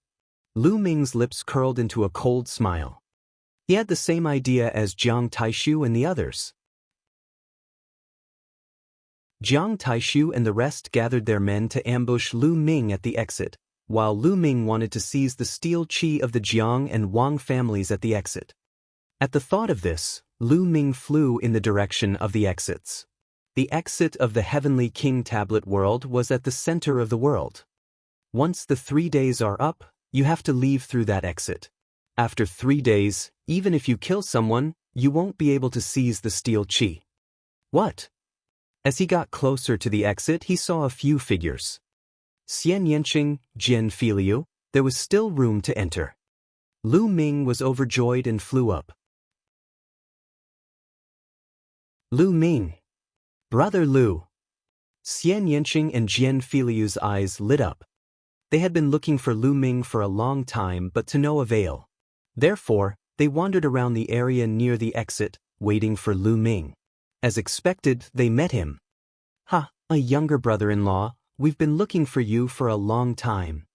Lu Ming's lips curled into a cold smile. He had the same idea as Jiang Taishu and the others. Jiang Taishu and the rest gathered their men to ambush Lu Ming at the exit, while Lu Ming wanted to seize the steel qi of the Jiang and Wang families at the exit. At the thought of this, Lu Ming flew in the direction of the exits. The exit of the Heavenly King Tablet world was at the center of the world. Once the 3 days are up, you have to leave through that exit. After 3 days, Even if you kill someone, you won't be able to seize the steel chi. What? As he got closer to the exit, he saw a few figures. Xian Yanqing, Jian Filiu, there was still room to enter. Lu Ming was overjoyed and flew up. Lu Ming. Brother Lu. Xian Yanqing and Jian Filiu's eyes lit up. They had been looking for Lu Ming for a long time but to no avail. Therefore, they wandered around the area near the exit, waiting for Lu Ming. As expected, they met him. Ha, a younger brother-in-law, we've been looking for you for a long time.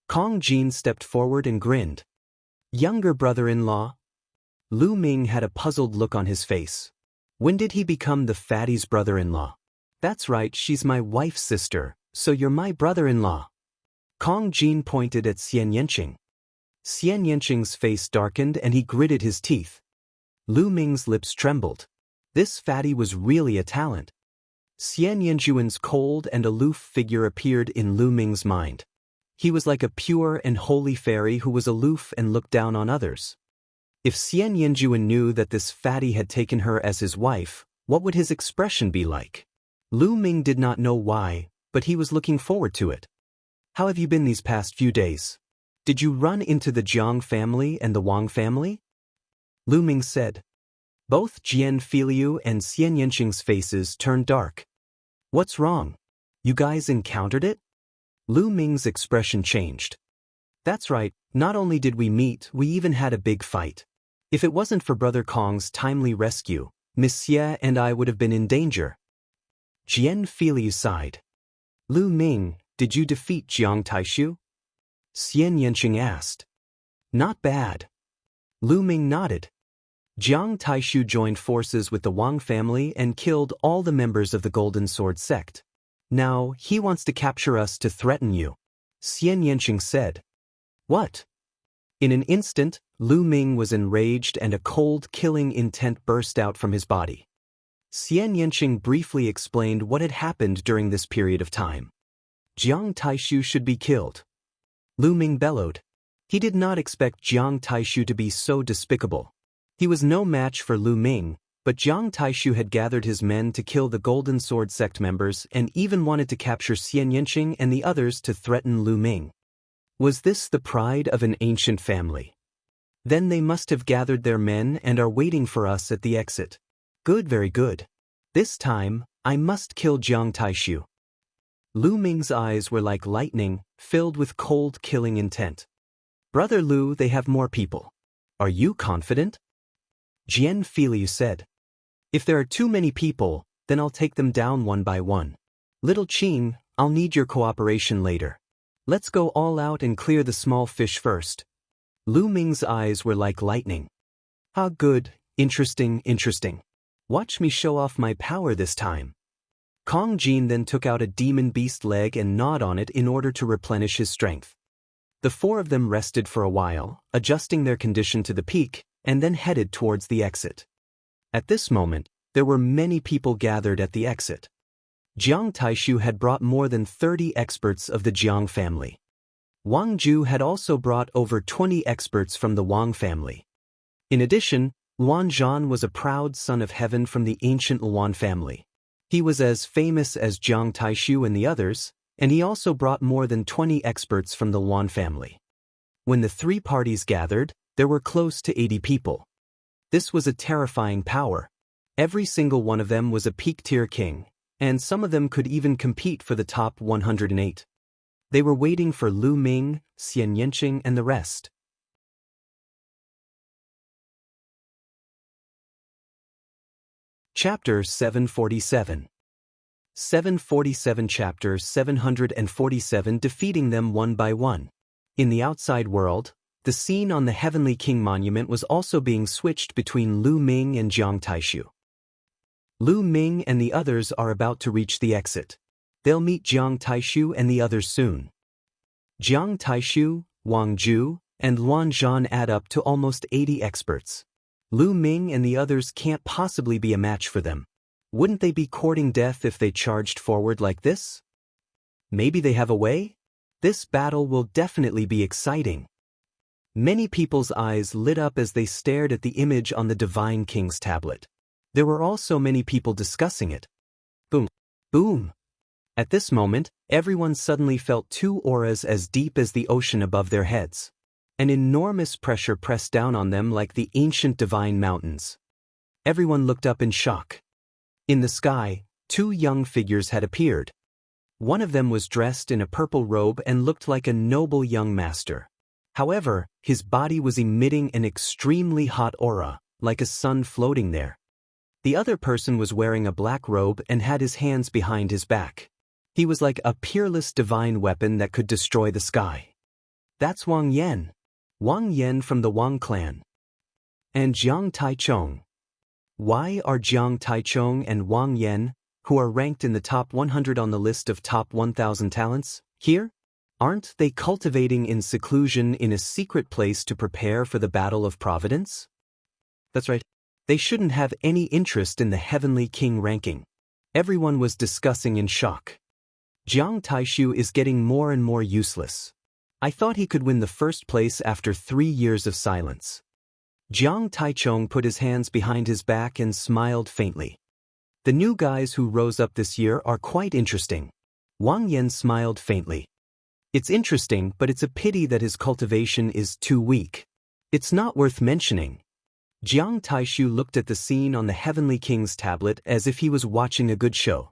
Kong Jin stepped forward and grinned. Younger brother-in-law? Lu Ming had a puzzled look on his face. When did he become the fatty's brother-in-law? That's right, she's my wife's sister, so you're my brother-in-law. Kong Jin pointed at Xian Yanqing. Xian Yanqing's face darkened and he gritted his teeth. Lu Ming's lips trembled. This fatty was really a talent. Xian Yanjuan's cold and aloof figure appeared in Lu Ming's mind. He was like a pure and holy fairy who was aloof and looked down on others. If Xian Yanjuan knew that this fatty had taken her as his wife, what would his expression be like? Lu Ming did not know why, but he was looking forward to it. How have you been these past few days? Did you run into the Jiang family and the Wang family? Lu Ming said. Both Jian Filiu and Xian Yanqing's faces turned dark. What's wrong? You guys encountered it? Lu Ming's expression changed. That's right, not only did we meet, we even had a big fight. If it wasn't for Brother Kong's timely rescue, Miss Xie and I would have been in danger. Jian Filiu sighed. Lu Ming, did you defeat Jiang Taishu? Xian Yanqing asked. Not bad. Lu Ming nodded. Jiang Taishu joined forces with the Wang family and killed all the members of the Golden Sword sect. Now, he wants to capture us to threaten you. Xian Yanqing said. What? In an instant, Lu Ming was enraged and a cold, killing intent burst out from his body. Xian Yanqing briefly explained what had happened during this period of time. Jiang Taishu should be killed. Lu Ming bellowed. He did not expect Jiang Taishu to be so despicable. He was no match for Lu Ming, but Jiang Taishu had gathered his men to kill the Golden Sword sect members and even wanted to capture Xian Yanqing and the others to threaten Lu Ming. Was this the pride of an ancient family? Then they must have gathered their men and are waiting for us at the exit. Good, very good. This time, I must kill Jiang Taishu. Lu Ming's eyes were like lightning, filled with cold, killing intent. Brother Lu, they have more people. Are you confident? Jian Filiu said. If there are too many people, then I'll take them down one by one. Little Qing, I'll need your cooperation later. Let's go all out and clear the small fish first. Lu Ming's eyes were like lightning. Ah, good, interesting. Watch me show off my power this time. Kong Jin then took out a demon beast leg and gnawed on it in order to replenish his strength. The four of them rested for a while, adjusting their condition to the peak, and then headed towards the exit. At this moment, there were many people gathered at the exit. Jiang Taishu had brought more than 30 experts of the Jiang family. Wang Ju had also brought over 20 experts from the Wang family. In addition, Luan Zhan was a proud son of heaven from the ancient Luan family. He was as famous as Jiang Taishu and the others, and he also brought more than 20 experts from the Luan family. When the three parties gathered, there were close to 80 people. This was a terrifying power. Every single one of them was a peak-tier king, and some of them could even compete for the top 108. They were waiting for Lu Ming, Xian Yanqing, and the rest. Chapter 747. 747 Chapter 747 Defeating them one by one. In the outside world, the scene on the Heavenly King Monument was also being switched between Lu Ming and Jiang Taishu. Lu Ming and the others are about to reach the exit. They'll meet Jiang Taishu and the others soon. Jiang Taishu, Wang Ju, and Luan Zhan add up to almost 80 experts. Lu Ming and the others can't possibly be a match for them. Wouldn't they be courting death if they charged forward like this? Maybe they have a way? This battle will definitely be exciting. Many people's eyes lit up as they stared at the image on the Divine King's tablet. There were also many people discussing it. Boom. Boom. At this moment, everyone suddenly felt two auras as deep as the ocean above their heads. An enormous pressure pressed down on them like the ancient divine mountains. Everyone looked up in shock. In the sky, two young figures had appeared. One of them was dressed in a purple robe and looked like a noble young master. However, his body was emitting an extremely hot aura, like a sun floating there. The other person was wearing a black robe and had his hands behind his back. He was like a peerless divine weapon that could destroy the sky. That's Wang Yan. Wang Yan from the Wang clan. And Jiang Taichong. Why are Jiang Taichong and Wang Yan, who are ranked in the top 100 on the list of top 1,000 talents, here? Aren't they cultivating in seclusion in a secret place to prepare for the Battle of Providence? That's right. They shouldn't have any interest in the Heavenly King ranking. Everyone was discussing in shock. Jiang Taishu is getting more and more useless. I thought he could win the first place after 3 years of silence. Jiang Taichong put his hands behind his back and smiled faintly. The new guys who rose up this year are quite interesting. Wang Yan smiled faintly. It's interesting, but it's a pity that his cultivation is too weak. It's not worth mentioning. Jiang Taishu looked at the scene on the Heavenly King's tablet as if he was watching a good show.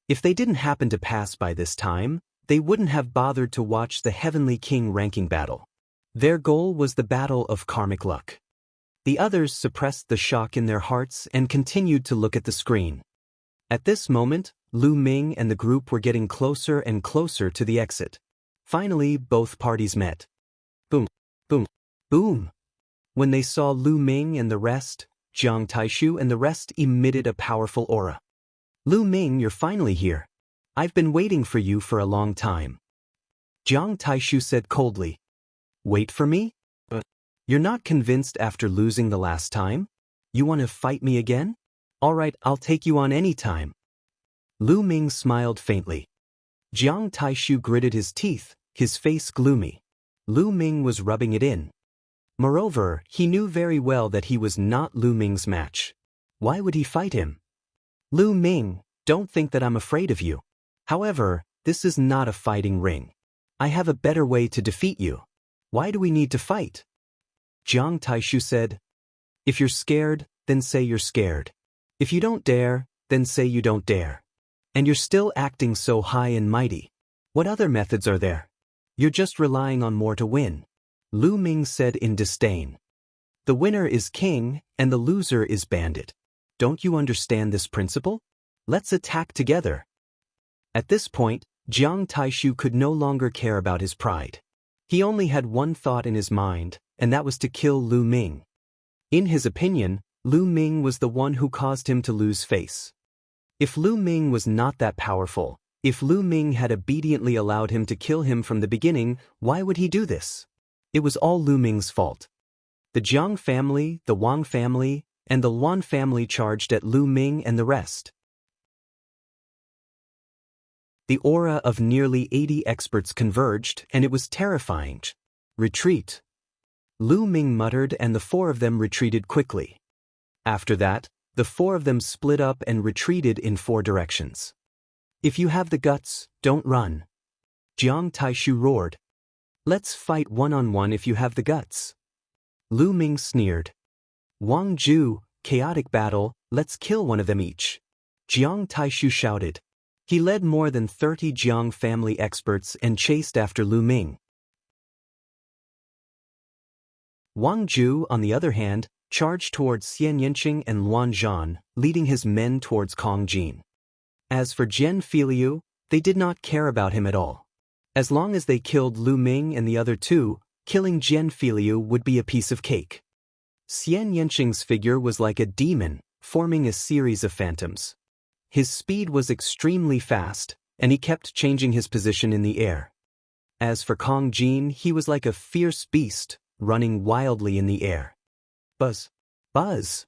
If they didn't happen to pass by this time, they wouldn't have bothered to watch the Heavenly King ranking battle. Their goal was the battle of karmic luck. The others suppressed the shock in their hearts and continued to look at the screen. At this moment, Lu Ming and the group were getting closer and closer to the exit. Finally, both parties met. Boom, boom, boom. When they saw Lu Ming and the rest, Jiang Taishu and the rest emitted a powerful aura. Lu Ming, you're finally here. I've been waiting for you for a long time. Jiang Taishu said coldly. Wait for me? But you're not convinced after losing the last time? You want to fight me again? All right, I'll take you on any time. Lu Ming smiled faintly. Jiang Taishu gritted his teeth, his face gloomy. Lu Ming was rubbing it in. Moreover, he knew very well that he was not Lu Ming's match. Why would he fight him? Lu Ming, don't think that I'm afraid of you. However, this is not a fighting ring. I have a better way to defeat you. Why do we need to fight? Jiang Taishu said. If you're scared, then say you're scared. If you don't dare, then say you don't dare. And you're still acting so high and mighty. What other methods are there? You're just relying on more to win. Lu Ming said in disdain. The winner is king, and the loser is bandit. Don't you understand this principle? Let's attack together. At this point, Jiang Taishu could no longer care about his pride. He only had one thought in his mind, and that was to kill Lu Ming. In his opinion, Lu Ming was the one who caused him to lose face. If Lu Ming was not that powerful, if Lu Ming had obediently allowed him to kill him from the beginning, why would he do this? It was all Lu Ming's fault. The Jiang family, the Wang family, and the Luan family charged at Lu Ming and the rest. The aura of nearly 80 experts converged, and it was terrifying. Retreat. Lu Ming muttered, and the 4 of them retreated quickly. After that, the 4 of them split up and retreated in 4 directions. If you have the guts, don't run. Jiang Taishu roared. Let's fight one-on-one if you have the guts. Lu Ming sneered. Wang Ju, chaotic battle, let's kill one of them each. Jiang Taishu shouted. He led more than 30 Jiang family experts and chased after Lu Ming. Wang Ju, on the other hand, charged towards Xian Yanqing and Luan Zhan, leading his men towards Kong Jin. As for Jian Filiu, they did not care about him at all. As long as they killed Lu Ming and the other 2, killing Jian Filiu would be a piece of cake. Xian Yanqing's figure was like a demon, forming a series of phantoms. His speed was extremely fast, and he kept changing his position in the air. As for Kong Jin, he was like a fierce beast, running wildly in the air. Buzz! Buzz!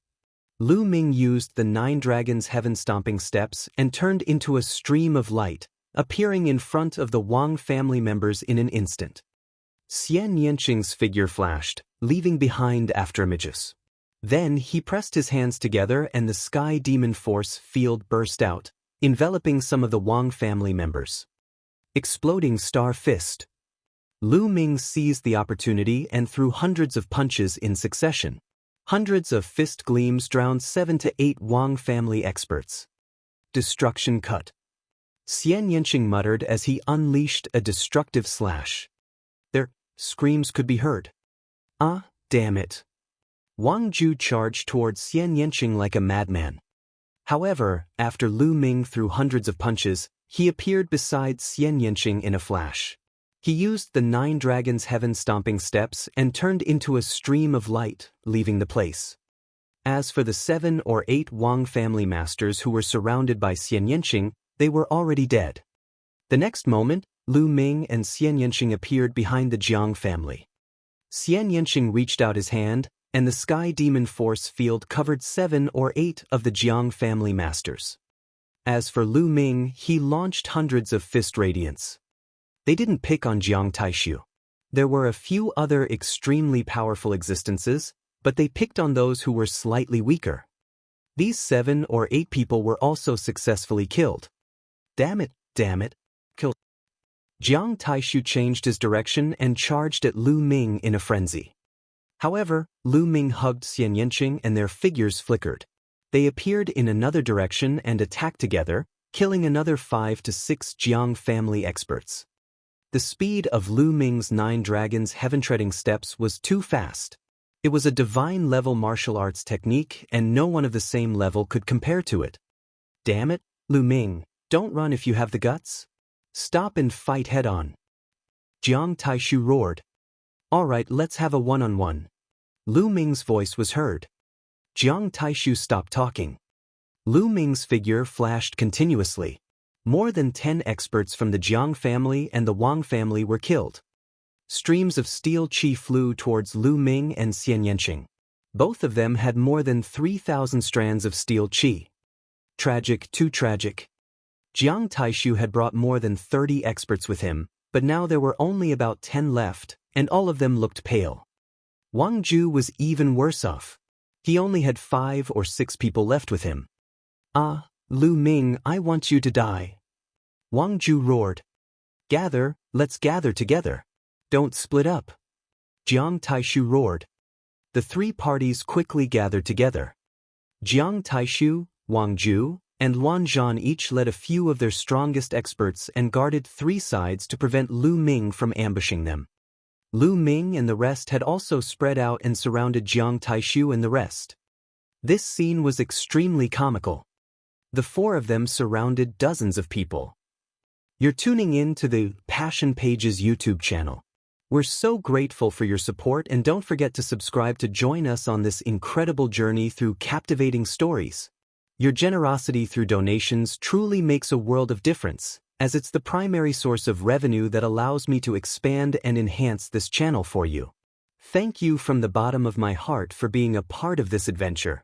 Lu Ming used the 9 dragons' heaven-stomping steps and turned into a stream of light, appearing in front of the Wang family members in an instant. Xian Yanqing's figure flashed, leaving behind afterimages. Then he pressed his hands together and the sky demon force field burst out, enveloping some of the Wang family members. Exploding star fist. Lu Ming seized the opportunity and threw hundreds of punches in succession. Hundreds of fist gleams drowned 7 to 8 Wang family experts. Destruction cut. Xian Yanqing muttered as he unleashed a destructive slash. Their screams could be heard. Ah, damn it. Wang Ju charged towards Xian Yanqing like a madman. However, after Lu Ming threw hundreds of punches, he appeared beside Xian Yanqing in a flash. He used the 9 Dragons' heaven-stomping steps and turned into a stream of light, leaving the place. As for the 7 or 8 Wang family masters who were surrounded by Xian Yanqing, they were already dead. The next moment, Lu Ming and Xian Yanqing appeared behind the Jiang family. Xian Yanqing reached out his hand, and the sky demon force field covered 7 or 8 of the Jiang family masters. As for Lu Ming, he launched hundreds of fist radiance. They didn't pick on Jiang Taishu. There were a few other extremely powerful existences, but they picked on those who were slightly weaker. These 7 or 8 people were also successfully killed. Damn it, kill. Jiang Taishu changed his direction and charged at Lu Ming in a frenzy. However, Lu Ming hugged Xian Yanqing and their figures flickered. They appeared in another direction and attacked together, killing another 5 to 6 Jiang family experts. The speed of Lu Ming's 9 Dragons' heaven-treading steps was too fast. It was a divine-level martial arts technique and no one of the same level could compare to it. Damn it, Lu Ming, don't run if you have the guts. Stop and fight head-on. Jiang Taishu roared. Alright, let's have a one-on-one. Lu Ming's voice was heard. Jiang Taishu stopped talking. Lu Ming's figure flashed continuously. More than 10 experts from the Jiang family and the Wang family were killed. Streams of steel qi flew towards Lu Ming and Xian Yanqing. Both of them had more than 3,000 strands of steel qi. Tragic, too tragic. Jiang Taishu had brought more than 30 experts with him, but now there were only about 10 left, and all of them looked pale. Wang Ju was even worse off. He only had 5 or 6 people left with him. Ah, Lu Ming, I want you to die. Wang Ju roared. Gather, let's gather together. Don't split up. Jiang Taishu roared. The 3 parties quickly gathered together. Jiang Taishu, Wang Ju, and Luan Zhan each led a few of their strongest experts and guarded 3 sides to prevent Lu Ming from ambushing them. Lu Ming and the rest had also spread out and surrounded Jiang Taishu and the rest. This scene was extremely comical. The 4 of them surrounded dozens of people. You're tuning in to the Passion Pages YouTube channel. We're so grateful for your support and don't forget to subscribe to join us on this incredible journey through captivating stories. Your generosity through donations truly makes a world of difference, as it's the primary source of revenue that allows me to expand and enhance this channel for you. Thank you from the bottom of my heart for being a part of this adventure.